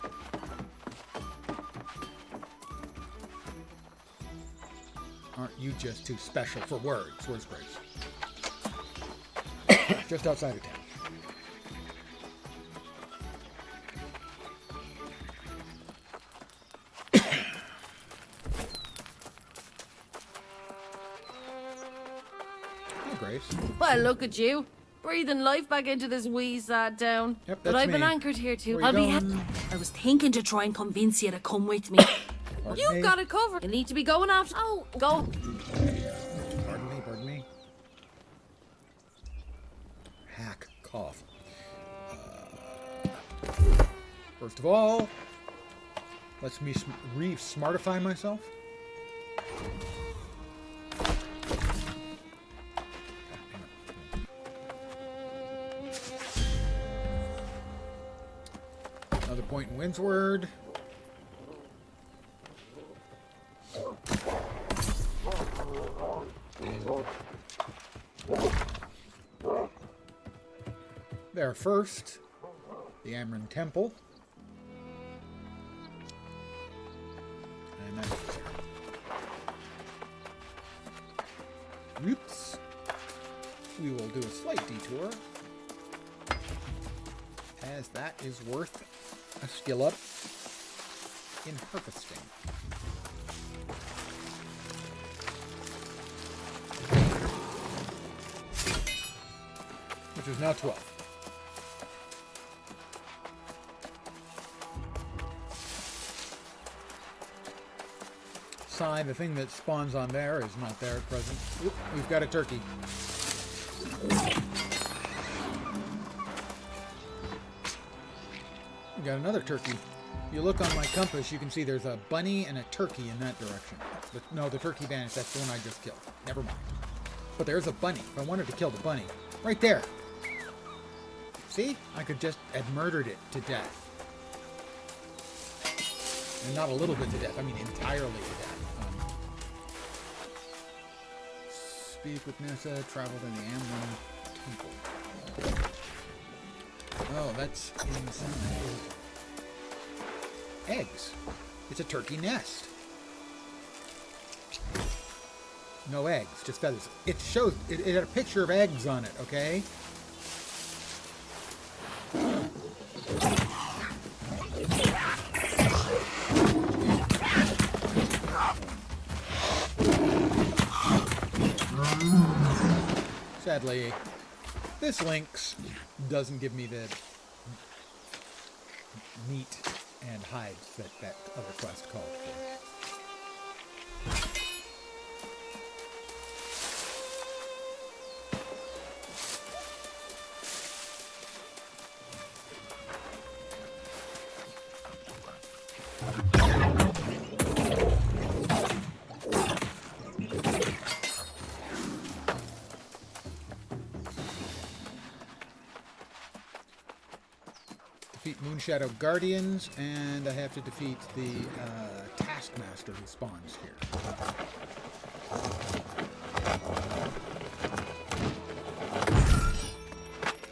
Aren't you just too special for words? Where's Grace? Just outside of town. Hi, Grace. Well, look at you. Breathing life back into this wee sad town. Yep, but that's I've been me. anchored here too. Where you going? I was thinking to try and convince you to come with me. You've got it covered. You need to be going after. Oh, go. Pardon me. Hack cough. First of all, let's me re-smartify myself. Another point in Windsward. There first, the Amryn Temple. And that's there. Oops. We will do a slight detour, as that is worth a skill up in harvesting. Which is now 12. Sign, the thing that spawns on there is not there at present. Oop, we've got a turkey. We got another turkey. You look on my compass, you can see there's a bunny and a turkey in that direction. No, the turkey vanished. That's the one I just killed. Never mind. But there's a bunny. If I wanted to kill the bunny, right there. See? I could just have murdered it to death. And not a little bit to death. I mean entirely to death. Speak with Nessa. Traveled in the Amryn Temple. Oh, that's inside. Eggs. It's a turkey nest. No eggs, just feathers. It shows. It had a picture of eggs on it. Okay. Sadly, this Lynx doesn't give me the meat and hides that other quest called for. Defeat Moonshadow Guardians, and I have to defeat the Taskmaster who spawns here.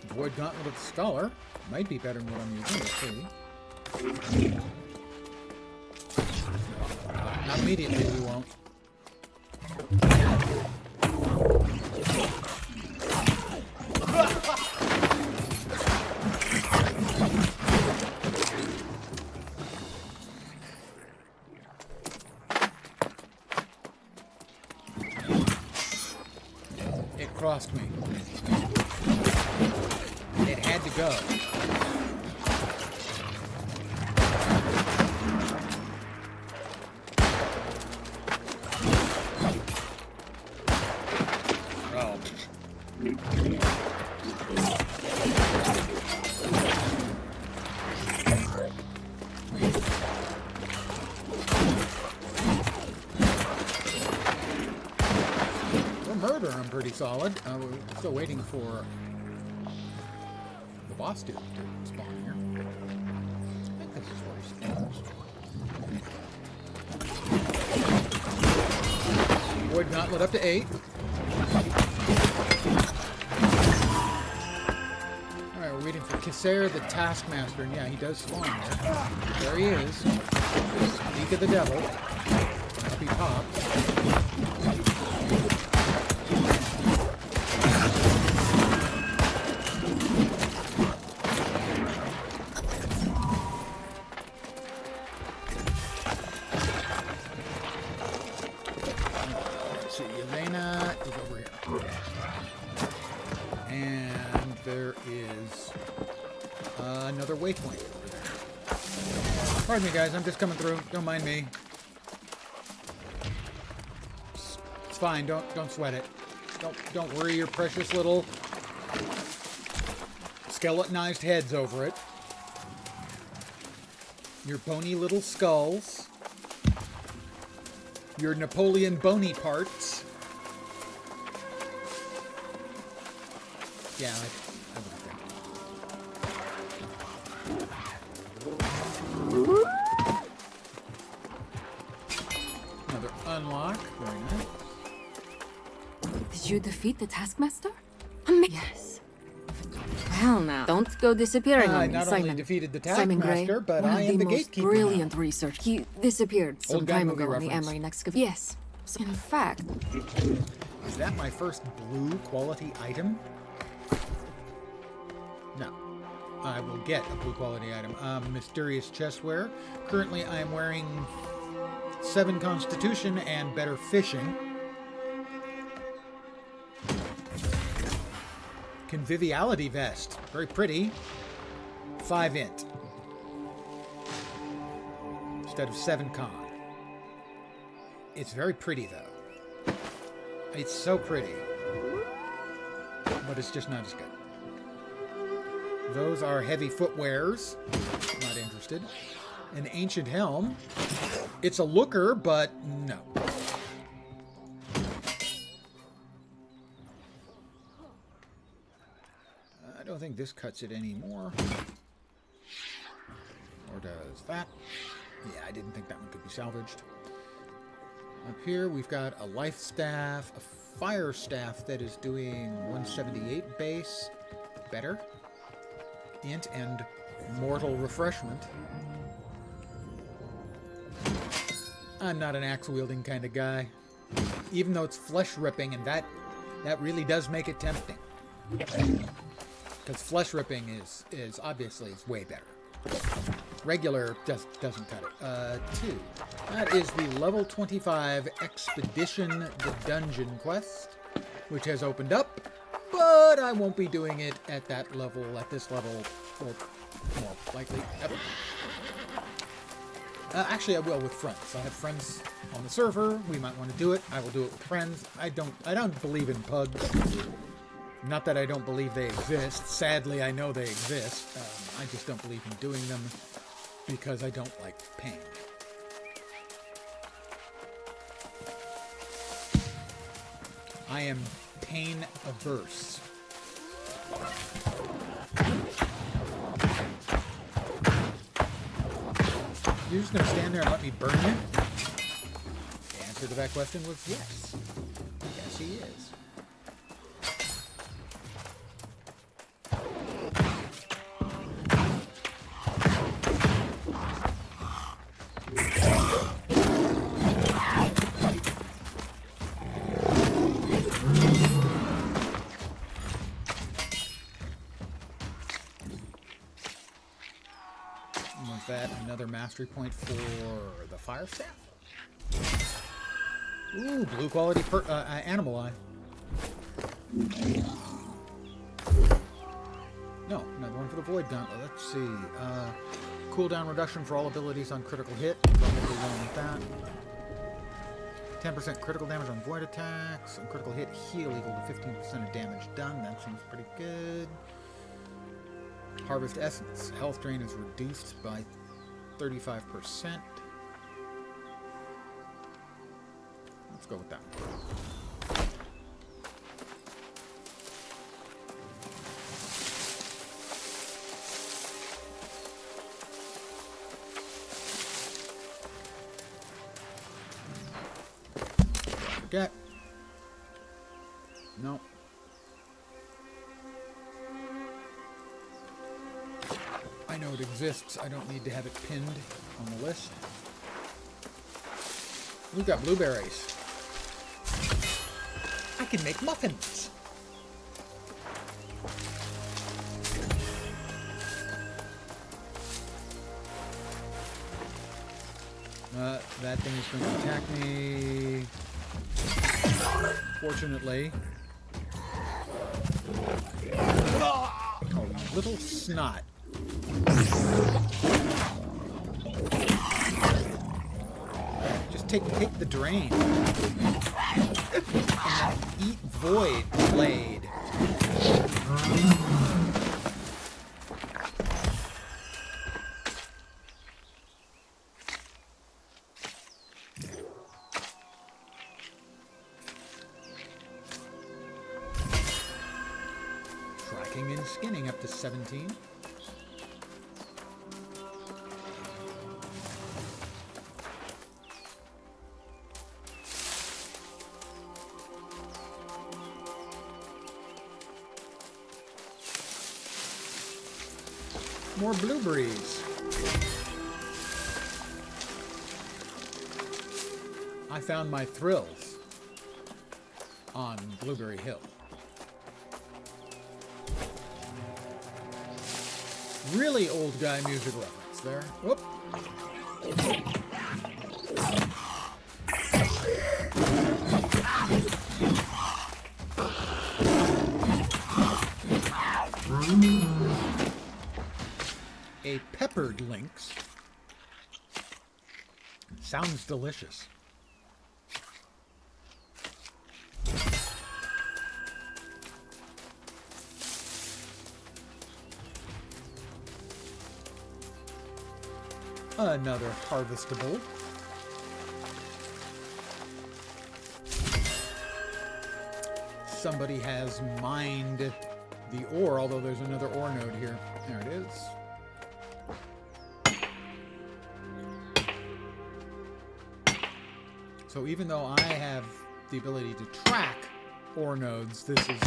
Void Gauntlet of the Scholar might be better than what I'm using, let's see. Not immediately, we won't. It crossed me. It had to go. Murder, I'm pretty solid. We're still waiting for the boss to spawn here. I think this is where he spawns. Void Gauntlet up to 8. Alright, we're waiting for Kisser the Taskmaster, and yeah, he does spawn there. There he is. Leak of the Devil. Happy Pop. Let's see, Elena is over here. And there is another waypoint over there. Pardon me, guys. I'm just coming through. Don't mind me. It's fine. Don't sweat it. Don't worry your precious little skeletonized heads over it. Your bony little skulls. Your Napoleon bony parts. Yeah, I would think. Another unlock. Very nice. Did you defeat the Taskmaster? Yes. Well, now, don't go disappearing on me, not Simon. only defeated the Simon Gray, Taskmaster, but one I of am the most gatekeeper brilliant research. He disappeared some Old guy time movie ago in the reference. Emery excavation. Yes. So, in fact, Is that my first blue quality item? No. I will get a blue quality item. Mysterious chestware. Currently I am wearing 7 Constitution and better fishing. Conviviality vest. Very pretty. 5 int. Instead of 7 con. It's very pretty though. It's so pretty. But it's just not as good. Those are heavy footwears. Not interested. An ancient helm. It's a looker, but no. I don't think this cuts it anymore. Or does that? Yeah, I didn't think that one could be salvaged. Up here we've got a life staff, a fire staff that is doing 178 base. Better. Int and mortal refreshment. I'm not an axe-wielding kind of guy. Even though it's flesh-ripping, and that really does make it tempting. Because flesh-ripping is obviously way better. Regular doesn't cut it. 2. That is the level 25 Expedition the Dungeon quest, which has opened up, but I won't be doing it at that level, at this level, or more likely ever. Actually, I will with friends. I have friends on the server. We might want to do it. I will do it with friends. I don't believe in pugs. Not that I don't believe they exist. Sadly, I know they exist. I just don't believe in doing them because I don't like pain. I am pain averse. You're just going to stand there and let me burn you? The answer to that question was yes. Yes, he is. Was that another mastery point for the fire staff? Ooh, blue quality animal eye. No, another one for the void gauntlet. Let's see. Cooldown reduction for all abilities on critical hit. Probably going with that. 10% critical damage on void attacks. On critical hit, heal equal to 15% of damage done. That seems pretty good. Harvest Essence. Health drain is reduced by 35%. Let's go with that. Okay. No. know it exists. I don't need to have it pinned on the list. We've got blueberries. I can make muffins. That thing is going to attack me. Fortunately. Oh, little snot. Just take the drain. Eat void blade. Tracking and skinning up to 17. More blueberries. I found my thrills on Blueberry Hill. Really old guy music reference there. Whoop. A peppered lynx. Sounds delicious. Another harvestable. Somebody has mined the ore, although there's another ore node here. There it is. So even though I have the ability to track ore nodes, this is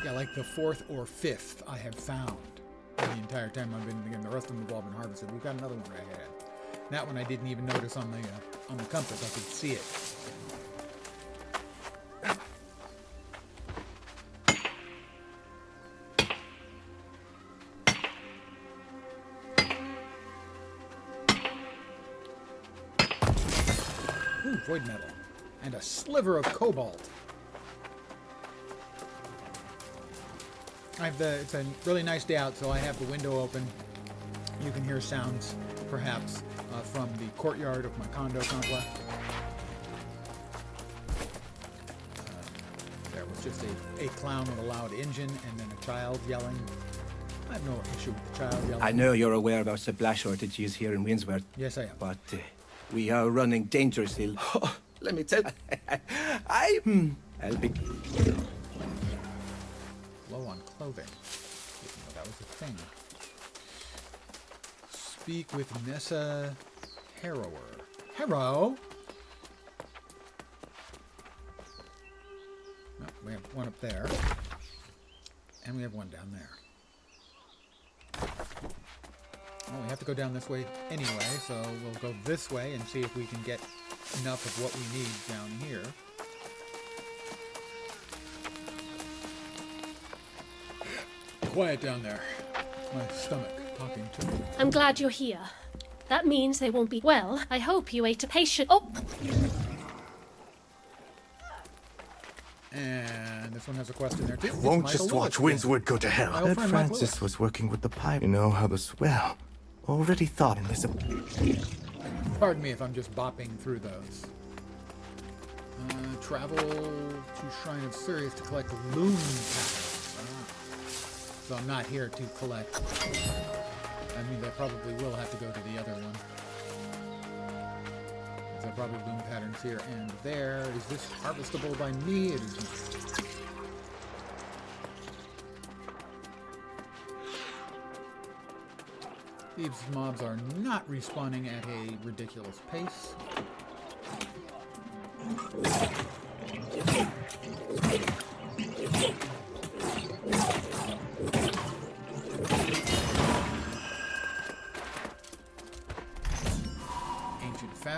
like the 4th or 5th I have found the entire time I've been. Again, the rest of them have all been harvested. We've got another one right ahead. That one I didn't even notice on the compass. I could see it. Ooh, void metal. And a sliver of cobalt. It's a really nice day out, so I have the window open. You can hear sounds, perhaps, from the courtyard of my condo complex. There was just a clown with a loud engine and then a child yelling. I have no issue with the child yelling. I know you're aware about supply shortages here in Windsworth. Yes, I am. But we are running dangerously. Oh, let me tell you, I'll be low on clothing. Didn't know that was a thing. Speak with Nessa Harrower. Harrow? No, we have one up there. And we have one down there. Well, we have to go down this way anyway, so we'll go this way and see if we can get enough of what we need down here. Quiet down there. My stomach talking to me. I'm glad you're here. That means they won't be... Well, I hope you ate a patient... Oh! And this one has a question there too. You won't just watch Windswood go to hell. Ed Francis was working with the pipe. You know how this... Well, already thought in this... Pardon me if I'm just bopping through those. Travel to Shrine of Sirius to collect loom patterns. So I'm not here to collect. I mean, they probably will have to go to the other one. There are probably loom patterns here and there. Is this harvestable by me? It is not. These mobs are not respawning at a ridiculous pace.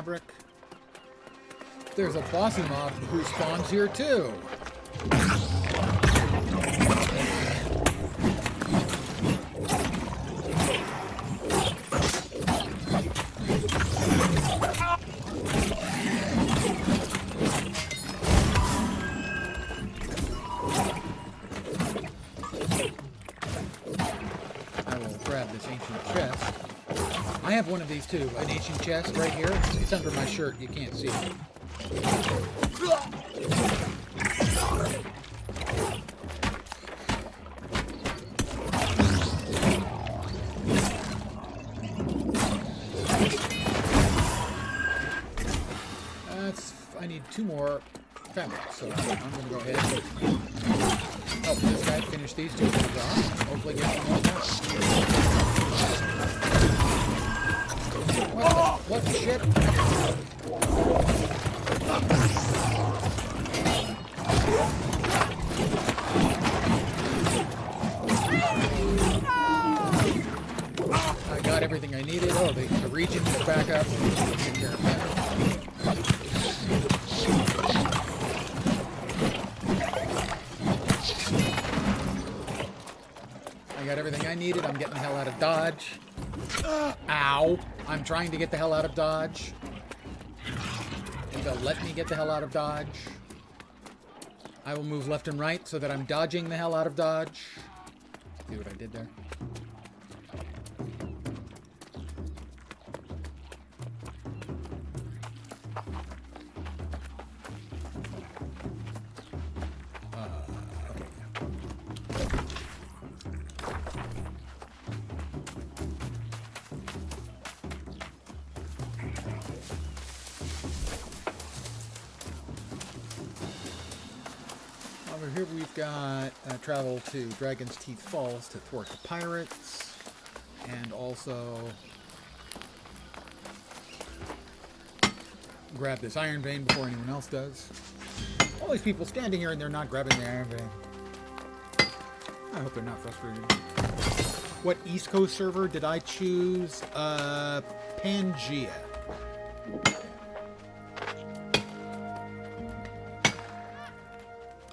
fabric. There's a bossy mob who spawns here too. I will grab this ancient chest. I have one of these too, an ancient chest right here. It's under my shirt, you can't see it. I need 2 more fabric, so I'm going to go ahead and help this guy finish these 2 things off. Hopefully get some more. What the shit? I got everything I needed. Oh, the region is back up. Take care of that. I got everything I needed. I'm getting the hell out of Dodge. Ow. I'm trying to get the hell out of Dodge. If they'll let me get the hell out of Dodge. I will move left and right so that I'm dodging the hell out of Dodge. See what I did there? Over here we've got travel to Dragon's Teeth Falls to thwart the pirates, and also grab this Iron Vein before anyone else does. All these people standing here and they're not grabbing the Iron Vein. I hope they're not frustrated. What East Coast server did I choose? Pangea.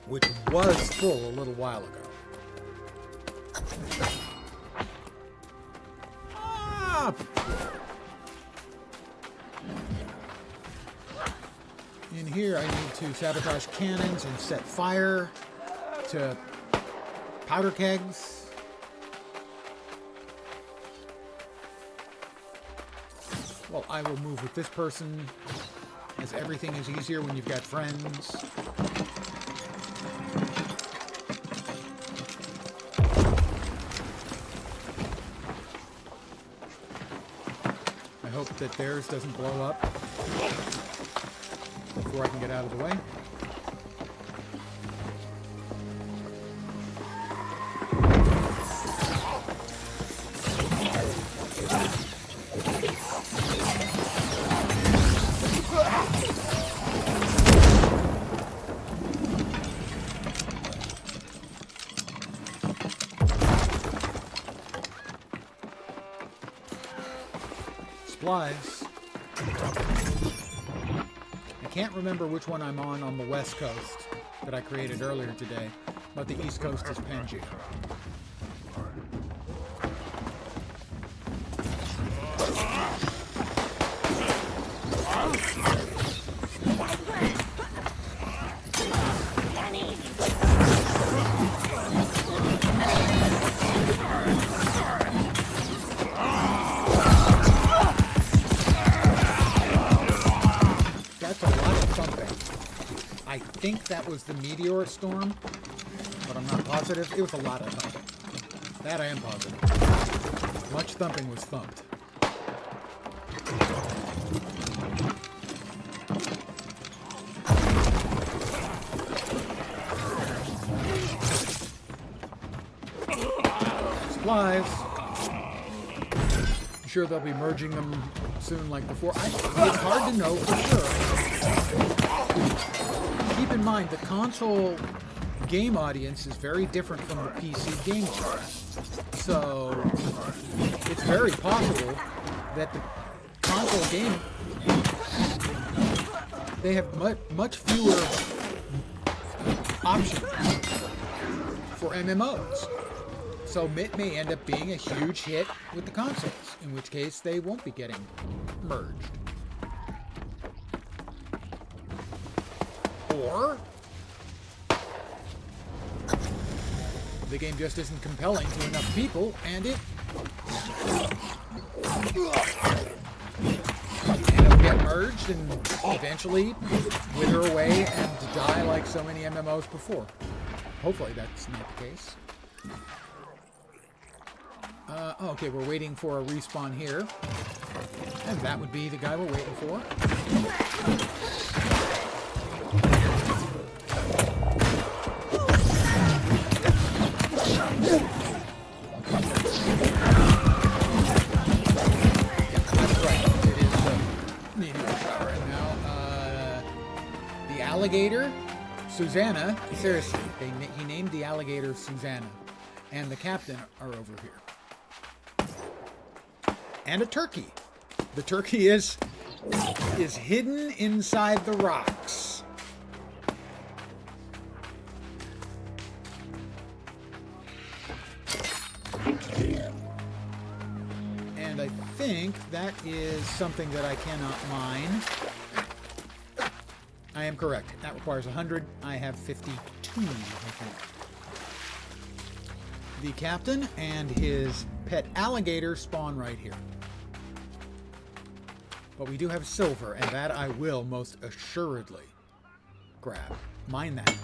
Which was full a little while ago. Ah! In here, I need to sabotage cannons and set fire to powder kegs. Well, I will move with this person, as everything is easier when you've got friends. I hope that theirs doesn't blow up before I can get out of the way. Supplies. I can't remember which one I'm on the West Coast that I created earlier today, but the East Coast is Pangea. I think that was the meteor storm, but I'm not positive. It was a lot of thumping. That I am positive. Much thumping was thumped. Supplies. I'm sure they'll be merging them soon like before. It's hard to know for sure. Keep in mind, the console game audience is very different from the PC game audience. So, it's very possible that the console game they have much fewer options for MMOs. So it may end up being a huge hit with the consoles, in which case they won't be getting merged. Or the game just isn't compelling to enough people, and it it'll get merged and eventually wither away and die like so many MMOs before. Hopefully that's not the case. Okay, we're waiting for a respawn here. And that would be the guy we're waiting for. Alligator, Susanna, seriously, he named the alligator Susanna, and the captain are over here. And a turkey. The turkey is hidden inside the rocks. And I think that is something that I cannot mine. I am correct. That requires 100. I have 52, I think. The captain and his pet alligator spawn right here. But we do have silver, and that I will most assuredly grab. Mine that.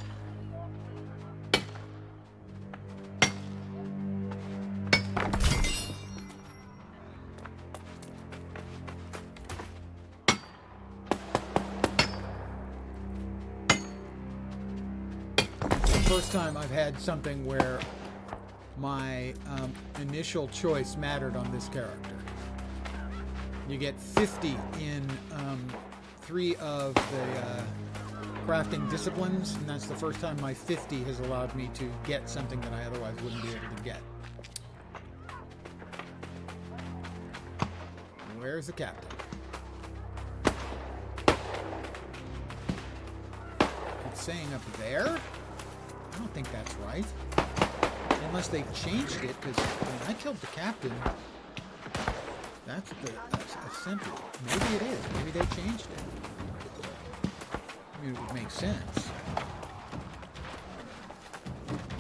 First time I've had something where my initial choice mattered on this character. You get 50 in 3 of the crafting disciplines, and that's the first time my 50 has allowed me to get something that I otherwise wouldn't be able to get. Where's the captain? It's saying up there? I don't think that's right. Unless they changed it, because when I killed the captain, that's a sentry. Maybe it is. Maybe they changed it. I mean, it would make sense.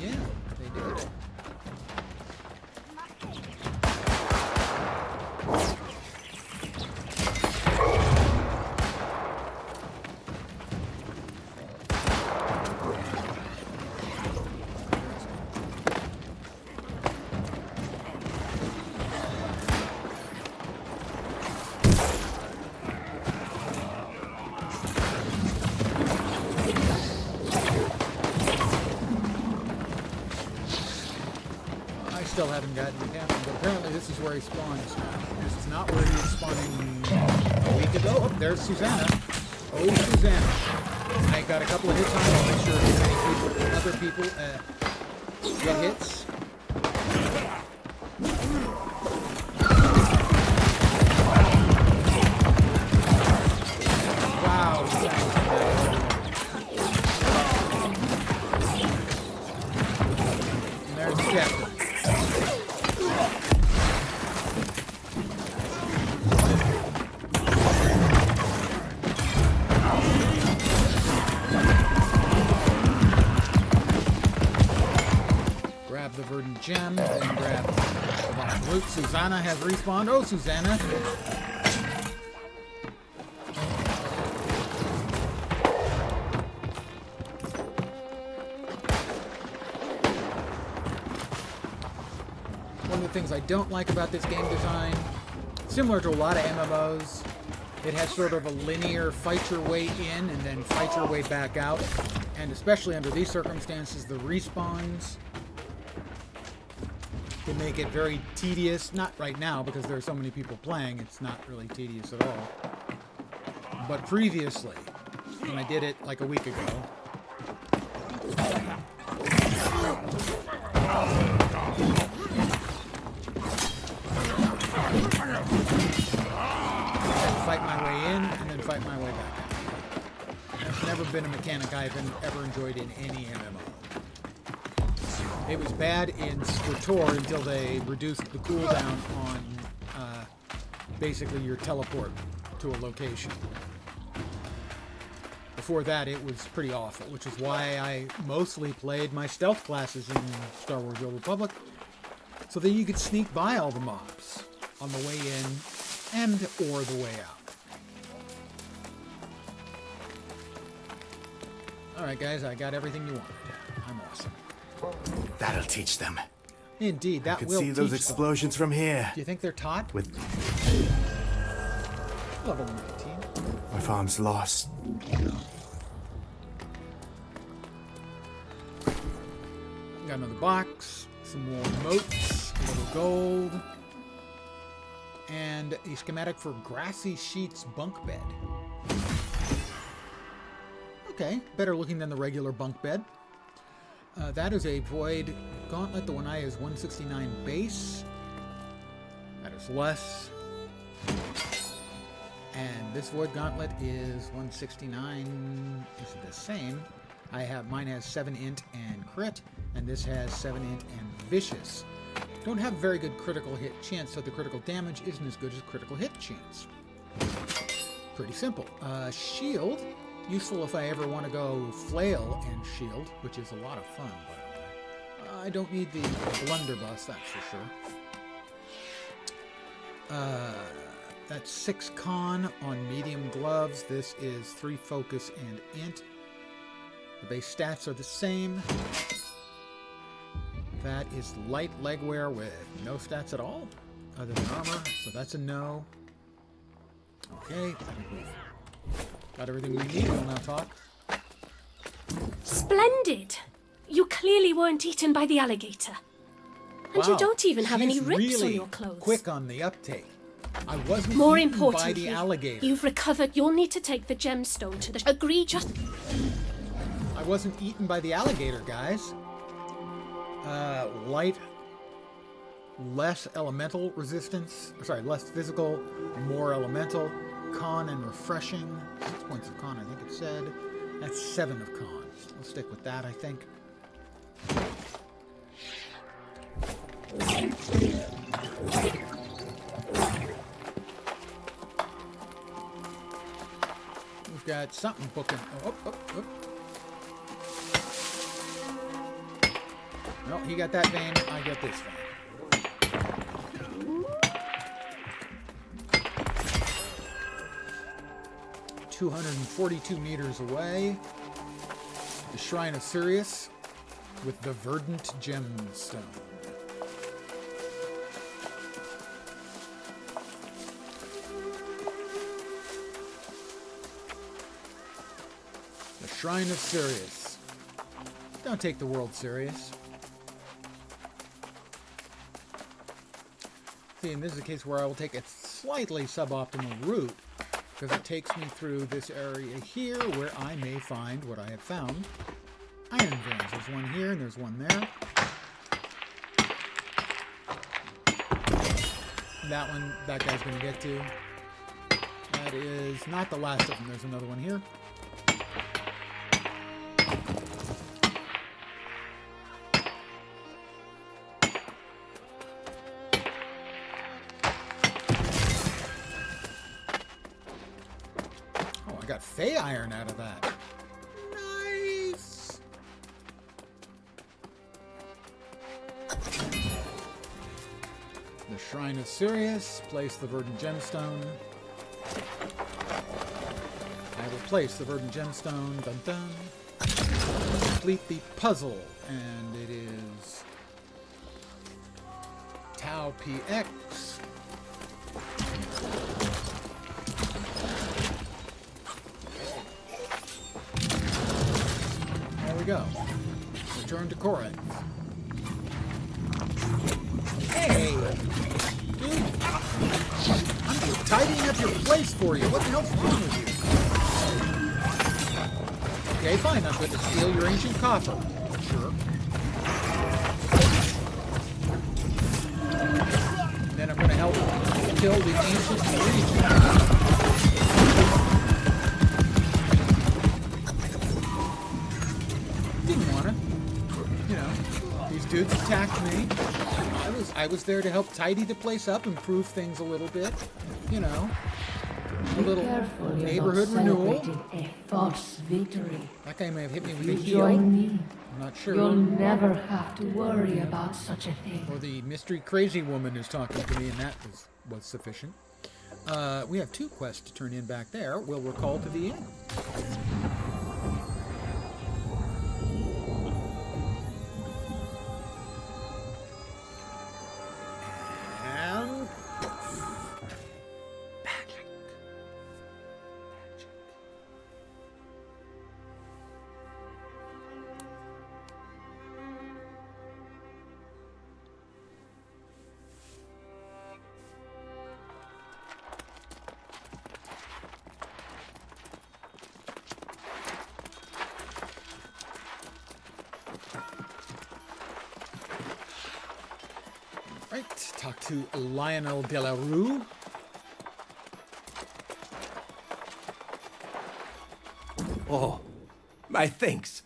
Yeah, they did. Still haven't gotten the captain, but apparently this is where he spawns now. This is not where he was spawning a week ago. Oh, there's Susanna. Oh, Susanna. I got a couple of hits on it. I'll make sure other people get hits. Wow. And there's the captain. The verdant gem, and grab the loot. Susanna has respawned. Oh, Susanna. One of the things I don't like about this game design, similar to a lot of MMOs, it has sort of a linear fight your way in and then fight your way back out. And especially under these circumstances, the respawns can make it very tedious. Not right now, because there are so many people playing, it's not really tedious at all. But previously, when I did it like a week ago, I had to fight my way in and then fight my way back out. never been a mechanic I've ever enjoyed in any MMO. It was bad in SWTOR until they reduced the cooldown on basically your teleport to a location. Before that, it was pretty awful, which is why I mostly played my stealth classes in Star Wars: The Old Republic, so that you could sneak by all the mobs on the way in and or the way out. Alright guys, I got everything you wanted. I'm awesome. That'll teach them. Indeed, that I could will see those teach explosions them. from here. Do you think they're taught? With Level 19. my farm's lost. Got another box, some more moats, a little gold, and a schematic for Grassy Sheets bunk bed. Okay, better looking than the regular bunk bed. That is a Void Gauntlet. The one I is 169 base. That is less. And this Void Gauntlet is 169. Is the same. Mine has 7 int and crit, and this has 7 int and vicious. Don't have very good critical hit chance, so the critical damage isn't as good as critical hit chance. Pretty simple. Shield. Useful if I ever want to go flail and shield, which is a lot of fun, by the way. I don't need the blunderbuss, that's for sure. That's 6 con on medium gloves. This is 3 focus and int. The base stats are the same. That is light legwear with no stats at all, other than armor, so that's a no. Okay, I think we've got everything we need. We'll now talk. Splendid! You clearly weren't eaten by the alligator. And you don't even have any rips really on your clothes. Quick on the uptake. I wasn't More eaten importantly, by the alligator. you've recovered. You'll need to take the gemstone to the... Agree just... I wasn't eaten by the alligator, guys. Light, less elemental resistance. Sorry, less physical, more elemental. Con and refreshing. 6 points of con, I think it said. That's 7 of con. We'll stick with that, I think. We've got something booking. Oh. No, he got that vein. I got this vein. 242 meters away, the Shrine of Sirius with the Verdant Gemstone. The Shrine of Sirius. Don't take the world serious. See, and this is a case where I will take a slightly suboptimal route, because it takes me through this area here where I may find what I have found. Iron veins. There's one here and there's one there. That one, that guy's going to get to. That is not the last of them. There's another one here. Got Fey Iron out of that. Nice. The Shrine of Sirius. Place the Verdant Gemstone. I will place the Verdant Gemstone. Dun dun. Complete the puzzle, and it is Tau PX. Go. Return to Corinth. Hey! Dude! I'm just tidying up your place for you. What the hell's wrong with you? Okay, fine. I'm going to steal your ancient copper. Sure. Then I'm going to help kill the ancient region. Didn't wanna. You know, these dudes attacked me. I was there to help tidy the place up, improve things a little bit. You know, a little neighborhood renewal. A false victory. That guy may have hit me with You a heel. join me. I'm not sure. You'll never have to worry about such a thing. Or the mystery crazy woman is talking to me, and that was sufficient. We have 2 quests to turn in back there. We'll recall to the inn. And magic. Right, talk to Lionel Delarue. Oh, my thanks.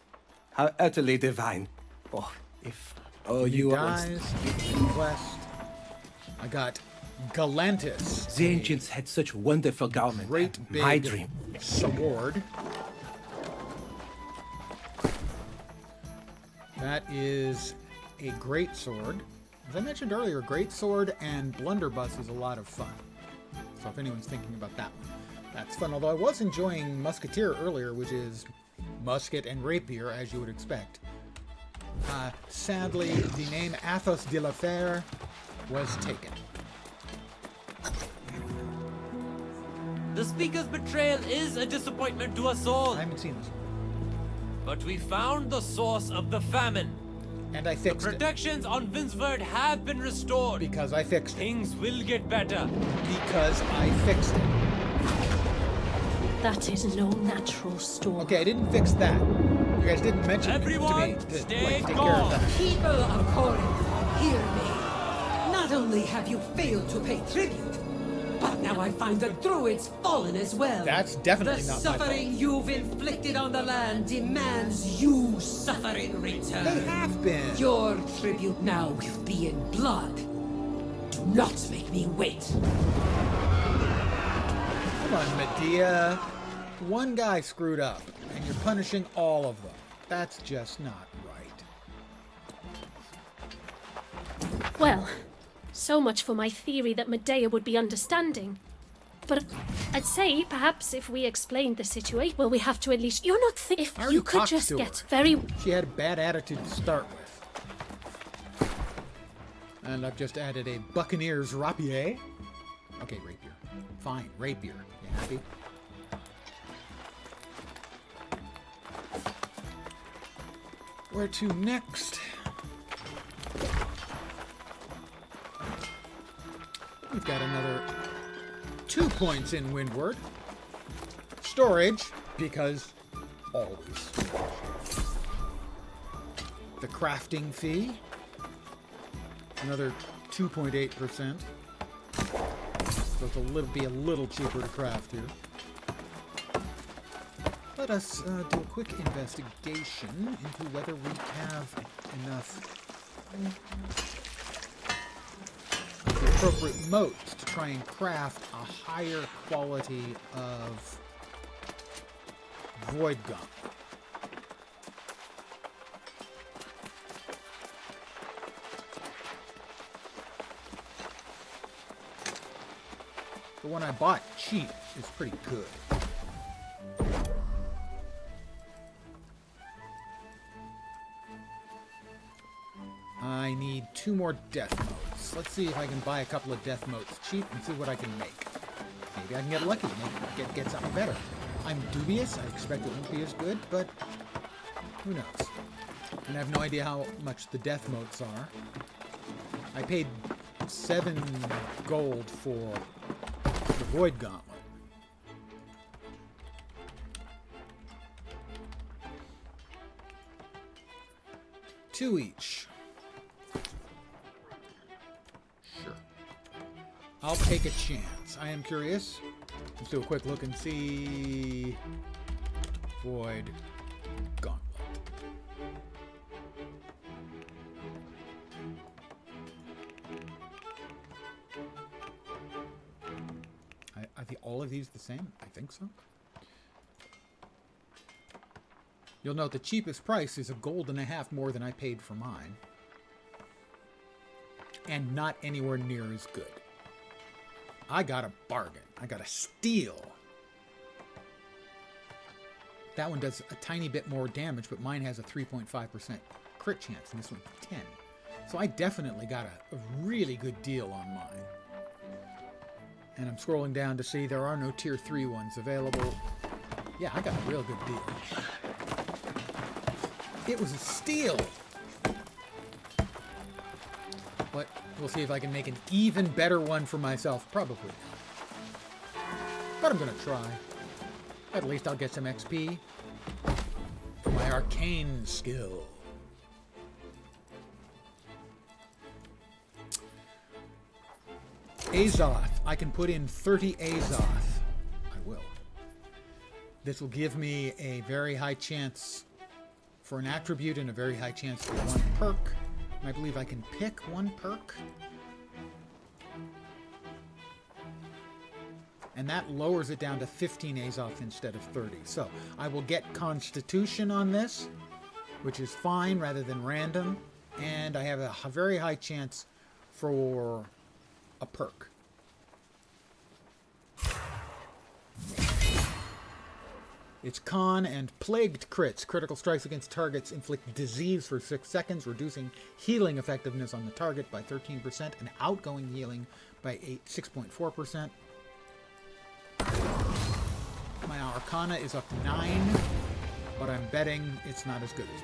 How utterly divine. Oh, if... Oh, He you dies. Quest. I got Galantis. The ancients had such wonderful garment. Great big My dream. sword. That is a great sword. As I mentioned earlier, great sword and blunderbuss is a lot of fun. So if anyone's thinking about that one, that's fun. Although I was enjoying Musketeer earlier, which is musket and rapier, as you would expect. Sadly, the name Athos de la Fer was taken. The Speaker's betrayal is a disappointment to us all. I haven't seen this one. But we found the source of the famine. And I fixed The protections on Vinsford have been restored. Because I fixed it. Things will get better. Because I fixed it. That is no natural storm. Okay, I didn't fix that. You guys didn't mention it to me Everyone, to stay like, take care of that. People of Corinth, hear me. Not only have you failed to pay tribute, but now I find the druids fallen as well. That's definitely the not my fault. suffering you've inflicted on the land demands you suffer in return. They have been. Your tribute now will be in blood. Do not make me wait. Come on, Medea. One guy screwed up, and you're punishing all of them. That's just not right. Well, so much for my theory that Medea would be understanding. But I'd say, perhaps, if we explained the situation, well, we have to at least... You're not if I already you could talked just to get her. very... She had a bad attitude to start with. And I've just added a Buccaneers rapier. Okay, rapier. Fine, rapier. You happy? Where to next? We've got another 2 points in Windward. Storage, because always. The crafting fee. Another 2.8%. So it'll be a little cheaper to craft here. Let us do a quick investigation into whether we have enough of the appropriate motes to try and craft a higher quality of Void Gauntlet. The one I bought cheap is pretty good. I need 2 more death motes. Let's see if I can buy a couple of death motes cheap and see what I can make. Maybe I can get lucky, maybe get something better. I'm dubious. I expect it won't be as good, but who knows? And I have no idea how much the death motes are. I paid 7 gold for the Void Gauntlet. Two each. Sure. I'll take a chance. I am curious. Let's do a quick look and see. Void Gauntlet. all of these the same? I think so. You'll note the cheapest price is $1.50 more than I paid for mine. And not anywhere near as good. I got a bargain. I got a steal. That one does a tiny bit more damage, but mine has a 3.5% crit chance, and this one's 10. So I definitely got a really good deal on mine. And I'm scrolling down to see there are no tier 3 ones available. Yeah, I got a real good deal. It was a steal! But we'll see if I can make an even better one for myself. Probably not. But I'm gonna try. At least I'll get some XP for my arcane skill. Azoth. I can put in 30 Azoth. I will. This will give me a very high chance for an attribute and a very high chance for one perk. And I believe I can pick one perk. And that lowers it down to 15 Azoth instead of 30. So I will get Constitution on this, which is fine rather than random. And I have a very high chance for a perk. It's Con and Plagued Crits. Critical strikes against targets inflict disease for 6 seconds, reducing healing effectiveness on the target by 13% and outgoing healing by 6.4%. My Arcana is up 9, but I'm betting it's not as good as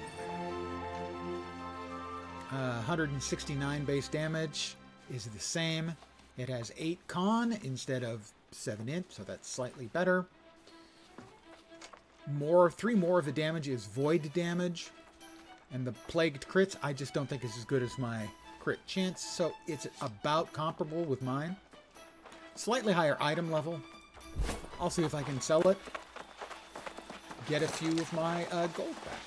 mine. 169 base damage is the same. It has 8 Con instead of 7 Int, so that's slightly better. 3 more of the damage is void damage, and the Plagued Crits I just don't think is as good as my crit chance, so it's about comparable with mine. Slightly higher item level. I'll see if I can sell it. Get a few of my gold back.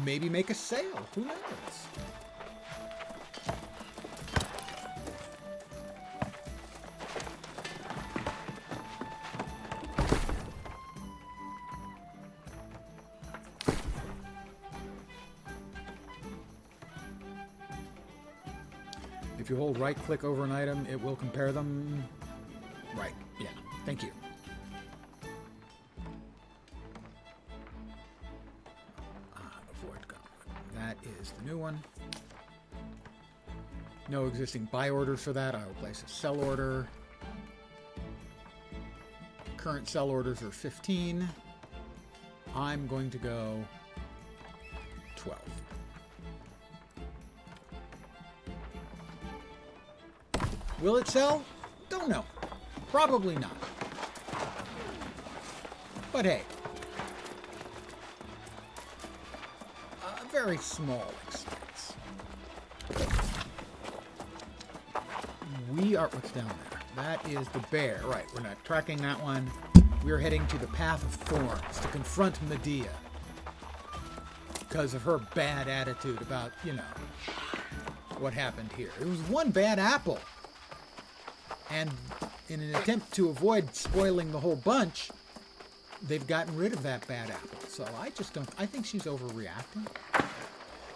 Maybe make a sale. Who knows? If you hold right-click over an item, it will compare them. Right. Yeah. Thank you. The Void Gauntlet. That is the new one. No existing buy orders for that. I will place a sell order. Current sell orders are 15. I'm going to go 12. Will it sell? Don't know. Probably not. But hey. A very small expense. We are... What's down there? That is the bear. Right, we're not tracking that one. We're heading to the Path of Thorns to confront Medea. Because of her bad attitude about, you know, what happened here. It was one bad apple. And in an attempt to avoid spoiling the whole bunch, they've gotten rid of that bad apple. So I just don't... I think she's overreacting.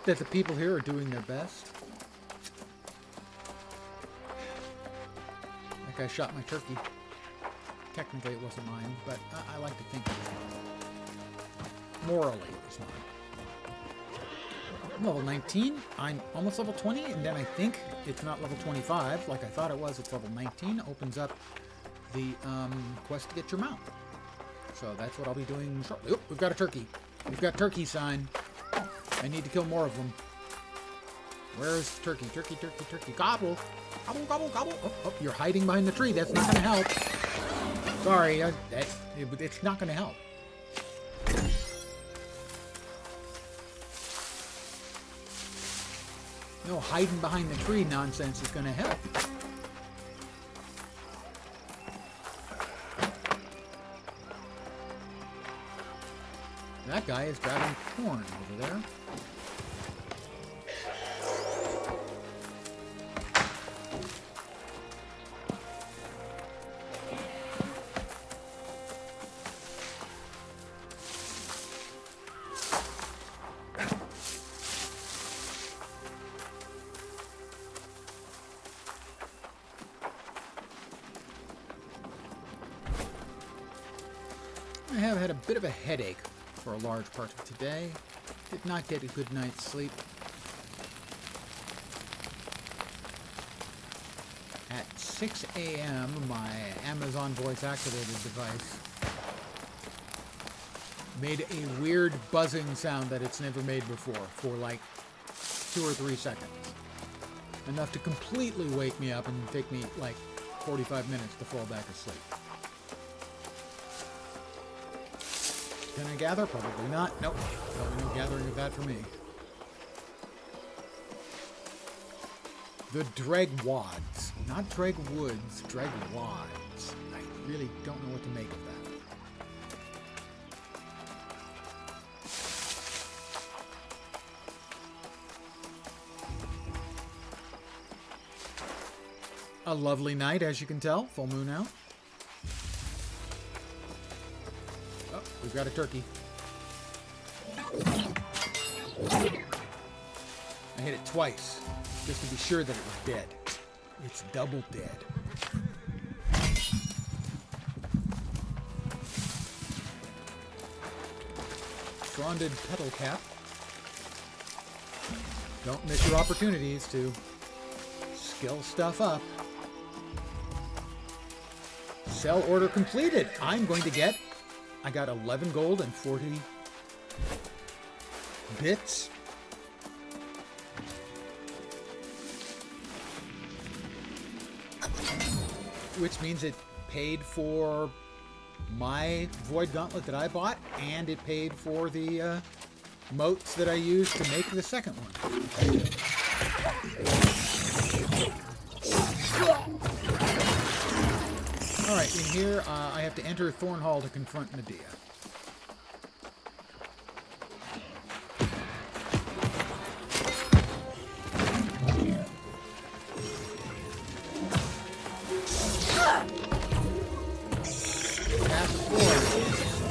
That the people here are doing their best. That guy shot my turkey. Technically it wasn't mine, but I like to think it was mine. Morally it was mine. I'm level 19. I'm almost level 20, and then I think it's not level 25 like I thought it was. It's level 19. Opens up the quest to get your mount. So that's what I'll be doing shortly. Oh, we've got a turkey. We've got turkey sign. I need to kill more of them. Where's turkey? Turkey, turkey, turkey. Gobble. Gobble, gobble, gobble. Oh, oh, you're hiding behind the tree. That's not going to help. Sorry. It's not going to help. No hiding behind the tree nonsense is going to help. That guy is grabbing corn over there. bit of a headache for a large part of today. Did not get a good night's sleep. At 6 a.m., my Amazon voice-activated device made a weird buzzing sound that it's never made before for like 2 or 3 seconds. Enough to completely wake me up and take me like 45 minutes to fall back asleep. Can I gather? Probably not. Nope. Probably no gathering of that for me. The Dregwads. Not Dregwoods, Dregwads. I really don't know what to make of that. A lovely night, as you can tell. Full moon out. Oh, we've got a turkey. I hit it twice, just to be sure that it was dead. It's double dead. Fronded petal cap. Don't miss your opportunities to skill stuff up. Sell order completed. I'm going to get, I got 11 gold and 40 bits. Which means it paid for my Void Gauntlet that I bought, and it paid for the motes that I used to make the second one. Alright, in here I have to enter Thornhall to confront Medea.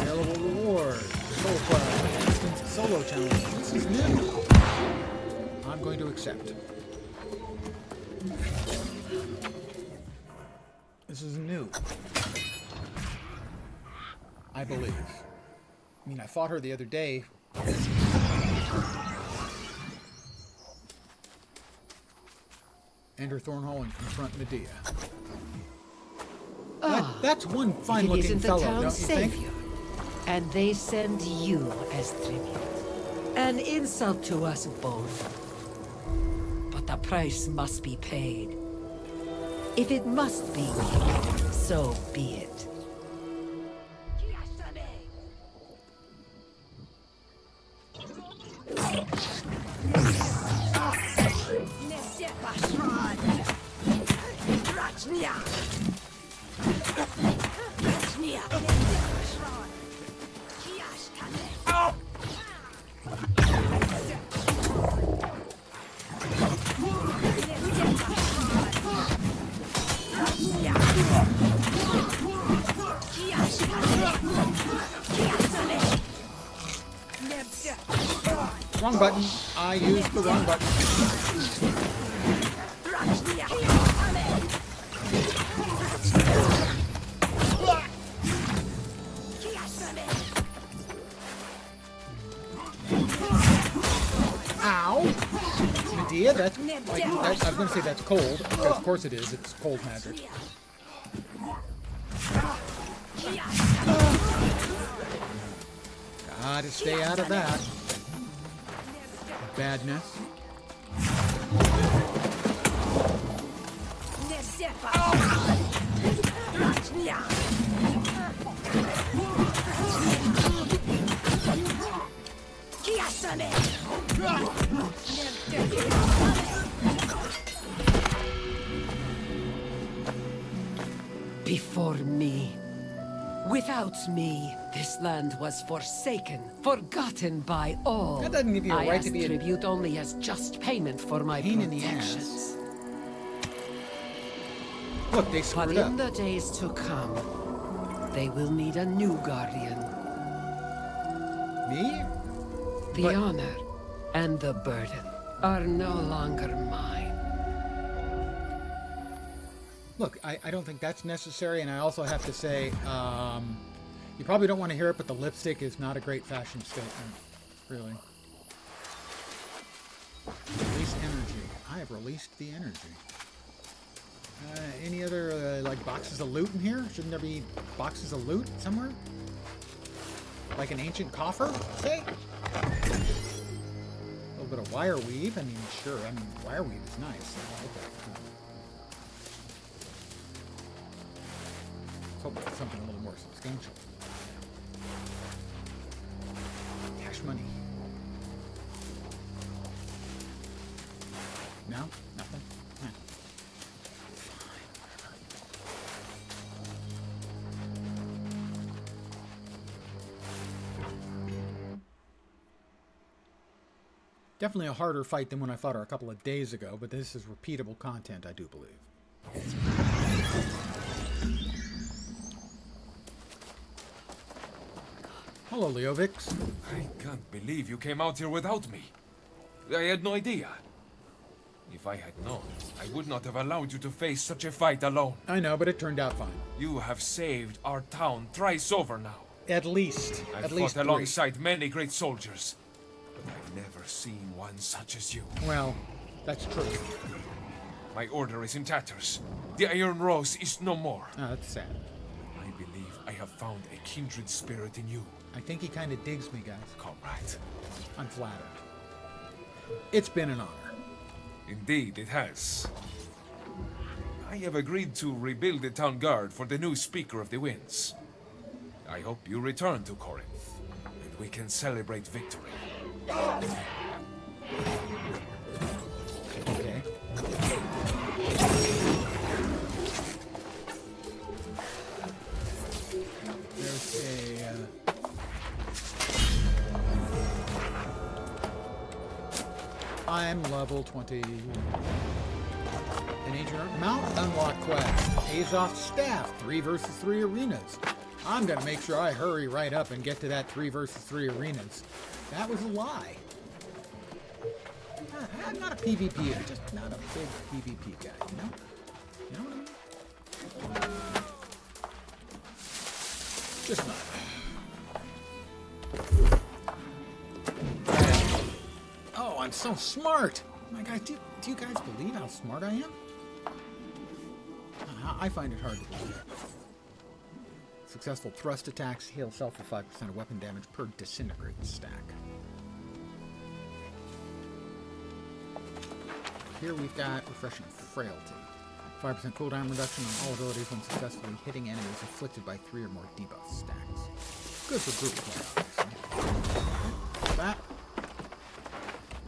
Available reward. Soul Cloud. Instant solo challenge. This is new. I'm going to accept. This is new. I believe. I mean, I fought her the other day. Enter Thornhall and confront Medea. That's one fine-looking fellow, don't you think? And they send you as tribute. An insult to us both. But the price must be paid. If it must be, so be it. Wrong button. I used the wrong button. Ow! Medea, that's like, I was going to say that's cold, because of course it is. It's cold magic. Gotta stay out of that. Badness. Before me. Without me, this land was forsaken, forgotten by all. That doesn't give you a right to be a tribute only as just payment for my pain in the protections. Look, they screwed But up. in the days to come, they will need a new guardian. Me? The honor and the burden are no longer mine. Look, I don't think that's necessary, and I also have to say, You probably don't want to hear it, but the lipstick is not a great fashion statement, really. Release energy. I have released the energy. Any other, like, boxes of loot in here? Shouldn't there be boxes of loot somewhere? Like an ancient coffer, say? A little bit of wire weave. I mean, sure. I mean, wire weave is nice. I like that. Let's hope it's something a little more substantial. Cash money. No? Nothing? Fine, definitely a harder fight than when I fought her a couple of days ago, but this is repeatable content, I do believe. Hello, Leovix. I can't believe you came out here without me. I had no idea. If I had known, I would not have allowed you to face such a fight alone. I know, but it turned out fine. You have saved our town thrice over now. At least. I've fought alongside many great soldiers, but I've never seen one such as you. Well, that's true. My order is in tatters. The Iron Rose is no more. Oh, that's sad. I believe I have found a kindred spirit in you. I think he kind of digs me, guys. Comrade. I'm flattered. It's been an honor. Indeed, it has. I have agreed to rebuild the town guard for the new Speaker of the Winds. I hope you return to Corinth, and we can celebrate victory. Okay. There's a... I'm level 20. An ancient mount unlock quest. Azoth staff. 3 versus 3 arenas. I'm gonna make sure I hurry right up and get to that 3 versus 3 arenas. That was a lie. I'm not a PvPer, just not a big PvP guy, you know? You know what I mean? Just not. Oh, I'm so smart! My God, do you guys believe how smart I am? I find it hard to believe. Successful thrust attacks heal self for 5% of weapon damage per disintegrate stack. Here we've got Refreshing Frailty. 5% cooldown reduction on all abilities when successfully hitting enemies afflicted by 3 or more debuff stacks. Good for group play, obviously. That.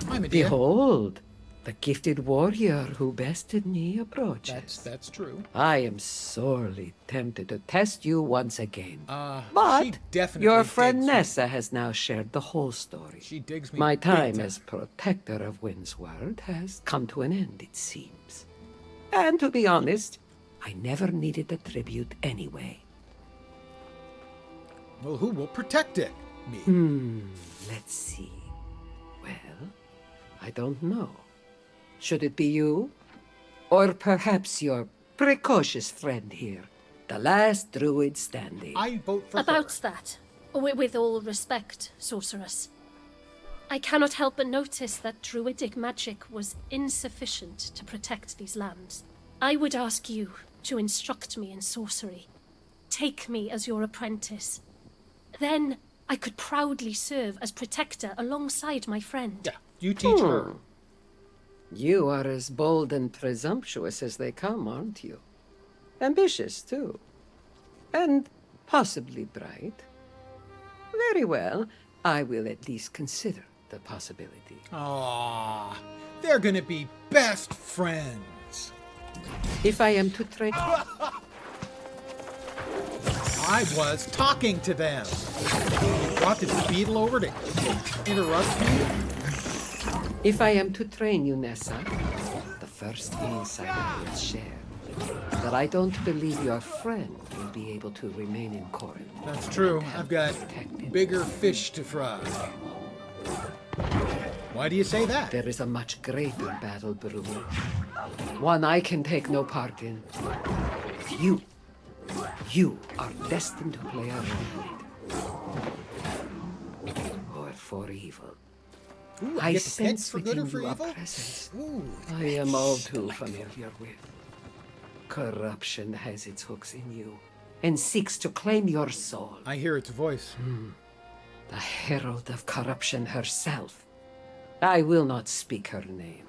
Hi, Medea. Behold, the gifted warrior who bested me approaches. That's true. I am sorely tempted to test you once again. She But definitely your friend digs me. Nessa has now shared the whole story. She digs me My big time time. as protector of Windsward has come to an end, it seems. And to be honest, I never needed a tribute anyway. Well, who will protect it? Me. Let's see. Well, I don't know. Should it be you? Or perhaps your precocious friend here, the last druid standing? I vote for About that, with all respect, sorceress, I cannot help but notice that druidic magic was insufficient to protect these lands. I would ask you to instruct me in sorcery. Take me as your apprentice. Then I could proudly serve as protector alongside my friend. Yeah, you teach her. You are as bold and presumptuous as they come, aren't you? Ambitious, too. And possibly bright. Very well. I will at least consider the possibility. Aww, they're gonna be best friends. If I am to train... I was talking to them. You brought this beetle over to interrupt me? If I am to train you, Nessa, the first insight I will share is that I don't believe your friend will be able to remain in Corinth. That's true. I've got bigger fish to fry. Why do you say that? There is a much greater battle brewing. One I can take no part in. You You are destined to play a role in it. Or for evil. Ooh, I get the picks sense for good or within for you a evil? presence Ooh, I am all too familiar with. Corruption has its hooks in you and seeks to claim your soul. I hear its voice. The herald of corruption herself. I will not speak her name,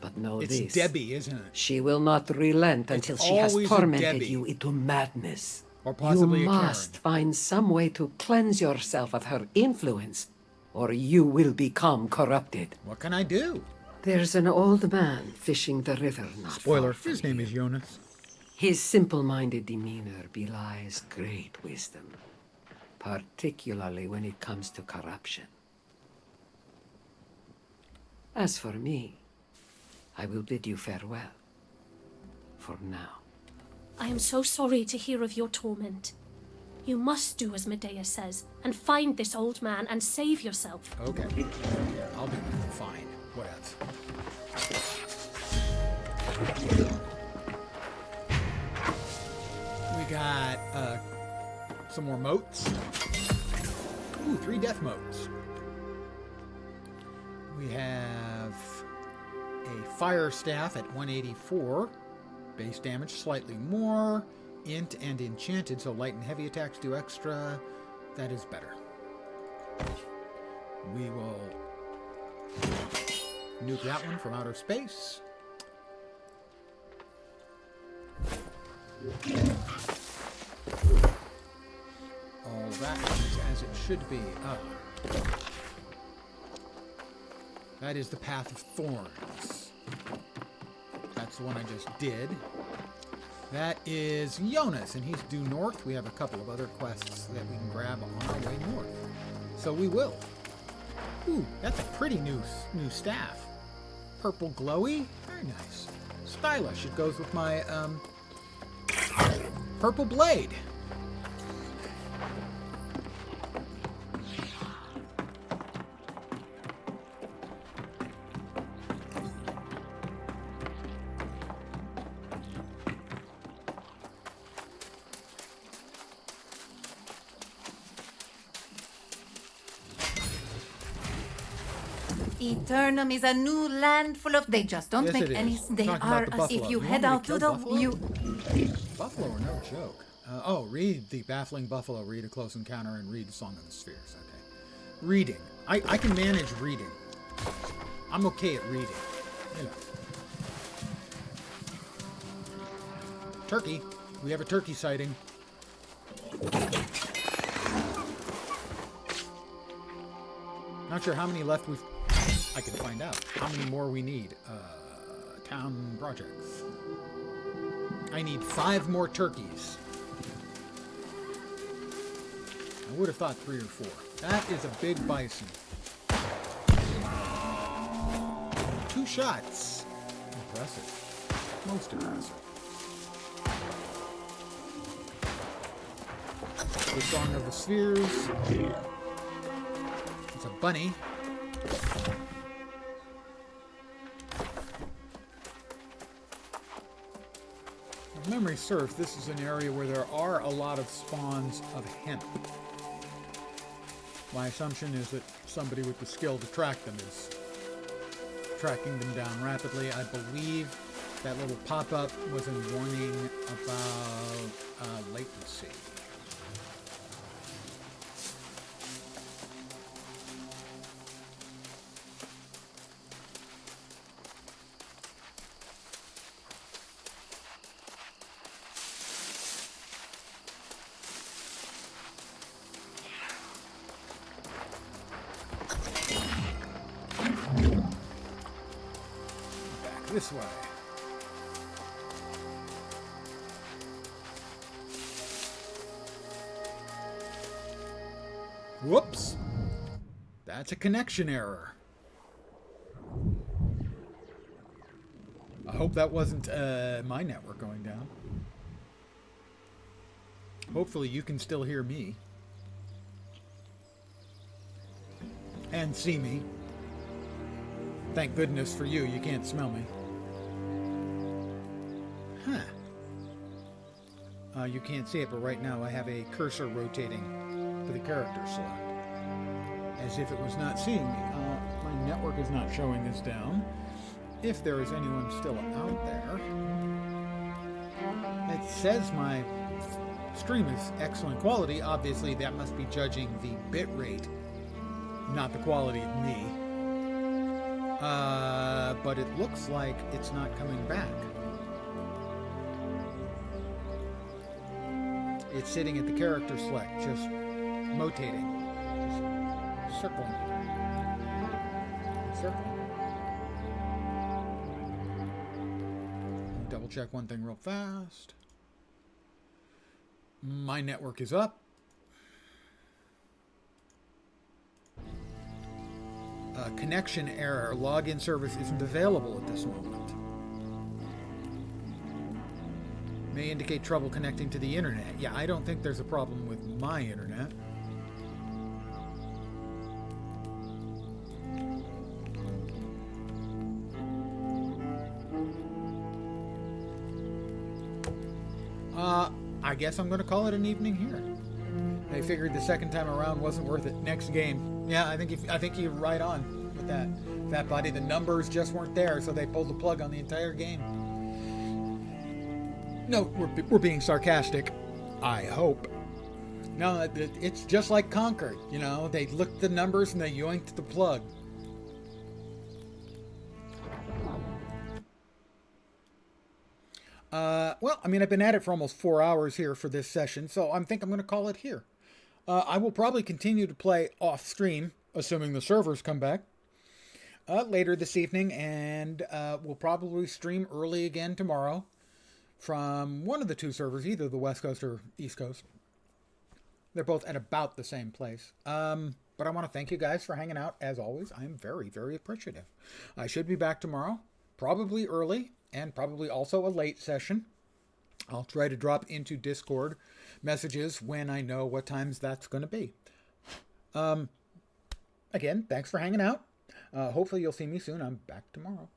but know It's this. Debbie, isn't it? She will not relent until she has always a tormented Debbie. you into madness. Or possibly you a Karen. must find some way to cleanse yourself of her influence, or you will become corrupted. What can I do? There's an old man fishing the river not Spoiler, far from his name is Jonas. His simple-minded demeanor belies great wisdom, particularly when it comes to corruption. As for me, I will bid you farewell. For now. I am so sorry to hear of your torment. You must do as Medea says, and find this old man and save yourself. Okay. I'll be fine. What else? We got some more moats. Ooh, 3 death moats. We have a fire staff at 184. Base damage slightly more. Int and enchanted, so light and heavy attacks do extra. That is better. We will nuke that one from outer space. All that is as it should be. That is the Path of Thorns. That's the one I just did. That is Jonas, and he's due north. We have a couple of other quests that we can grab on our way north. So we will. Ooh, that's a pretty new staff. Purple glowy. Very nice. Stylish. It goes with my purple blade. Eternum is a new land full of. They just don't Yes, make it is. any. They Talking are. about the If buffalo. you You head want me out to to kill the. buffalo? Buffalo are no joke. Read The Baffling Buffalo, read A Close Encounter, and read Song of the Spheres. Okay. Reading. I can manage reading. I'm okay at reading. You know. Turkey. We have a turkey sighting. Not sure how many left we've... I can find out how many more we need. Town projects. I need 5 more turkeys. I would have thought 3 or 4. That is a big bison. 2 shots. Impressive. Most impressive. The Song of the Spheres. It's a bunny. If memory serves, this is an area where there are a lot of spawns of hemp. My assumption is that somebody with the skill to track them is tracking them down rapidly. I believe that little pop-up was a warning about latency. This way. Whoops. That's a connection error. I hope that wasn't my network going down. Hopefully you can still hear me. And see me. Thank goodness for you, you can't smell me. Huh. You can't see it, but right now I have a cursor rotating for the character select, as if it was not seeing me. My network is not showing this down. If there is anyone still out there, it says my stream is excellent quality. Obviously, that must be judging the bit rate, not the quality of me. But it looks like it's not coming back. It's sitting at the character select, just rotating, just circling, circling. Double check one thing real fast. My network is up. Connection error. Login service isn't available at this moment. May indicate trouble connecting to the internet. Yeah, I don't think there's a problem with my internet. I guess I'm going to call it an evening here. They figured the second time around wasn't worth it. Next game. Yeah, I think you're right on with that. Fat Body, the numbers just weren't there, so they pulled the plug on the entire game. No, we're being sarcastic. I hope. No, it's just like Conquer. You know, they looked at the numbers and they yoinked the plug. Well, I mean, I've been at it for almost 4 hours here for this session, so I think I'm going to call it here. I will probably continue to play off stream, assuming the servers come back, later this evening, and we'll probably stream early again tomorrow from one of the two servers, either the West Coast or East Coast. They're both at about the same place. But I want to thank you guys for hanging out, as always. I am very, very appreciative. I should be back tomorrow, probably early, and probably also a late session. I'll try to drop into Discord messages when I know what times that's going to be. Again, thanks for hanging out. Hopefully you'll see me soon. I'm back tomorrow.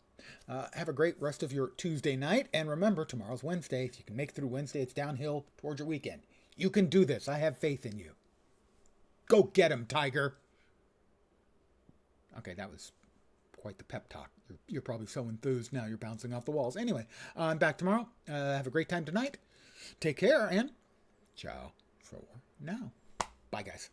Have a great rest of your Tuesday night. And remember, tomorrow's Wednesday. If you can make it through Wednesday, it's downhill towards your weekend. You can do this. I have faith in you. Go get him, Tiger. Okay, that was quite the pep talk. You're probably so enthused now you're bouncing off the walls. Anyway, I'm back tomorrow. Have a great time tonight. Take care and ciao for now. Bye, guys.